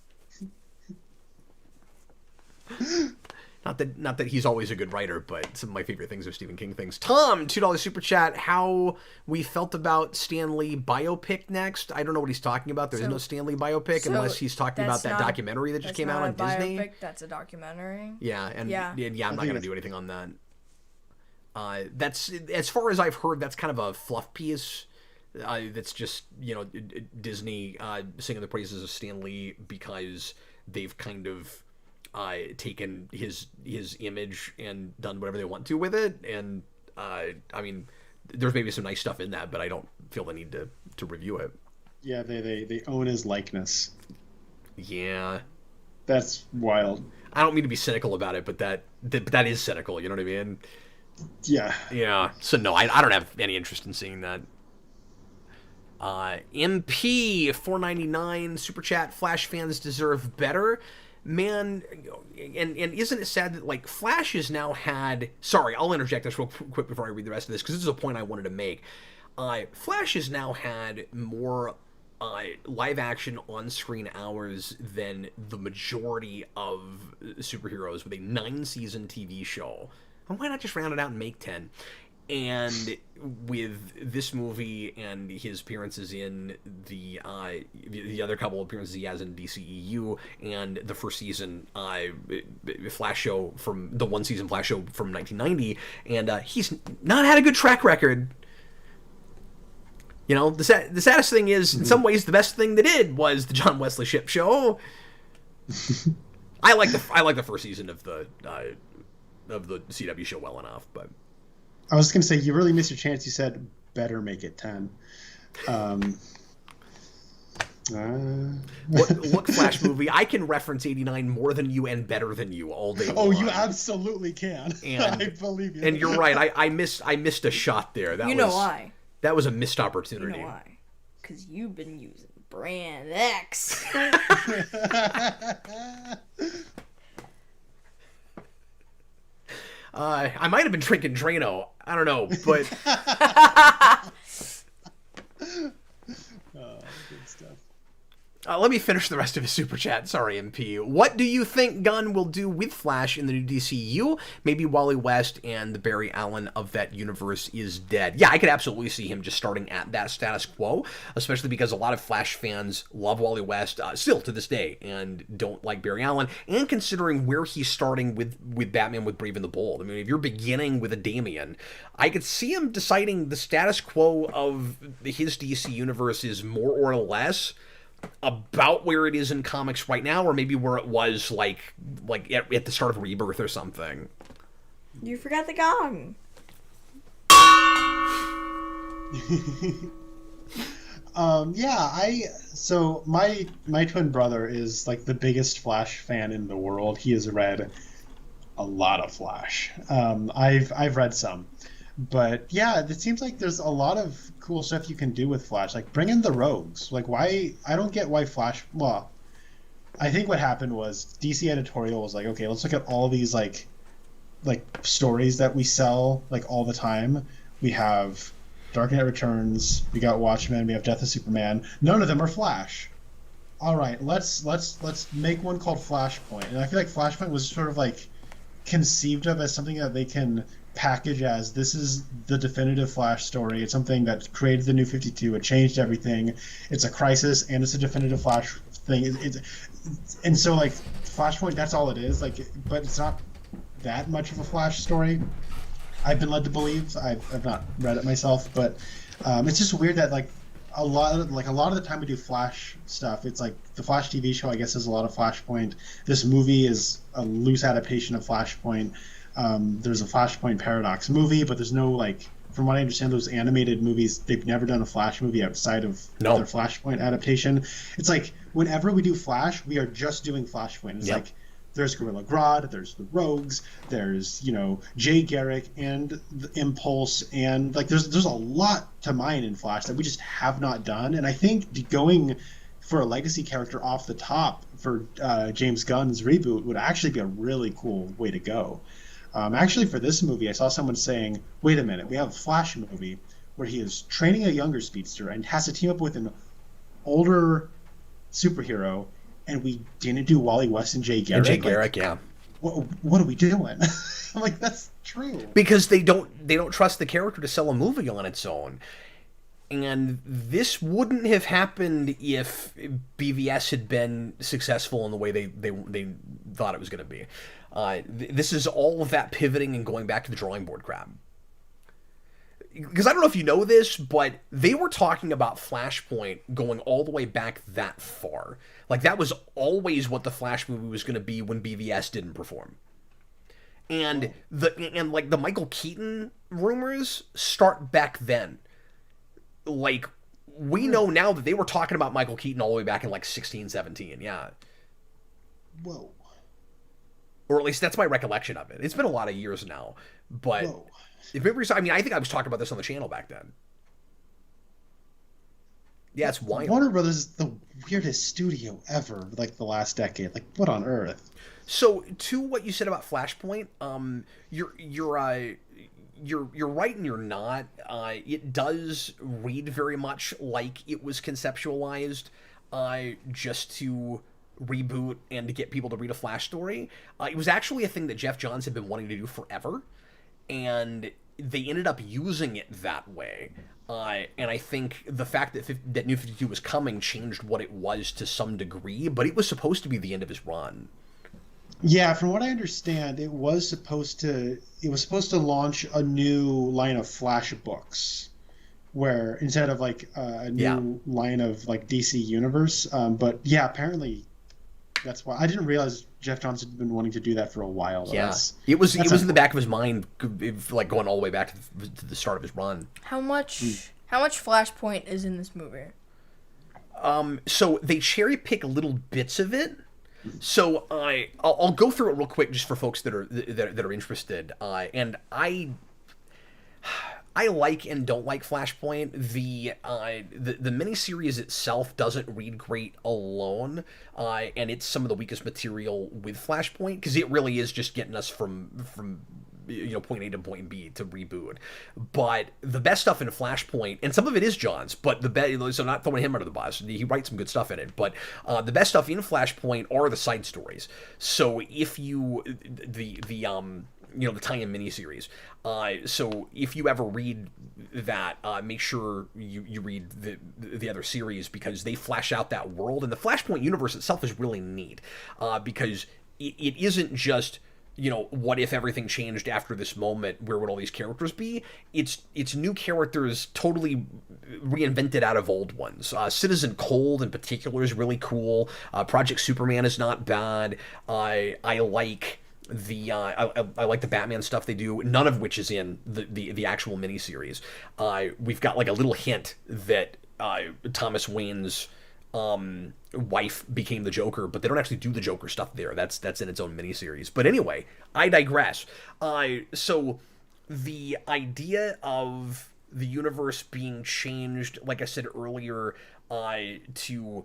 Not that he's always a good writer, but some of my favorite things are Stephen King things. Tom, $2 super chat. How we felt about Stan Lee biopic next? I don't know what he's talking about. There's no Stan Lee biopic unless he's talking about that documentary that just came out on Disney. Biopic, that's a documentary. Yeah, and Yeah. I'm not gonna do anything on that. That's, as far as I've heard, that's kind of a fluff piece. That's just, Disney singing the praises of Stan Lee because they've kind of taken his image and done whatever they want to with it. And I mean, there's maybe some nice stuff in that, but I don't feel the need to review it. Yeah, they own his likeness. Yeah, That's wild. I don't mean to be cynical about it, but that is cynical. You know what I mean? Yeah. Yeah. So no, I don't have any interest in seeing that. MP $4.99 super chat. Flash fans deserve better, man. And isn't it sad that like Flash has now had? Sorry, I'll interject this real quick before I read the rest of this because this is a point I wanted to make. Flash has now had more live action on screen hours than the majority of superheroes with a 9-season TV show. And why not just round it out and make 10? And with this movie and his appearances in the other couple of appearances he has in DCEU and the first season Flash show from the one season Flash show from 1990, and he's not had a good track record. The saddest thing is, in some ways, the best thing they did was the John Wesley Shipp show. I like the first season of the CW show well enough, but. I was going to say, you really missed your chance. You said, better make it 10. Look, Flash movie, I can reference 89 more than you and better than you all day long. Oh, you absolutely can. And, I believe you. And you're right. I missed a shot there. Why? That was a missed opportunity. You know why? Because you've been using Brand X. I might have been drinking Drano. I don't know, but Good stuff. let me finish the rest of his super chat. Sorry, MP. What do you think Gunn will do with Flash in the new DCU? Maybe Wally West and the Barry Allen of that universe is dead. Yeah, I could absolutely see him just starting at that status quo, especially because a lot of Flash fans love Wally West still to this day and don't like Barry Allen. And considering where he's starting with Batman with Brave and the Bold, I mean, if you're beginning with a Damian, I could see him deciding the status quo of his DC universe is more or less about where it is in comics right now, or maybe where it was like at the start of Rebirth or something. You forgot the gong. So my twin brother is like the biggest Flash fan in the world. He has read a lot of Flash. I've read some. But yeah, it seems like there's a lot of cool stuff you can do with Flash. Like bring in the rogues. Like why I don't get why Flash. Well, I think what happened was DC editorial was like, okay, let's look at all these like stories that we sell like all the time. We have Dark Knight Returns. We got Watchmen. We have Death of Superman. None of them are Flash. All right, let's make one called Flashpoint. And I feel like Flashpoint was sort of like conceived of as something that they can package as this is the definitive Flash story. It's something that created the New 52. It changed everything. It's a crisis and it's a definitive Flash thing. And so like Flashpoint, that's all it is. Like, but it's not that much of a Flash story. I've been led to believe. I've not read it myself, but it's just weird that like a lot of the time we do Flash stuff. It's like the Flash TV show, I guess, is a lot of Flashpoint. This movie is a loose adaptation of Flashpoint. There's a Flashpoint Paradox movie, but there's no like, from what I understand, those animated movies, they've never done a Flash movie outside of their Flashpoint adaptation. It's like whenever we do Flash, we are just doing Flashpoint. It's like there's Gorilla Grodd, there's the Rogues, there's Jay Garrick and the Impulse, and like there's a lot to mine in Flash that we just have not done. And I think going for a legacy character off the top for James Gunn's reboot would actually be a really cool way to go. Actually, for this movie, I saw someone saying, wait a minute, we have a Flash movie where he is training a younger speedster and has to team up with an older superhero, and we didn't do Wally West and Jay Garrick. And Jay Garrick, yeah. What are we doing? I'm like, that's true. Because they don't trust the character to sell a movie on its own. And this wouldn't have happened if BVS had been successful in the way they thought it was going to be. This is all of that pivoting and going back to the drawing board crap. Because I don't know if you know this, but they were talking about Flashpoint going all the way back that far. Like, that was always what the Flash movie was going to be when BVS didn't perform. And the Michael Keaton rumors start back then. Like, we know now that they were talking about Michael Keaton all the way back in, like, 16, 17, yeah. Whoa. Or at least that's my recollection of it. It's been a lot of years now, but... Whoa. If memory, I mean, I think I was talking about this on the channel back then. Yeah, it's wild. Warner Brothers is the weirdest studio ever, like the last decade. Like, what on earth? So, to what you said about Flashpoint, you're right and you're not. It does read very much like it was conceptualized just to reboot and to get people to read a Flash story. It was actually a thing that Jeff Johns had been wanting to do forever. And they ended up using it that way. And I think the fact that New 52 was coming changed what it was to some degree, but it was supposed to be the end of his run. Yeah, from what I understand, it was supposed to launch a new line of Flash books, where instead of like a new line of like DC Universe. But yeah, apparently that's why I didn't realize Jeff Johns had been wanting to do that for a while. Yeah, it was in the back of his mind, like going all the way back to the start of his run. How much Flashpoint is in this movie? So they cherry pick little bits of it. So I'll go through it real quick just for folks that are interested. And I like and don't like Flashpoint. The miniseries itself doesn't read great alone, and it's some of the weakest material with Flashpoint because it really is just getting us from point A to point B to reboot. But the best stuff in Flashpoint, and some of it is John's, but so not throwing him under the bus, he writes some good stuff in it. But the best stuff in Flashpoint are the side stories. So if you the tie-in miniseries. So if you ever read that, make sure you read the other series because they flesh out that world. And the Flashpoint universe itself is really neat because it isn't just, what if everything changed after this moment? Where would all these characters be? It's new characters totally reinvented out of old ones. Citizen Cold in particular is really cool. Project Superman is not bad. I like... I like the Batman stuff they do, none of which is in the actual miniseries. We've got like a little hint that Thomas Wayne's wife became the Joker, but they don't actually do the Joker stuff there. That's in its own miniseries. But anyway, I digress. So the idea of the universe being changed, like I said earlier, to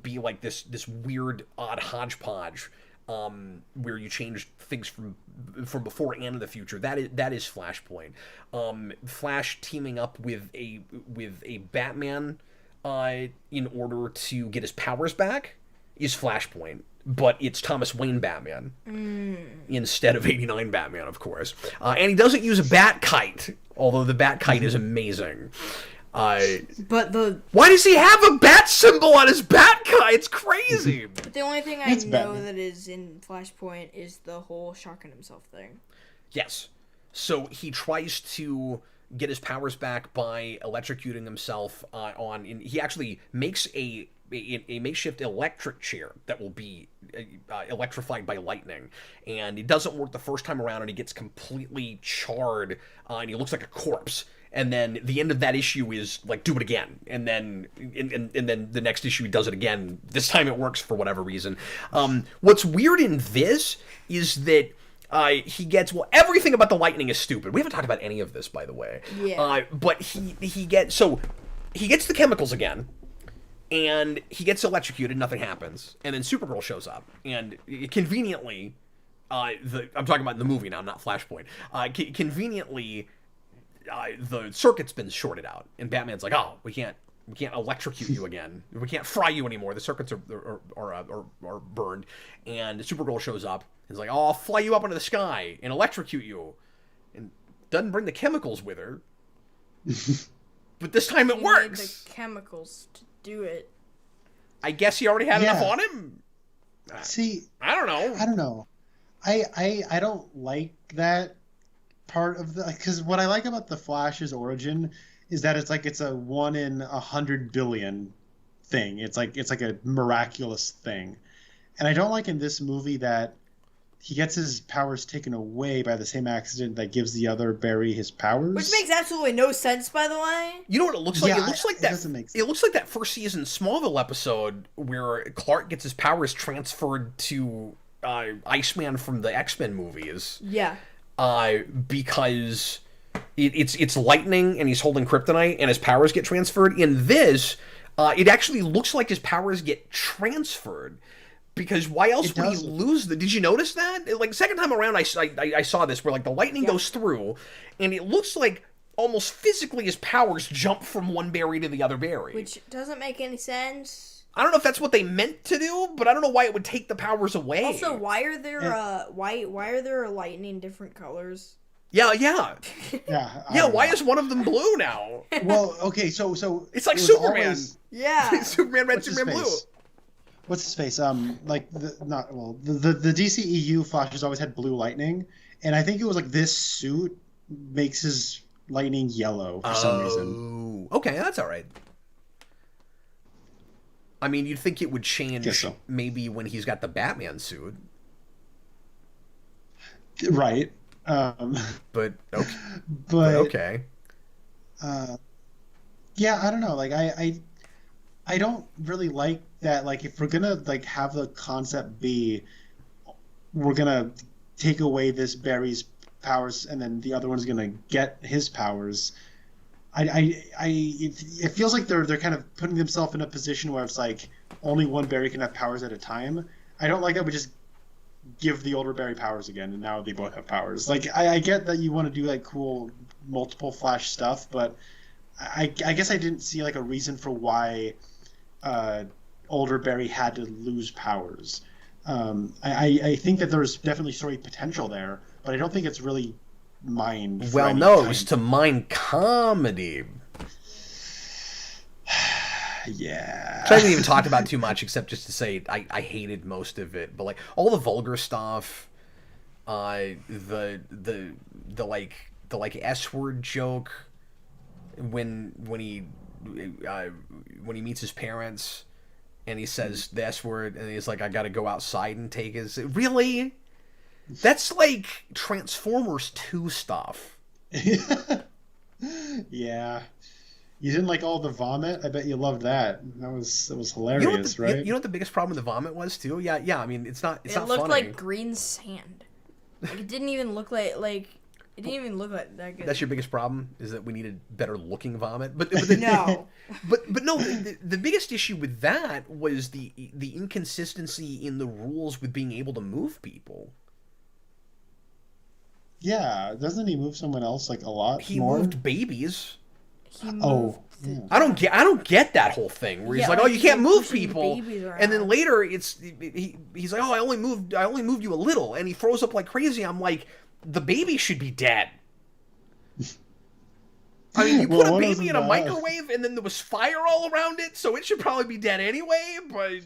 be like this weird, odd hodgepodge. Where you change things from before and in the future. That is Flashpoint. Flash teaming up with a Batman in order to get his powers back is Flashpoint, but it's Thomas Wayne Batman instead of '89 Batman, of course. And he doesn't use a bat kite, although the bat kite is amazing. Why does he have a bat symbol on his bat kite? It's crazy. But the only thing I know that is in Flashpoint is the whole shocking himself thing. Yes. So he tries to get his powers back by electrocuting himself he actually makes a makeshift electric chair that will be electrified by lightning, and it doesn't work the first time around, and he gets completely charred, and he looks like a corpse. And then the end of that issue is like, do it again. And then and then the next issue he does it again. This time it works for whatever reason. What's weird in this is that he gets, everything about the lightning is stupid. We haven't talked about any of this, by the way. Yeah. But he gets the chemicals again. And he gets electrocuted, nothing happens, and then Supergirl shows up, and conveniently, I'm talking about the movie now, not Flashpoint. Conveniently, the circuit's been shorted out, and Batman's like, "Oh, we can't electrocute you again. We can't fry you anymore. The circuits are burned." And Supergirl shows up and is like, "Oh, I'll fly you up into the sky and electrocute you," and doesn't bring the chemicals with her. But this time it works. Need the chemicals to do it. I guess he already had enough on him. See, I don't know. I don't like that part of the, because what I like about the Flash's origin is that it's a 1 in 100 billion thing. It's like a miraculous thing, and I don't like in this movie that he gets his powers taken away by the same accident that gives the other Barry his powers. Which makes absolutely no sense, by the way. You know what it looks like? Yeah, it looks like it that. doesn't make sense. It looks like that first season Smallville episode where Clark gets his powers transferred to Iceman from the X-Men movies. Yeah. Because it's lightning and he's holding kryptonite and his powers get transferred. In this, it actually looks like his powers get transferred. Because why else would he lose the... Did you notice that? Like, second time around, I saw this where, like, the lightning goes through, and it looks like almost physically his powers jump from one Barry to the other Barry. Which doesn't make any sense. I don't know if that's what they meant to do, but I don't know why it would take the powers away. Also, why are there why are there lightning different colors? Yeah. Yeah. Why is one of them blue now? Well, okay, so it's like it was Superman. always- Yeah. Superman red, What's his Superman blue. face? What's his face? The DCEU Flash has always had blue lightning, and I think it was like this suit makes his lightning yellow for some reason. Okay, that's all right. I mean, you'd think it would change maybe when he's got the Batman suit. Right. But okay. But okay. Yeah, I don't know. Like I don't really like that. Like if we're gonna like have the concept be, we're gonna take away this Barry's powers and then the other one's gonna get his powers. It feels like they're kind of putting themselves in a position where it's like only one Barry can have powers at a time. I don't like that we just give the older Barry powers again and now they both have powers. Like I get that you want to do like cool multiple Flash stuff, but I guess I didn't see like a reason for why older Barry had to lose powers. I think that there's definitely story potential there, but I don't think it's really mined. Well, no, it was to mine comedy. Yeah. So I haven't even talked about too much except just to say I hated most of it, but like all the vulgar stuff, the S-word joke when he meets his parents and he says the S-word and he's like, I gotta go outside and take his... Really? That's like Transformers 2 stuff. Yeah. You didn't like all the vomit? I bet you loved that. That was hilarious, right? You know what the biggest problem with the vomit was too? Yeah. I mean, it's not funny. It looked like green sand. Like it didn't even look like it didn't even look like that good. That's your biggest problem, is that we needed better looking vomit. But no. But no, the biggest issue with that was the inconsistency in the rules with being able to move people. Yeah, doesn't he move someone else like a lot He more? moved babies. Yeah. I don't get that whole thing where he's like, oh, you can't move people, and then later he's like, oh, I only moved you a little, and he throws up like crazy. I'm like, the baby should be dead. I mean, you put a baby in a microwave, and then there was fire all around it, so it should probably be dead anyway. But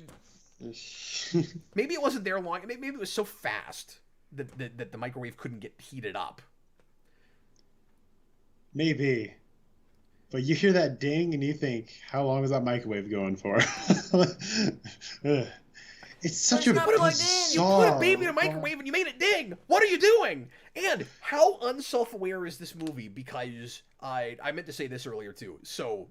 maybe it wasn't there long. Maybe it was so fast that the microwave couldn't get heated up. Maybe. But you hear that ding and you think, how long is that microwave going for? It's such a bizarre... You put a baby in a microwave and you made it ding. What are you doing? And how unself-aware is this movie? Because I meant to say this earlier too. So,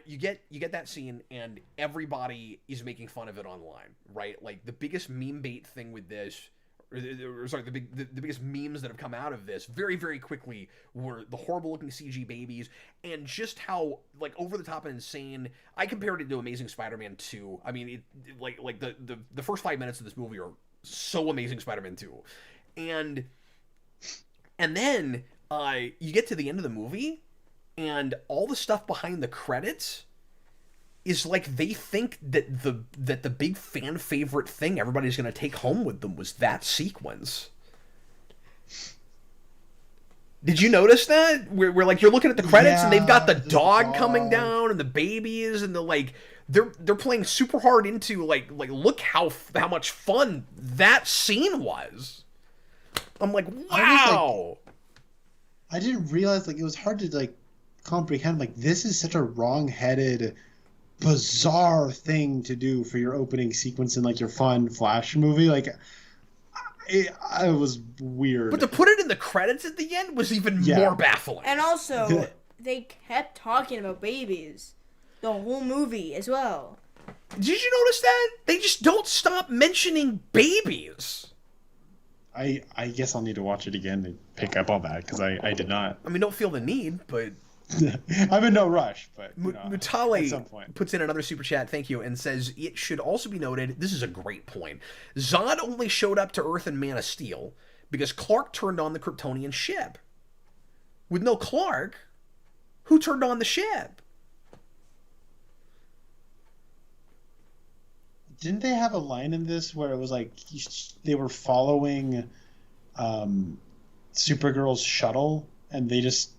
you get that scene and everybody is making fun of it online, right? Like the biggest meme bait thing with this, or sorry, the biggest memes that have come out of this very, very quickly were the horrible looking CG babies and just how like over the top and insane. I compared it to Amazing Spider-Man 2. I mean, the first 5 minutes of this movie are so Amazing Spider-Man 2, and then you get to the end of the movie, and all the stuff behind the credits is like they think that the big fan favorite thing everybody's going to take home with them was that sequence. Did you notice that? Where like you're looking at the credits and they've got the dog coming down and the babies and the like they're playing super hard into like look how much fun that scene was. I'm like, wow. I didn't realize like it was hard to like comprehend like this is such a wrong-headed bizarre thing to do for your opening sequence in like your fun Flash movie. Like it was weird, but to put it in the credits at the end was even more baffling. And also they kept talking about babies the whole movie as well. Did you notice that they just don't stop mentioning babies? I guess I'll need to watch it again to pick up on that because I did not. I mean, don't feel the need, but I'm in no rush, but Mutale at some point puts in another super chat, thank you, and says it should also be noted, this is a great point, Zod only showed up to Earth in Man of Steel because Clark turned on the Kryptonian ship. With no Clark, who turned on the ship? Didn't they have a line in this where it was like they were following Supergirl's shuttle and they just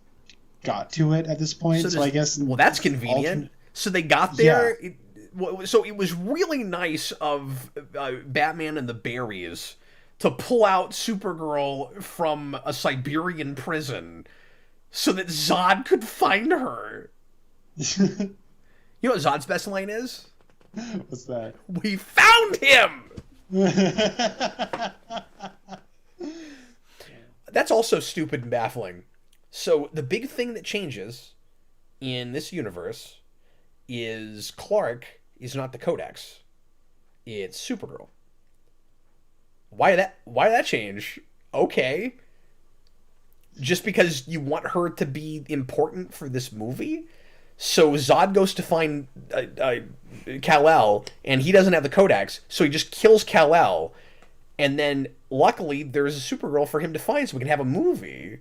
got to it at this point, so I guess. Well, that's convenient. So they got there. Yeah. So it was really nice of Batman and the Berries to pull out Supergirl from a Siberian prison so that Zod could find her. You know what Zod's best line is? What's that? We found him! That's also stupid and baffling. So the big thing that changes in this universe is Clark is not the Codex. It's Supergirl. Why that change? Okay. Just because you want her to be important for this movie? So Zod goes to find Kal-El, and he doesn't have the Codex, so he just kills Kal-El, and then luckily there's a Supergirl for him to find so we can have a movie.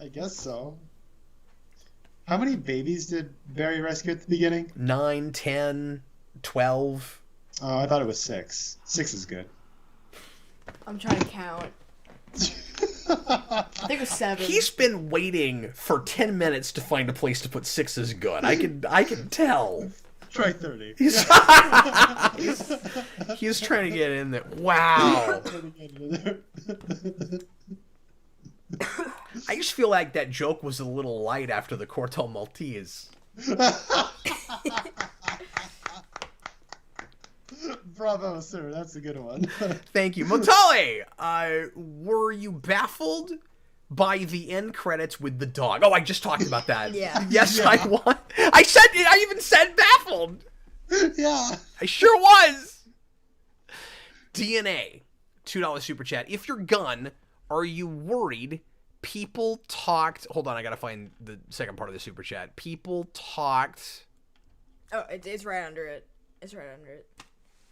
I guess so. How many babies did Barry rescue at the beginning? 9, 10, 12. Oh, I thought it was 6. 6 is good. I'm trying to count. I think it was 7. He's been waiting for 10 minutes to find a place to put 6 is good. I can tell. Try 30. He's trying to get in there. Wow. I just feel like that joke was a little light after the Corto Maltese. Bravo, sir. That's a good one. Thank you. Motale, were you baffled by the end credits with the dog? Oh, I just talked about that. Yeah. Yes, yeah. I was. I even said baffled. Yeah. I sure was. DNA, $2 super chat. If you're Gunn, are you worried people talked... Hold on, I gotta find the second part of the super chat. People talked... Oh, it's right under it. It's right under it.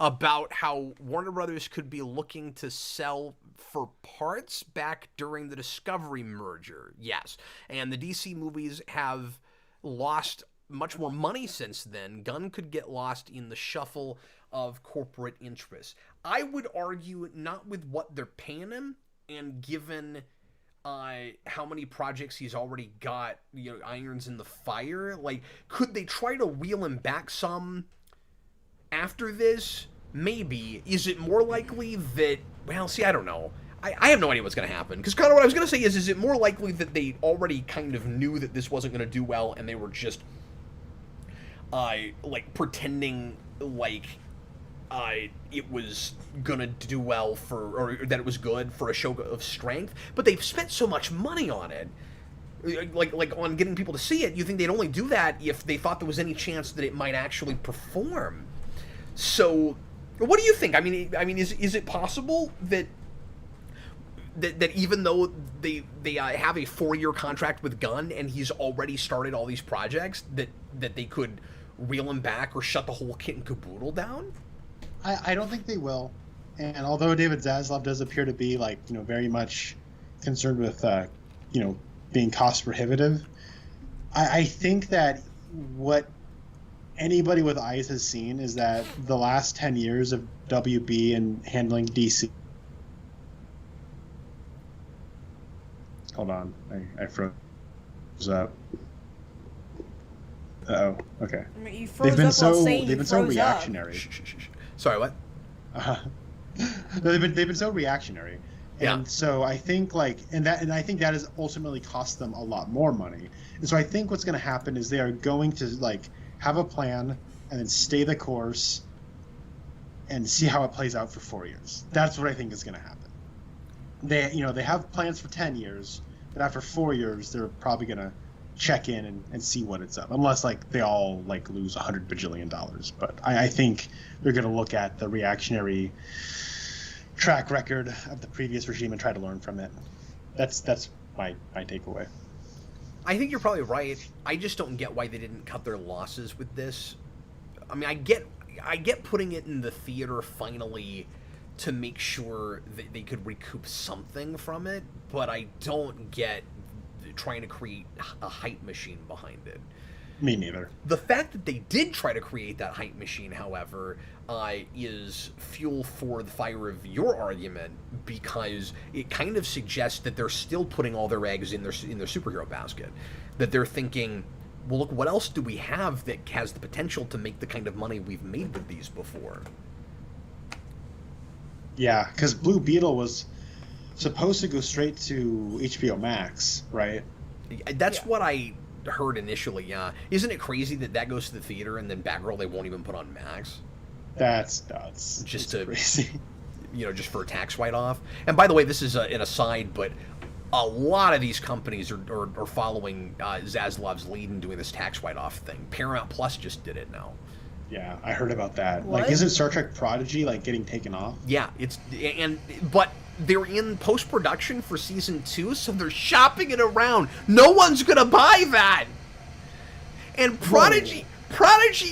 About how Warner Brothers could be looking to sell for parts back during the Discovery merger. Yes. And the DC movies have lost much more money since then. Gunn could get lost in the shuffle of corporate interests. I would argue not with what they're paying him, and given how many projects he's already got, irons in the fire, like, could they try to wheel him back some after this? Maybe. Is it more likely that, well, see, I don't know. I have no idea what's going to happen. Because kind of what I was going to say is it more likely that they already kind of knew that this wasn't going to do well, and they were just, like, pretending like it was gonna do well or that it was good for a show of strength, but they've spent so much money on it, like on getting people to see it. You think they'd only do that if they thought there was any chance that it might actually perform. So What do you think? I mean, is it possible that even though they have a 4-year contract with Gunn and he's already started all these projects, that they could reel him back or shut the whole kit and caboodle down? I don't think they will. And although David Zaslav does appear to be very much concerned with being cost prohibitive, I think that what anybody with eyes has seen is that the last 10 years of WB and handling DC. Hold on, I froze up. Uh-oh, okay. I mean, you froze up while saying they've been so reactionary. Sorry, what? They've been so reactionary. Yeah. And so I think I think that has ultimately cost them a lot more money. And so I think what's going to happen is they are going to have a plan and then stay the course and see how it plays out for 4 years. That's what I think is going to happen. They have plans for 10 years, but after 4 years they're probably going to check in and see what it's up, unless they all lose $100 bajillion. But I think they're going to look at the reactionary track record of the previous regime and try to learn from it. That's my takeaway. I think you're probably right. I just don't get why they didn't cut their losses with this. I mean, I get putting it in the theater finally to make sure that they could recoup something from it, but I don't get trying to create a hype machine behind it. Me neither. The fact that they did try to create that hype machine, however, is fuel for the fire of your argument, because it kind of suggests that they're still putting all their eggs in their superhero basket. That they're thinking, well, look, what else do we have that has the potential to make the kind of money we've made with these before? Yeah, because Blue Beetle was supposed to go straight to HBO Max, right? That's what I heard initially, yeah. Isn't it crazy that goes to the theater and then Batgirl they won't even put on Max? That's nuts. Just That's crazy. Just for a tax write-off. And by the way, this is an aside, but a lot of these companies are following Zaslav's lead in doing this tax write-off thing. Paramount Plus just did it now. Yeah, I heard about that. What? Isn't Star Trek Prodigy getting taken off? Yeah, but they're in post-production for season 2, so they're shopping it around. No one's gonna buy that. And Prodigy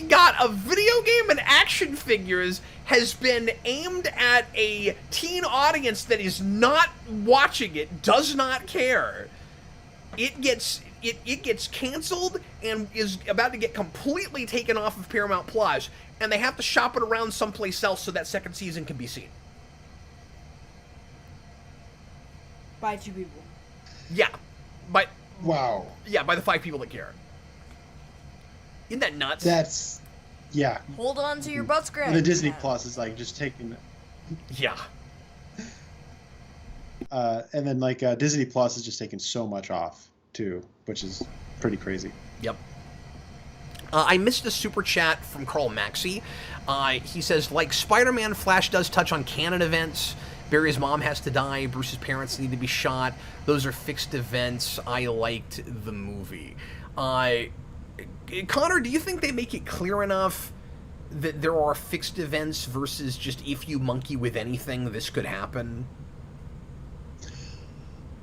got a video game and action figures has been aimed at a teen audience that is not watching it, does not care. It gets canceled and is about to get completely taken off of Paramount Plus, and they have to shop it around someplace else so that second season can be seen. By 2 people. Yeah, but Wow. yeah, by the 5 people that care. Isn't that nuts? That's yeah. Hold on to your butt scratch. And the Disney Plus is just taking. Yeah. And then Disney Plus is just taking so much off too, which is pretty crazy. Yep. I missed a super chat from Carl Maxey. He says, like Spider-Man, Flash does touch on canon events. Barry's mom has to die. Bruce's parents need to be shot. Those are fixed events. I liked the movie. Connor, do you think they make it clear enough that there are fixed events versus just if you monkey with anything, this could happen?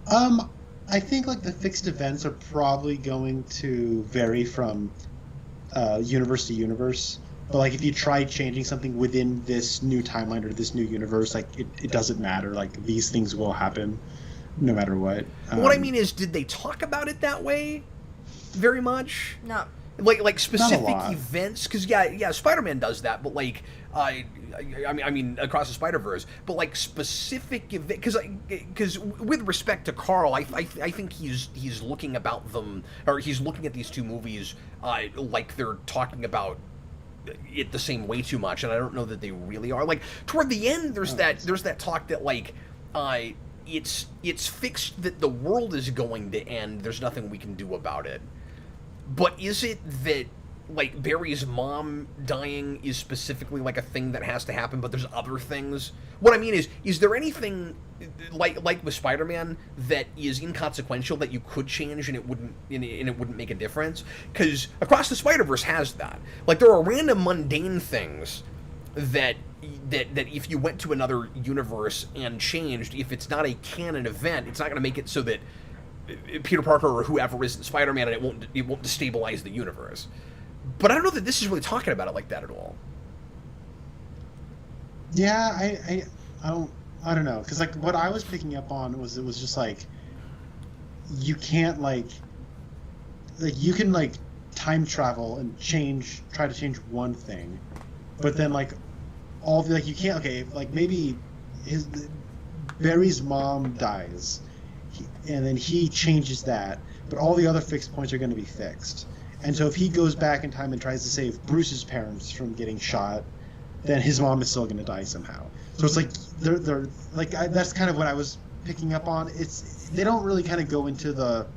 I think the fixed events are probably going to vary from universe to universe. But if you try changing something within this new timeline or this new universe, it doesn't matter. These things will happen no matter what. What I mean is, did they talk about it that way very much? No. Like specific events, because yeah, Spider-Man does that, but I mean across the Spider-Verse, but specific event, because with respect to Carl, I think he's looking about them, or he's looking at these two movies like they're talking about it the same way too much, and I don't know that they really are. Toward the end, there's that talk that it's fixed that the world is going to end. There's nothing we can do about it. But is it that, Barry's mom dying is specifically, a thing that has to happen, but there's other things? What I mean is there anything, like with Spider-Man, that is inconsequential that you could change and it wouldn't make a difference? Because Across the Spider-Verse has that. There are random mundane things that that if you went to another universe and changed, if it's not a canon event, it's not going to make it so that Peter Parker or whoever isn't Spider-Man, and it won't destabilize the universe. But I don't know that this is really talking about it like that at all. Yeah, I don't know, because like what I was picking up on was it was just like you can't like you can like time travel and try to change one thing, but then like all the like you can't like maybe Barry's mom dies, and then he changes that, but all the other fixed points are going to be fixed. And so if he goes back in time and tries to save Bruce's parents from getting shot, then his mom is still going to die somehow. So it's like they're like that's kind of what I was picking up on. They don't really kind of go into the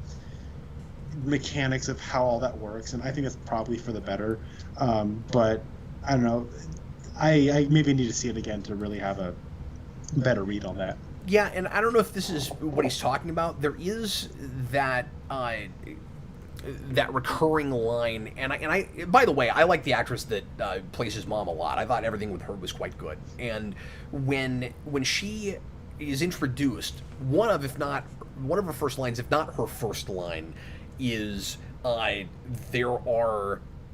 mechanics of how all that works, and I think that's probably for the better. But I don't know. I maybe need to see it again to really have a better read on that. Yeah, and I don't know if this is what he's talking about. There is that that recurring line, and I by the way, I like the actress that plays his mom a lot. I thought everything with her was quite good. And when she is introduced, one of her first lines, if not her first line, is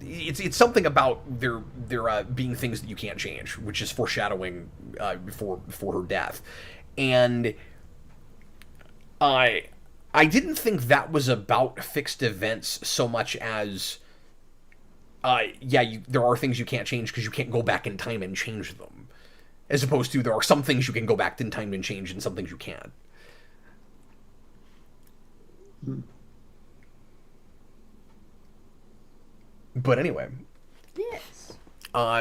it's something about there being things that you can't change, which is foreshadowing before her death. And I didn't think that was about fixed events so much as there are things you can't change because you can't go back in time and change them, as opposed to there are some things you can go back in time and change and some things you can't. But anyway, Yes.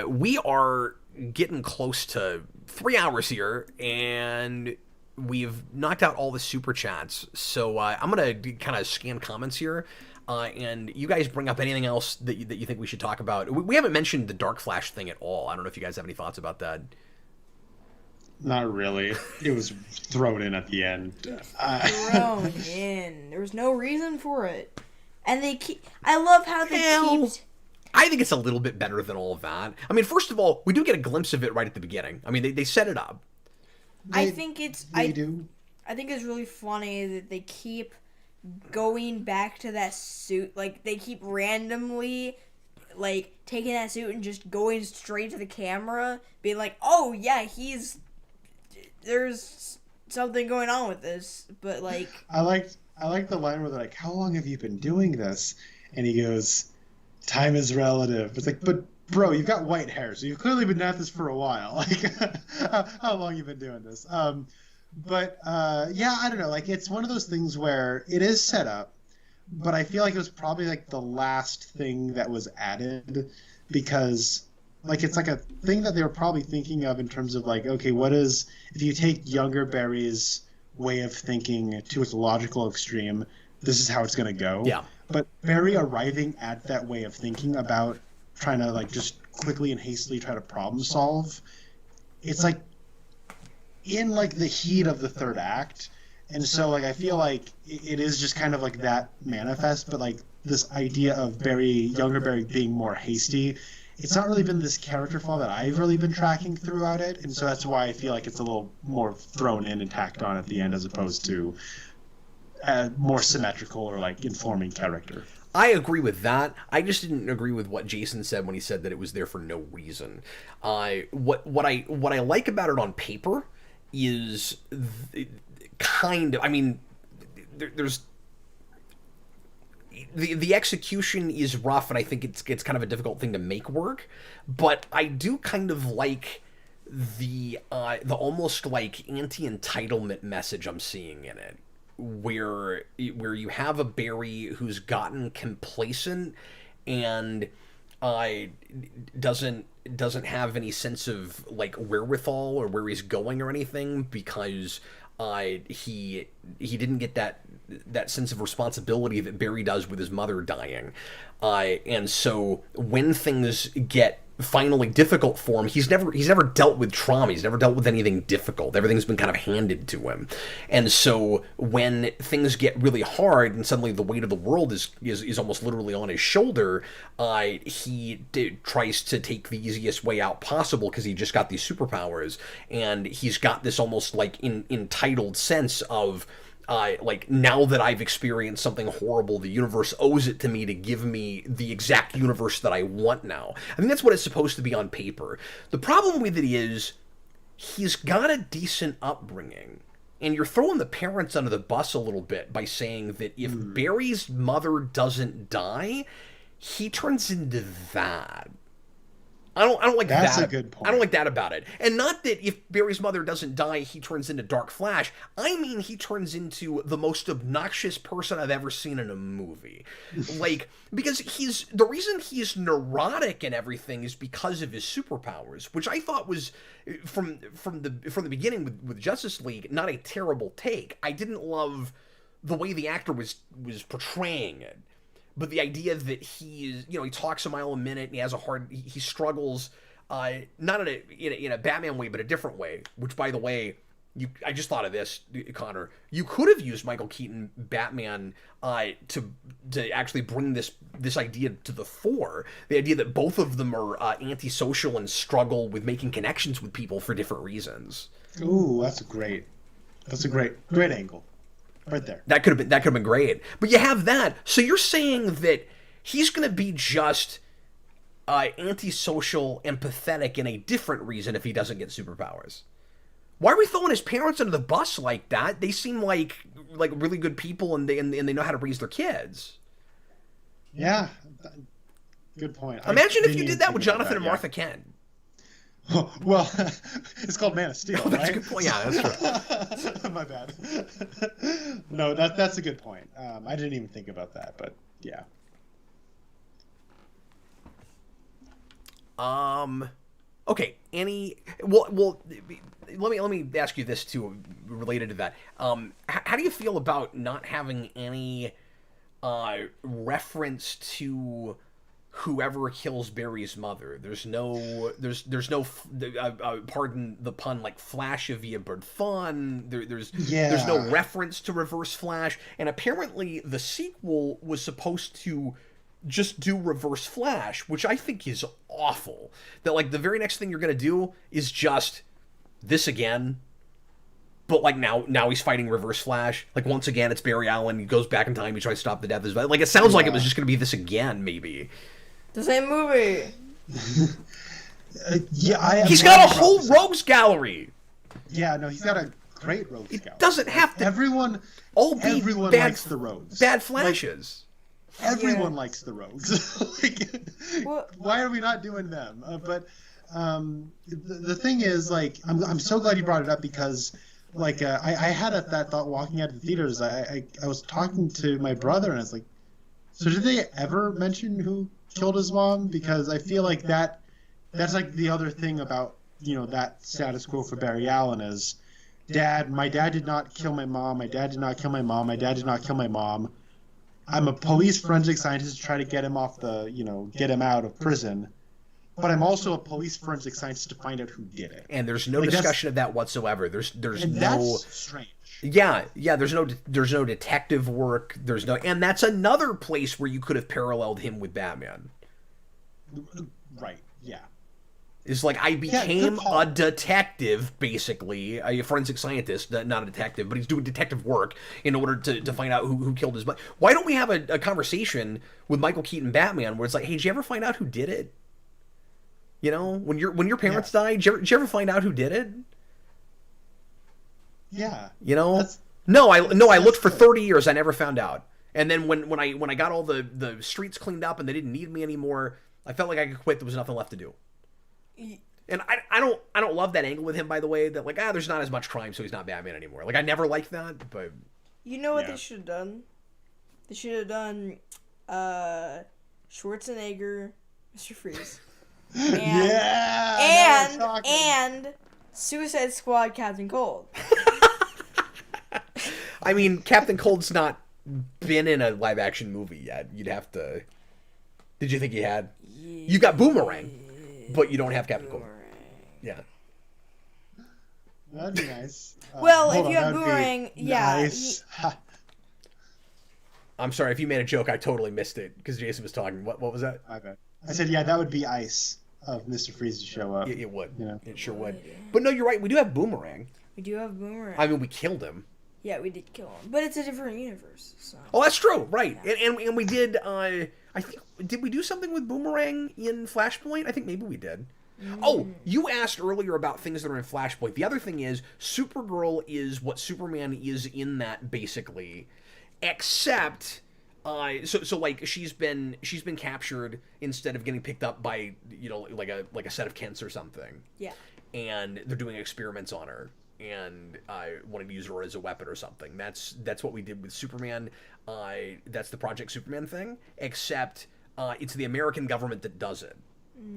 We are getting close to 3 hours here, and we've knocked out all the super chats. So I'm gonna kind of scan comments here, and you guys bring up anything else that you think we should talk about. We haven't mentioned the Dark Flash thing at all. I don't know if you guys have any thoughts about that. Not really. It was thrown in at the end. Thrown in. There was no reason for it, and I love how they keep. I think it's a little bit better than all of that. I mean, first of all, we do get a glimpse of it right at the beginning. I mean, they set it up. I think it's do. I think it's really funny that they keep going back to that suit. Like, they keep randomly, like, taking that suit and just going straight to the camera, being like, oh, yeah, there's something going on with this. But, like... I like the line where they're like, how long have you been doing this? And he goes, time is relative. It's like, but... bro, you've got white hair, so you've clearly been at this for a while. Like, how long you've been doing this? Yeah, I don't know. Like, it's one of those things where it is set up, but I feel like it was probably like the last thing that was added, because like it's like a thing that they were probably thinking of in terms of like, okay, what is if you take younger Barry's way of thinking to its logical extreme, this is how it's going to go. Yeah. But Barry arriving at that way of thinking about trying to like just quickly and hastily try to problem solve, it's like in like the heat of the third act, and so like I feel like it is just kind of like that manifest, but like this idea of younger Barry being more hasty, it's not really been this character flaw that I've really been tracking throughout it, and so that's why I feel like it's a little more thrown in and tacked on at the end as opposed to a more symmetrical or like informing character. I agree with that. I just didn't agree with what Jason said when he said that it was there for no reason. What I like about it on paper is kind of, I mean, there's the execution is rough, and I think it's kind of a difficult thing to make work. But I do kind of like the almost like anti-entitlement message I'm seeing in it, where you have a Barry who's gotten complacent and doesn't have any sense of like wherewithal or where he's going or anything, because he didn't get that that sense of responsibility that Barry does with his mother dying. And so when things get finally difficult for him, he's never dealt with trauma. He's never dealt with anything difficult. Everything's been kind of handed to him. And so when things get really hard and suddenly the weight of the world is almost literally on his shoulder, he tries to take the easiest way out possible because he just got these superpowers, and he's got this almost like entitled sense of like, now that I've experienced something horrible, the universe owes it to me to give me the exact universe that I want now. I think that's what it's supposed to be on paper. The problem with it is he's got a decent upbringing, and you're throwing the parents under the bus a little bit by saying that if Barry's mother doesn't die, he turns into that. I don't like that. That's a good point. I don't like that about it. And not that if Barry's mother doesn't die, he turns into Dark Flash. I mean, he turns into the most obnoxious person I've ever seen in a movie. Like, because the reason he's neurotic and everything is because of his superpowers, which I thought was from the beginning with Justice League not a terrible take. I didn't love the way the actor was portraying it. But the idea that he talks a mile a minute and he struggles, not in a Batman way, but a different way, which, by the way, I just thought of this, Connor. You could have used Michael Keaton Batman to actually bring this idea to the fore. The idea that both of them are antisocial and struggle with making connections with people for different reasons. Ooh, that's a great angle. Right there. That could have been great. But you have that. So you're saying that he's going to be just antisocial and pathetic in a different reason if he doesn't get superpowers. Why are we throwing his parents under the bus like that? They seem like really good people, and they know how to raise their kids. Yeah, good point. Imagine if you did that with Jonathan and Martha Kent. Well, it's called Man of Steel, that's right? a good point. Yeah, that's true. My bad. No, that's a good point. I didn't even think about that, but yeah. Okay. Well, let me ask you this too, related to that. How do you feel about not having any reference to whoever kills Barry's mother? There's no pardon the pun, like Flash via Bird Fun. There's no reference to Reverse Flash, and apparently the sequel was supposed to just do Reverse Flash, which I think is awful. That like the very next thing you're gonna do is just this again, but like now he's fighting Reverse Flash. Like once again, it's Barry Allen. He goes back in time. He tries to stop the death of his mother. Like it sounds like it was just gonna be this again, maybe. The same movie. He's got a whole rogues gallery. Yeah, no, he's got a great rogues gallery. It doesn't have to. Everyone likes the rogues. Bad Flashes. Everyone likes the rogues. Why are we not doing them? The thing is, like, I'm so glad you brought it up because, like, I had that thought walking out of the theaters. I was talking to my brother and I was like, so did they ever mention who killed his mom? Because I feel like that's like the other thing about that status quo for Barry Allen is my dad did not kill my mom, my dad did not kill my mom, my dad did not kill my mom. I'm a police forensic scientist to try to get him get him out of prison, but I'm also a police forensic scientist to find out who did it. And there's no discussion of that whatsoever. There's no. That's strange. Yeah. There's no detective work. And that's another place where you could have paralleled him with Batman. Right. Yeah. It's like I became a detective, basically, a forensic scientist, not a detective, but he's doing detective work in order to find out who killed his mother. Why don't we have a conversation with Michael Keaton Batman where it's like, hey, did you ever find out who did it? When your parents died, did you ever find out who did it? Yeah. I looked for 30 years. I never found out. And then when I got all the streets cleaned up and they didn't need me anymore, I felt like I could quit. There was nothing left to do. And I don't love that angle with him, by the way, that like, there's not as much crime, so he's not Batman anymore. Like, I never liked that, but... You know what they should have done? They should have done Schwarzenegger, Mr. Freeze. And Suicide Squad Captain Cold. I mean, Captain Cold's not been in a live action movie yet. You'd have to. Did you think he had? You got Boomerang, but you don't have Captain Cold. Yeah. That'd be nice. Well, if you have Boomerang, yeah. Nice. I'm sorry if you made a joke. I totally missed it because Jason was talking. What was that? I bet. I said, yeah, that would be ice of Mr. Freeze to show up. It would. Yeah. It sure would. But no, you're right. We do have Boomerang. We do have Boomerang. I mean, we killed him. Yeah, we did kill him, but it's a different universe. So. Oh, that's true. Right. Yeah. And we did. I think did we do something with Boomerang in Flashpoint? I think maybe we did. Oh, you asked earlier about things that are in Flashpoint. The other thing is Supergirl is what Superman is in that basically, except so like she's been captured instead of getting picked up by like a set of Kents or something. Yeah. And they're doing experiments on her and wanted to use her as a weapon or something. That's what we did with Superman. That's the Project Superman thing, except it's the American government that does it.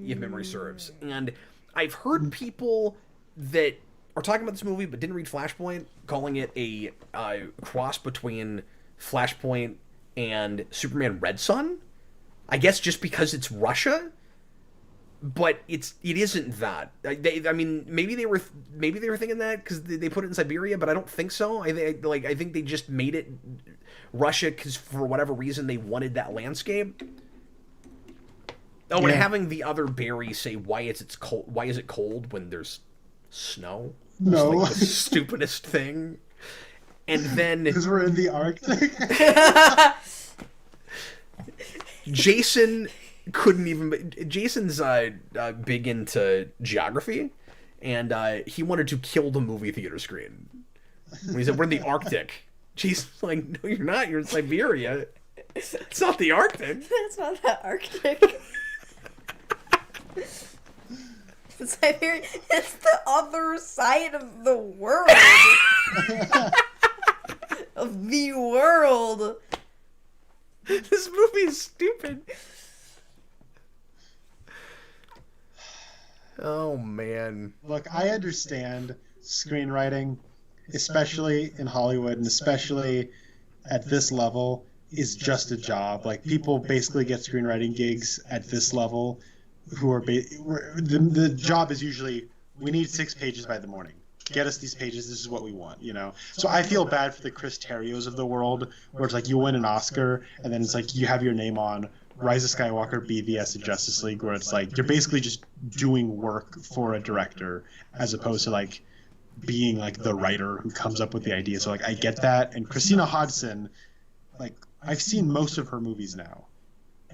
If memory serves. And I've heard people that are talking about this movie but didn't read Flashpoint calling it a cross between Flashpoint and Superman Red Son. I guess just because it's Russia, but it isn't that. I mean, maybe they were thinking that because they put it in Siberia, but I don't think so. I think they just made it Russia because for whatever reason they wanted that landscape. Oh, and having the other Barry say why is it cold when there's snow? No, like the stupidest thing. And then because we're in the Arctic. Jason couldn't even. Jason's big into geography, and he wanted to kill the movie theater screen. When he said we're in the Arctic, Jason's like, no, you're not. You're in Siberia. It's not the Arctic. It's not the Arctic. Siberia. It's the other side of the world. Of the world. This movie is stupid. Oh man. Look, I understand screenwriting, especially in Hollywood and especially at this level, is just a job. Like people basically get screenwriting gigs at this level who are the job is usually we need 6 pages by the morning. Get us these pages. This is what we want, So I feel bad for the Chris Terrios of the world, where it's like you win an Oscar and then it's like you have your name on Rise of Skywalker, BVS, and Justice League, where it's like you're basically just doing work for a director as opposed to like being like the writer who comes up with the idea. So like I get that. And Christina Hodson, like I've seen most of her movies now,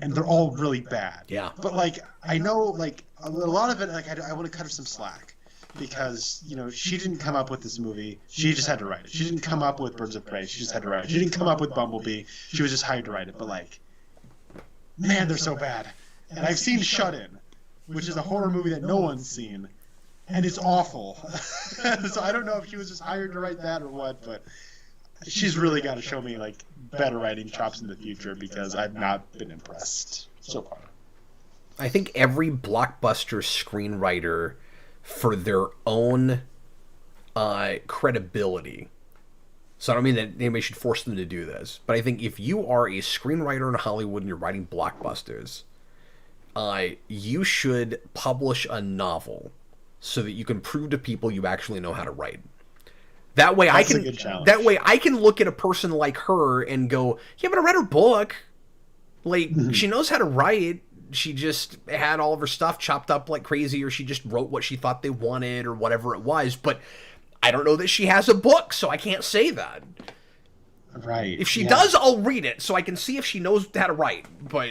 and they're all really bad. Yeah. But like I know like a lot of it, like I want to cut her some slack. Because, she didn't come up with this movie. She just had to write it. She didn't come up with Birds of Prey. She just had to write it. She didn't come up with Bumblebee. She was just hired to write it. But, like, man, they're so bad. And I've seen Shut In, which is a horror movie that no one's seen. And it's awful. So I don't know if she was just hired to write that or what. But she's really got to show me, like, better writing chops in the future because I've not been impressed so far. I think every blockbuster screenwriter, for their own credibility. So I don't mean that anybody should force them to do this, but I think if you are a screenwriter in Hollywood and you're writing blockbusters, you should publish a novel so that you can prove to people you actually know how to write. That way That's a good challenge. That way I can look at a person like her and go, yeah, but I read her book. Like, she knows how to write. She just had all of her stuff chopped up like crazy, or she just wrote what she thought they wanted or whatever it was. But I don't know that she has a book, so I can't say that. Right. If she does, I'll read it so I can see if she knows how to write. But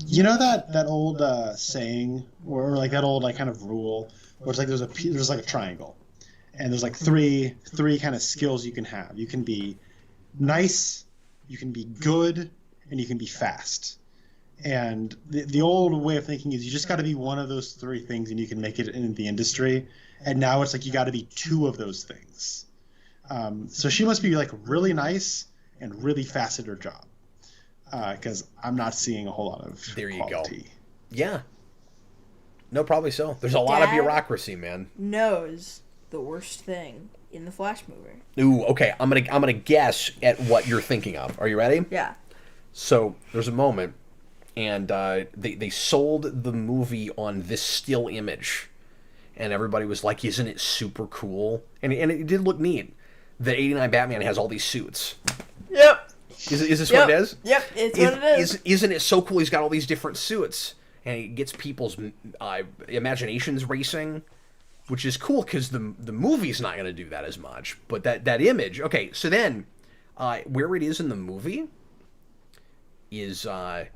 you know that old saying, or like that old like kind of rule, where it's like there's like a triangle, and there's like three kind of skills you can have. You can be nice, you can be good, and you can be fast. And the old way of thinking is you just got to be one of those 3 things and you can make it in the industry. And now it's like you got to be 2 of those things. So she must be like really nice and really fast at her job. Because I'm not seeing a whole lot of there you quality. Go. Yeah. No, probably so. There's a lot of bureaucracy, man. Knows the worst thing in the Flash movie. Ooh, okay. I'm gonna guess at what you're thinking of. Are you ready? Yeah. So there's a moment, and they sold the movie on this still image, and everybody was like, "Isn't it super cool?" And it did look neat. The '89 Batman has all these suits. Yep. Is this what it is? Yep, it's what it is. Isn't it so cool? He's got all these different suits, and he gets people's imaginations racing, which is cool because the movie's not going to do that as much. But that image, okay. So then, where it is in the movie is not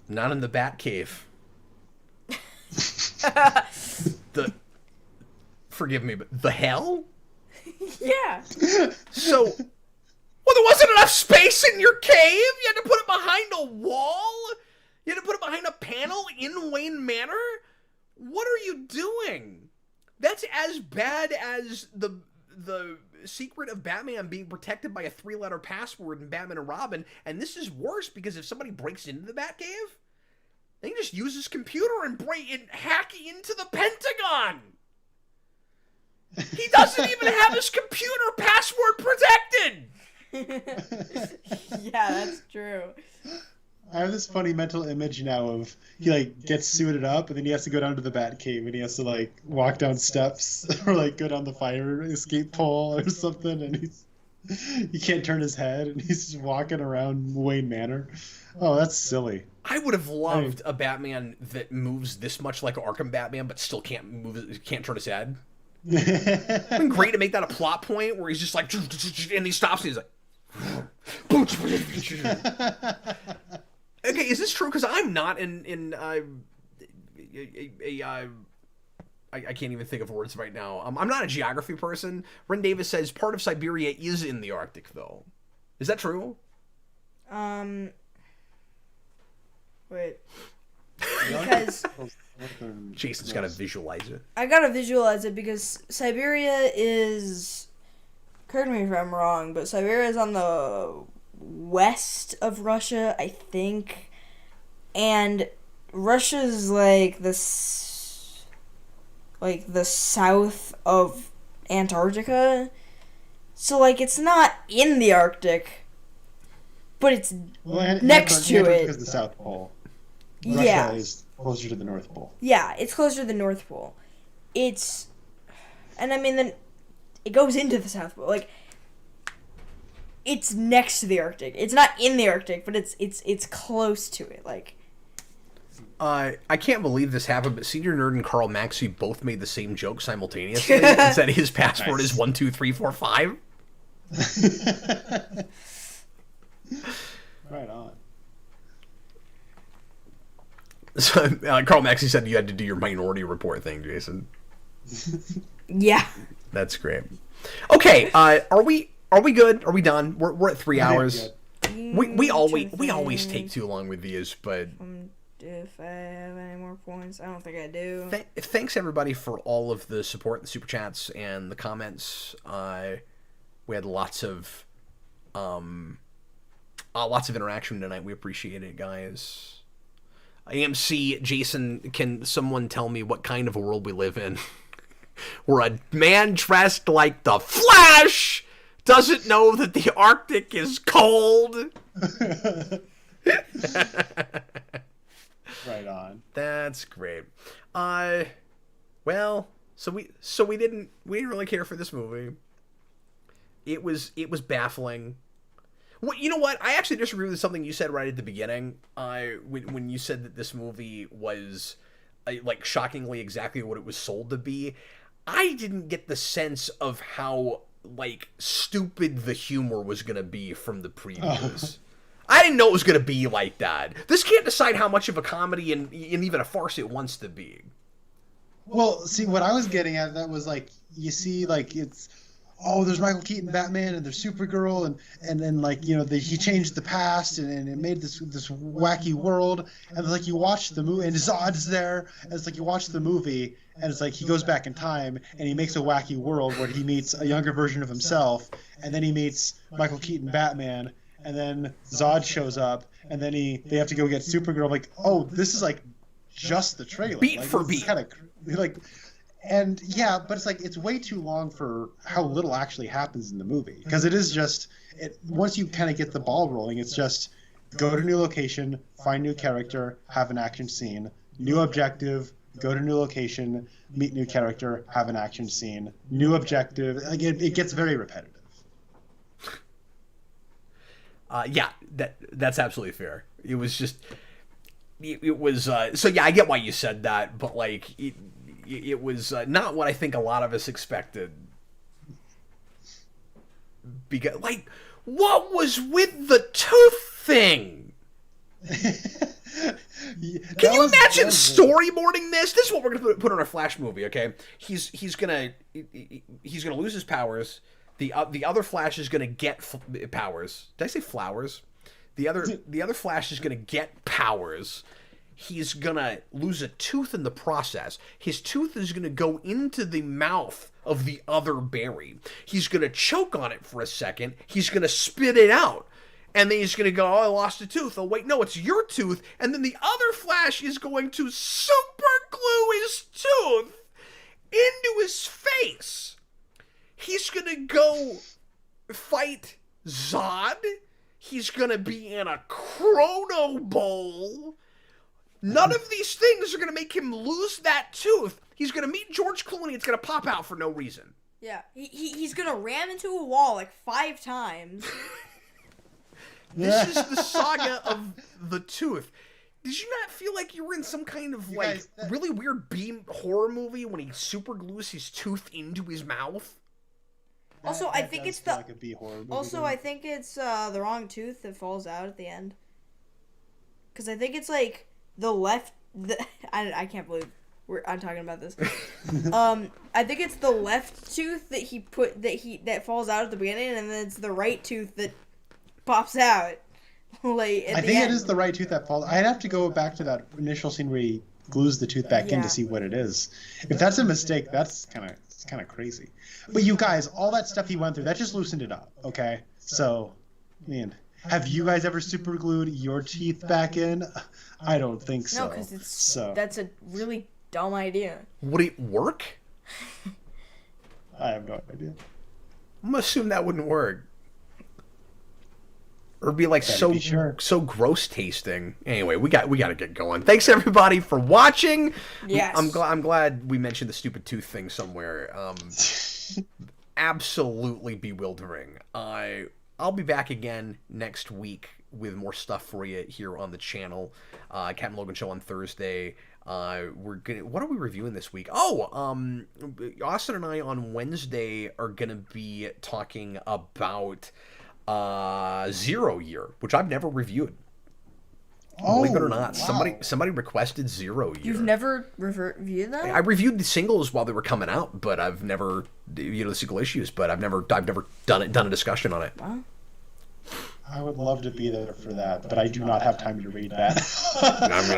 in the Batcave. Forgive me, but the hell? Yeah. So, well, there wasn't enough space in your cave? You had to put it behind a wall? You had to put it behind a panel in Wayne Manor? What are you doing? That's as bad as the secret of Batman being protected by a 3-letter password in Batman and Robin, and this is worse because if somebody breaks into the Batcave, they can just use his computer and hack into the Pentagon. He doesn't even have his computer password protected. Yeah, that's true. I have this funny mental image now of he like gets suited up and then he has to go down to the Batcave and he has to like walk down steps or like go down the fire escape pole or something and he can't turn his head and he's just walking around Wayne Manor. Oh, that's silly. I would have loved a Batman that moves this much like Arkham Batman but still can't turn his head. It'd been great to make that a plot point where he's just like and he stops and he's like okay, is this true? Because I'm not I can't even think of words right now. I'm not a geography person. Ren Davis says part of Siberia is in the Arctic, though. Is that true? Wait. Because Jason's got to visualize it. I gotta visualize it because Siberia is, correct me if I'm wrong, but Siberia is on the west of Russia, I think, and Russia's like the south of Antarctica, so like it's not in the Arctic, but it's next to it. Antarctica's the South Pole. Yeah. Russia is closer to the North Pole. Yeah, it's closer to the North Pole. And I mean then it goes into the South Pole, like. It's next to the Arctic. It's not in the Arctic, but it's close to it. Like, I can't believe this happened, but Senior Nerd and Carl Maxey both made the same joke simultaneously. and said his password is 12345. Right on. So Carl Maxey said you had to do your Minority Report thing, Jason. yeah, that's great. Okay, are we good? Are we done? We're at 3 hours. We always take too long with these, but if I have any more points, I don't think I do. Thanks everybody for all of the support, the super chats, and the comments. We had lots of interaction tonight. We appreciate it, guys. AMC, Jason, can someone tell me what kind of a world we live in? Where a man dressed like the Flash doesn't know that the Arctic is cold. Right on. That's great. Well, so we didn't really care for this movie. It was baffling. Well, you know what? I actually disagree with something you said right at the beginning. When you said that this movie was like shockingly exactly what it was sold to be. I didn't get the sense of how like stupid the humor was gonna be from the previews. I didn't know it was gonna be like that. This can't decide how much of a comedy and even a farce it wants to be. Well, see, what I was getting at that was like you see like it's there's Michael Keaton Batman and there's Supergirl and then like he changed the past and it made this wacky world and like you watch the movie and Zod's there and it's like you watch the movie and it's like he goes back in time and he makes a wacky world where he meets a younger version of himself and then he meets Michael Keaton Batman and then Zod shows up and then they have to go get Supergirl. Like, oh, this is like just the trailer, beat like, for beat. Kind of like. And yeah, but it's like it's way too long for how little actually happens in the movie, because it is just once you kind of get the ball rolling, it's just go to new location, find new character, have an action scene, new objective, go to new location, meet new character, have an action scene, new objective. Again, it gets very repetitive. Yeah, that's absolutely fair. It was just, it was, so yeah, I get why you said that, but like, it was not what I think a lot of us expected. Because, like, what was with the tooth thing? Can you imagine storyboarding this? This is what we're gonna put on our Flash movie. Okay, he's gonna lose his powers. The other Flash is gonna get powers. Did I say flowers? The other Flash is gonna get powers. He's gonna lose a tooth in the process. His tooth is gonna go into the mouth of the other Barry. He's gonna choke on it for a second. He's gonna spit it out. And then he's going to go, oh, I lost a tooth. Oh, wait, no, it's your tooth. And then the other Flash is going to super glue his tooth into his face. He's going to go fight Zod. He's going to be in a Chrono Bowl. None of these things are going to make him lose that tooth. He's going to meet George Clooney. It's going to pop out for no reason. Yeah, he's going to ram into a wall like 5 times. This is the saga of the tooth. Did you not feel like you were in some kind of really weird B horror movie when he super glues his tooth into his mouth? Also, I think it's the like a B horror movie. Also, I think it's the wrong tooth that falls out at the end. Because I think it's like the left. I can't believe I'm talking about this. I think it's the left tooth that falls out at the beginning, and then it's the right tooth that pops out. Like I think it is the right tooth that falls. I'd have to go back to that initial scene where he glues the tooth back in to see what it is. If that's a mistake, that's kind of crazy. But you guys, all that stuff he went through, that just loosened it up. Okay, so I mean, have you guys ever super glued your teeth back in? I don't think so. No, because that's a really dumb idea. Would it work? I have no idea. I'm gonna assume that wouldn't work. Or be like so gross tasting. Anyway, we got to get going. Thanks everybody for watching. Yes. I'm glad we mentioned the stupid tooth thing somewhere. Absolutely bewildering. I'll be back again next week with more stuff for you here on the channel. Captain Logan Show on Thursday. What are we reviewing this week? Austin and I on Wednesday are gonna be talking about 0 Year, which I've never reviewed. Believe it or not, wow. Somebody requested 0 Year. You've never reviewed that? I reviewed the singles while they were coming out, but I've never, the single issues, but I've never done a discussion on it. Wow. I would love to be there for that, but I do not have time to read that.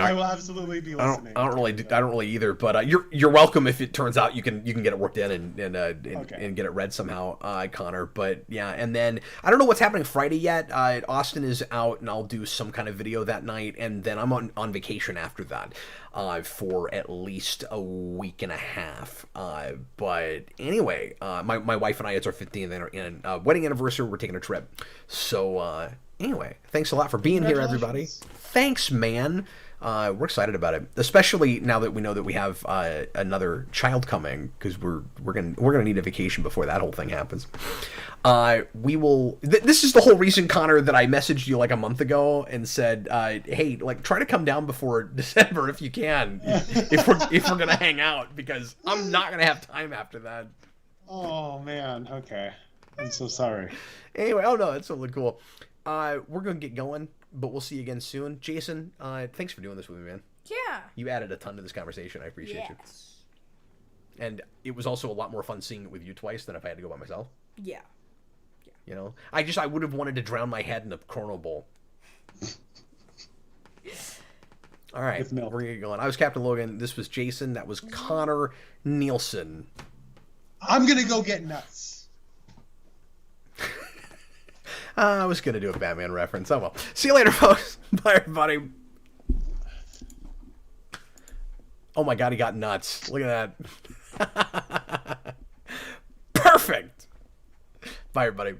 I will absolutely be listening. I don't really either. But you're welcome if it turns out you can get it worked in and get it read somehow, Connor. But yeah, and then I don't know what's happening Friday yet. Austin is out, and I'll do some kind of video that night, and then I'm on vacation after that. For at least a week and a half. But anyway, my wife and I, it's our 15th wedding anniversary. We're taking a trip. So anyway, thanks a lot for being here, everybody. Thanks, man. We're excited about it, especially now that we know that we have another child coming, because we're gonna need a vacation before that whole thing happens. We will. This is the whole reason, Connor, that I messaged you like a month ago and said, "Hey, like, try to come down before December if you can, if we're gonna hang out, because I'm not gonna have time after that." Oh man. Okay. I'm so sorry. Anyway, oh no, it's totally cool. We're gonna get going, but we'll see you again soon. Jason, thanks for doing this with me, man. Yeah. You added a ton to this conversation. I appreciate you. And it was also a lot more fun seeing it with you twice than if I had to go by myself. Yeah. You know, I would have wanted to drown my head in a Chrono Bowl. All right, we're gonna get going. I was Captain Logan. This was Jason. That was Connor Nielsen. I'm gonna go get nuts. I was gonna do a Batman reference. Oh well. See you later, folks. Bye, everybody. Oh my God, he got nuts. Look at that. Perfect. Bye, everybody.